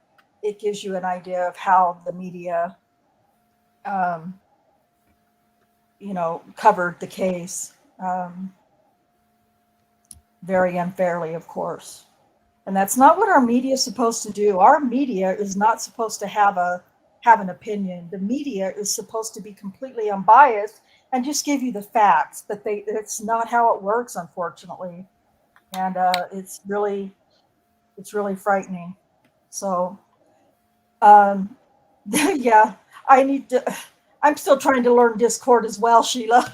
it gives you an idea of how the media, covered the case. Very unfairly, of course. And that's not what our media is supposed to do. Our media is not supposed to have an opinion. The media is supposed to be completely unbiased and just give you the facts, but it's not how it works, unfortunately. And it's really frightening. So, yeah, I'm still trying to learn Discord as well, Sheila.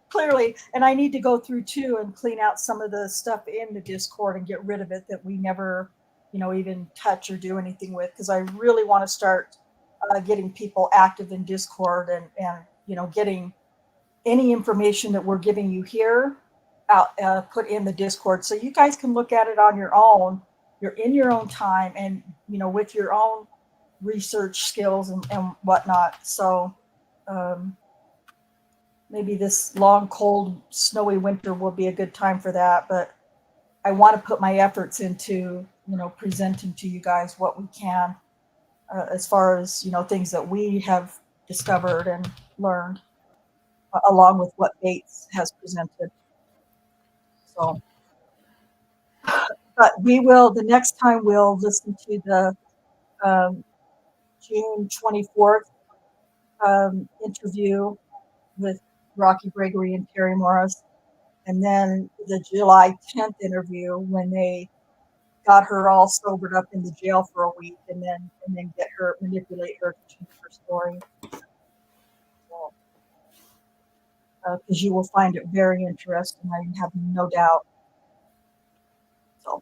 Clearly, and I need to go through too and clean out some of the stuff in the Discord and get rid of it that we never, even touch or do anything with, because I really want to start getting people active in Discord and getting any information that we're giving you here out, put in the Discord, so you guys can look at it on your own. You're in your own time and with your own research skills and whatnot. So. Maybe this long, cold, snowy winter will be a good time for that. But I want to put my efforts into, presenting to you guys what we can as far as, things that we have discovered and learned, along with what Bates has presented. So, but the next time we'll listen to the June 24th interview with Rocky Gregory and Terri Morris, and then the July 10th interview when they got her all sobered up in the jail for a week, and then manipulate her to change her story. Because you will find it very interesting, I have no doubt. So,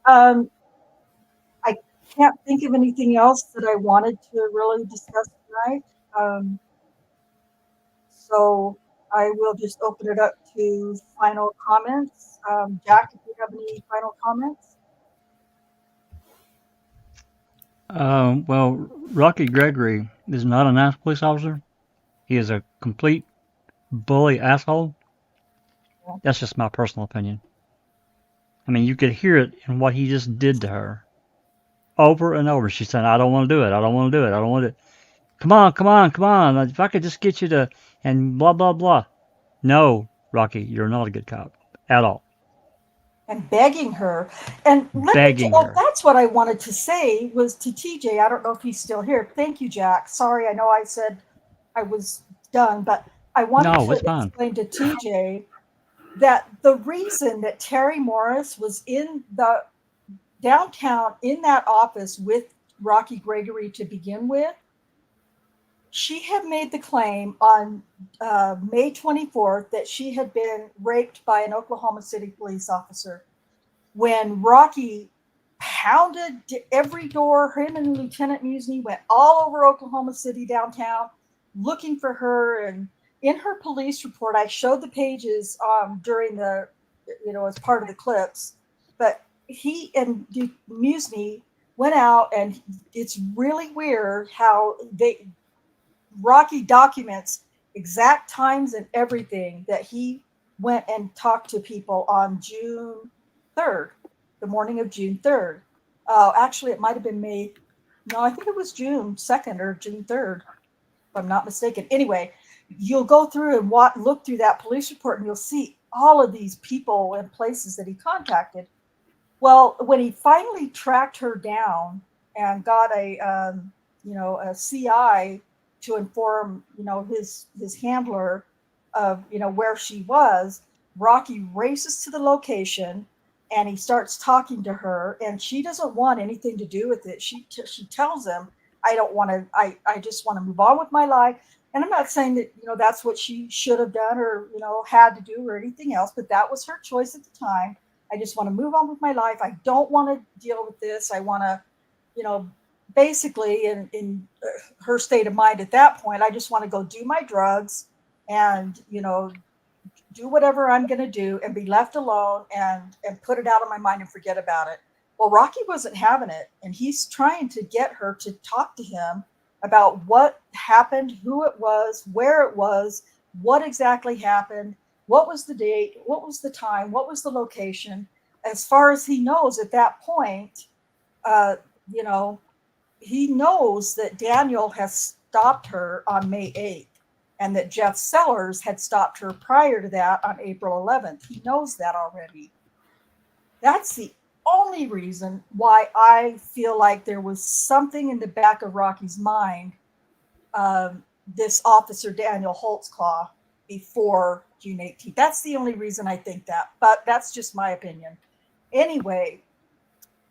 I can't think of anything else that I wanted to really discuss tonight. So I will just open it up to final comments. Jack, if you have any final comments? Well, Rocky Gregory is not a nice police officer. He is a complete bully asshole. That's just my personal opinion. I mean, you could hear it in what he just did to her. Over and over. She said, I don't want to do it. I don't want to do it. I don't want to. Come on. If I could just get you to, and blah, blah, blah. No, Rocky, you're not a good cop at all. And begging her. And that's what I wanted to say was to TJ. I don't know if he's still here. Thank you, Jack. Sorry, I know I said I was done, but I wanted to explain to TJ that the reason that Terri Morris was in the downtown in that office with Rocky Gregory to begin with, she had made the claim on May 24th that she had been raped by an Oklahoma City police officer. When Rocky pounded every door, him and Lieutenant Muzny went all over Oklahoma City downtown looking for her, and in her police report, I showed the pages during the, as part of the clips, but he and Muzny went out, and it's really weird how Rocky documents exact times and everything that he went and talked to people on June 3rd, the morning of June 3rd. Actually, it might have been May. No, I think it was June 2nd or June 3rd, if I'm not mistaken. Anyway, you'll go through and look through that police report, and you'll see all of these people and places that he contacted. Well, when he finally tracked her down and got a CI to inform, his handler of, where she was, Rocky races to the location and he starts talking to her, and she doesn't want anything to do with it. She tells him, I just want to move on with my life. And I'm not saying that, that's what she should have done or, had to do or anything else, but that was her choice at the time. I just want to move on with my life. I don't want to deal with this. I want to, basically in her state of mind at that point, I just want to go do my drugs and, do whatever I'm going to do and be left alone and put it out of my mind and forget about it. Well, Rocky wasn't having it. And he's trying to get her to talk to him about what happened, who it was, where it was, what exactly happened, what was the date, what was the time, what was the location. As far as he knows at that point, he knows that Daniel has stopped her on May 8th and that Jeff Sellers had stopped her prior to that on April 11th. He knows that already. That's the only reason why I feel like there was something in the back of Rocky's mind, this officer Daniel Holtzclaw, before June 18th. That's the only reason I think that, but that's just my opinion. Anyway,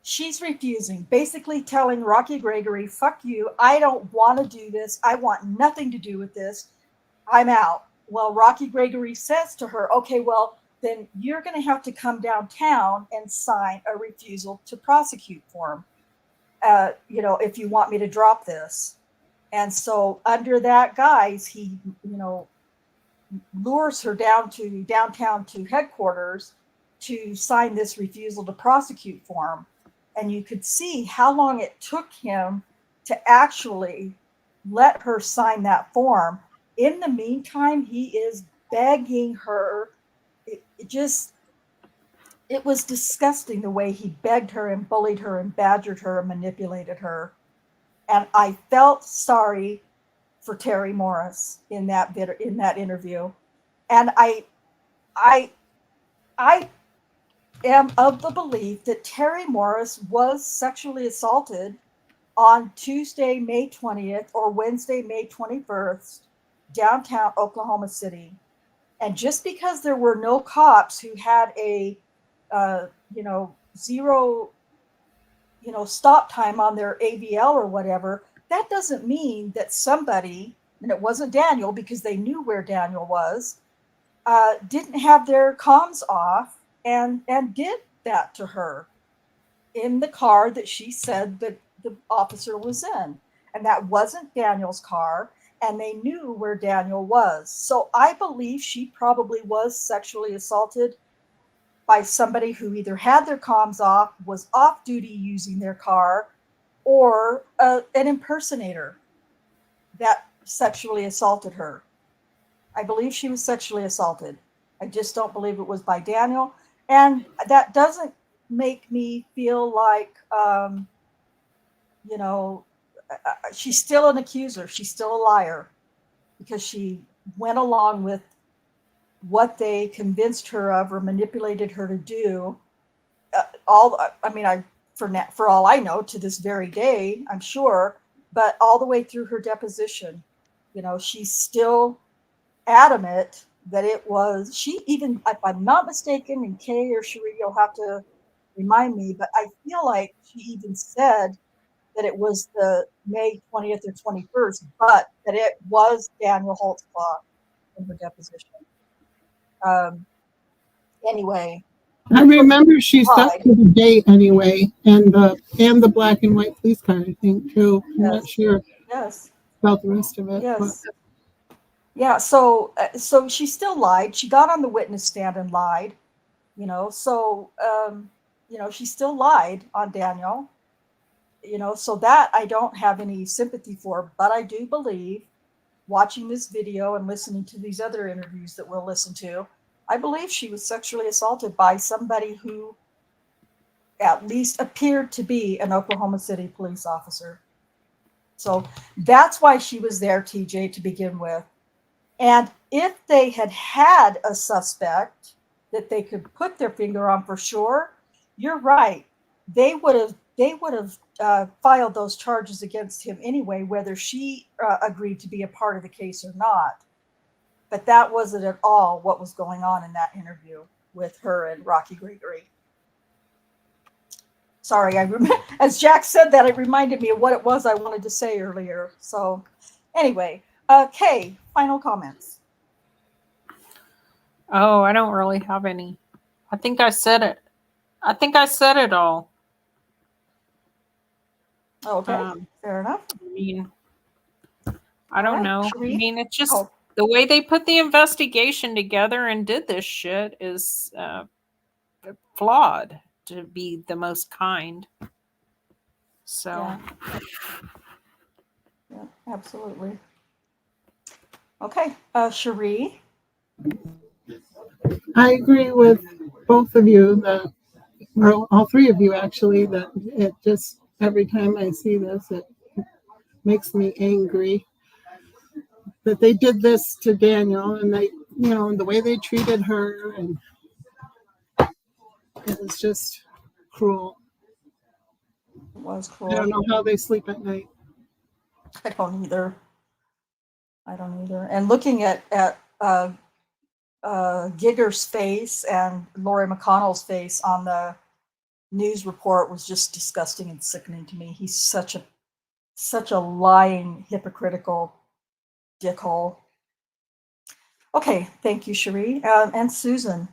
she's refusing, basically telling Rocky Gregory, fuck you, I don't want to do this. I want nothing to do with this. I'm out. Well, Rocky Gregory says to her, okay, well, then you're going to have to come downtown and sign a refusal to prosecute form, if you want me to drop this. And so under that guise, he, lures her downtown to headquarters to sign this refusal to prosecute form. And you could see how long it took him to actually let her sign that form. In the meantime, he is begging her. It was disgusting the way he begged her and bullied her and badgered her and manipulated her. And I felt sorry for Terri Morris in that interview. And I am of the belief that Terri Morris was sexually assaulted on Tuesday, May 20th or Wednesday, May 21st, downtown Oklahoma City. And just because there were no cops who had a, zero, stop time on their AVL or whatever, that doesn't mean that somebody, and it wasn't Daniel because they knew where Daniel was, didn't have their comms off and did that to her in the car that she said that the officer was in. And that wasn't Daniel's car, and they knew where Daniel was. So I believe she probably was sexually assaulted by somebody who either had their comms off, was off duty using their car, or an impersonator that sexually assaulted her. I believe she was sexually assaulted. I just don't believe it was by Daniel. And that doesn't make me feel like, she's still an accuser. She's still a liar because she went along with what they convinced her of or manipulated her to do. For all I know, to this very day, I'm sure, but all the way through her deposition, she's still adamant that it was, she even, if I'm not mistaken, and Kay or Cherie, you'll have to remind me, but I feel like she even said that it was the May 20th or 21st, but that it was Daniel Holtzclaw in her deposition. Anyway. I remember she stuck to the date anyway, and the black and white police card, I think, too. I'm not sure about the rest of it. Yes. Yeah, so she still lied. She got on the witness stand and lied, so she still lied on Daniel, so that I don't have any sympathy for, but I do believe, watching this video and listening to these other interviews that we'll listen to, I believe she was sexually assaulted by somebody who at least appeared to be an Oklahoma City police officer. So that's why she was there, TJ, to begin with. And if they had had a suspect that they could put their finger on for sure, you're right. They would have filed those charges against him anyway, whether she agreed to be a part of the case or not. But that wasn't at all what was going on in that interview with her and Rocky Gregory. Sorry, as Jack said that, it reminded me of what it was I wanted to say earlier. So anyway, Kay, final comments. Oh, I don't really have any. I think I said it. I think I said it all. Okay, fair enough. I mean, I don't know. Sheree? I mean, it's just the way they put the investigation together and did this shit is flawed, to be the most kind. So. Yeah, absolutely. Okay, Sheree? I agree with both of you, well, all three of you actually, that it just, every time I see this, it makes me angry that they did this to Daniel, and they, the way they treated her, and it was just cruel. It was cruel. I don't know how they sleep at night. I don't either. And looking at Gigger's face and Lori McConnell's face on the news report was just disgusting and sickening to me. He's such a lying, hypocritical dickhole. Okay, thank you, Sheree. And Susan.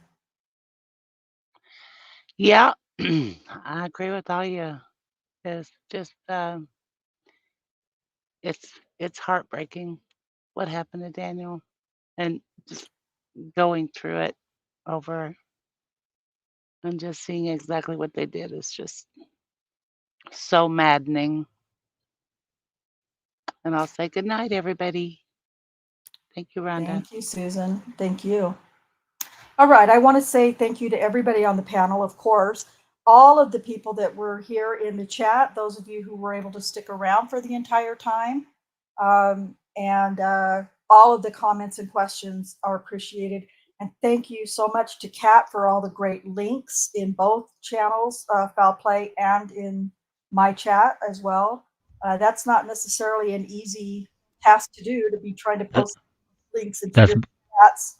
Yeah, I agree with all you. It's just it's heartbreaking what happened to Daniel, and just going through it over and just seeing exactly what they did is just so maddening. And I'll say good night, everybody. Thank you, Rhonda. Thank you, Susan. Thank you. All right, I want to say thank you to everybody on the panel, of course. All of the people that were here in the chat, those of you who were able to stick around for the entire time, and all of the comments and questions are appreciated. And thank you so much to Kat for all the great links in both channels, Foul Play and in my chat as well. That's not necessarily an easy task to do, to be trying to post links into your chats.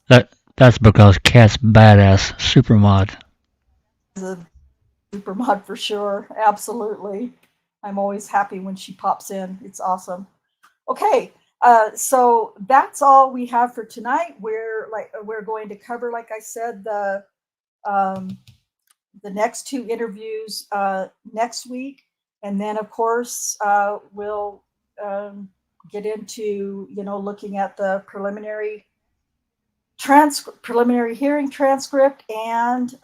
That's because Kat's badass super mod. A super mod for sure. Absolutely. I'm always happy when she pops in. It's awesome. Okay. So that's all we have for tonight. We're going to cover, like I said, the next two interviews next week, and then of course we'll get into looking at the preliminary hearing transcript and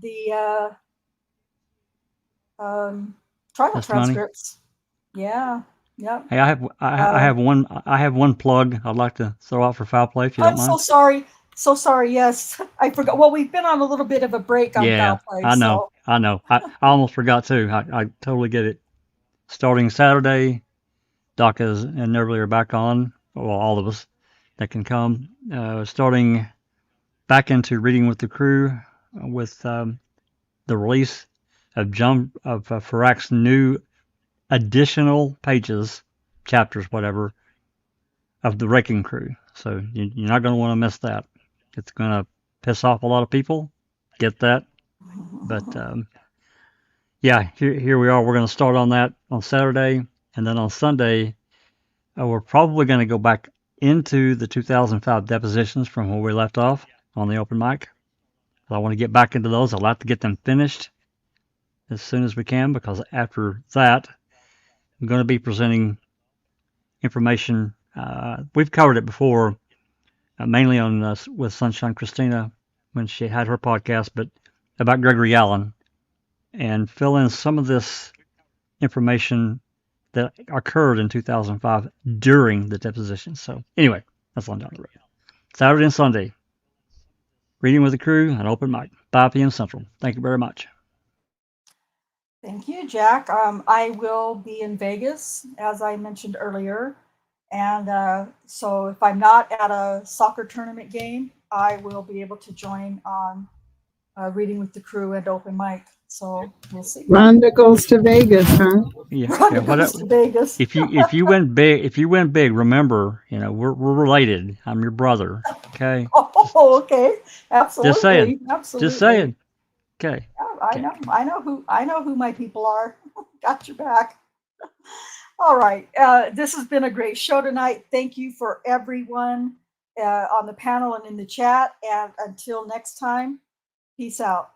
the trial transcripts. Yeah. Yep. Hey, I have one plug I'd like to throw out for Foul Play, if you don't mind. So sorry. Yes, I forgot. Well, we've been on a little bit of a break on Foul Play. I know. I almost forgot too. I totally get it. Starting Saturday, Doc and everybody are back on. Well, all of us that can come. Starting back into Reading with the Crew with the release of Farak's new additional pages, chapters, whatever, of the Wrecking Crew. So you're not going to want to miss that. It's going to piss off a lot of people. Get that. But yeah, here we are. We're going to start on that on Saturday. And then on Sunday, we're probably going to go back into the 2005 depositions from where we left off on the open mic. So I want to get back into those. I'd like to get them finished as soon as we can, because after that, I'm going to be presenting information we've covered it before, mainly on with Sunshine Christina when she had her podcast, but about Gregory Allen, and fill in some of this information that occurred in 2005 during the deposition. So anyway, that's on down the road. Saturday and Sunday, reading with the crew, an open mic, 5 p.m. Central. Thank you very much. Thank you, Jack. I will be in Vegas, as I mentioned earlier. And so if I'm not at a soccer tournament game, I will be able to join on reading with the crew and open mic. So we'll see. Rhonda goes to Vegas, huh? Yeah. Rhonda goes to Vegas. If you win big, remember, we're related. I'm your brother. Okay. Oh, okay. Absolutely. Just saying. Absolutely. Just saying. Okay. Yeah, I know who my people are. Got your back. All right. This has been a great show tonight. Thank you for everyone on the panel and in the chat. And until next time, peace out.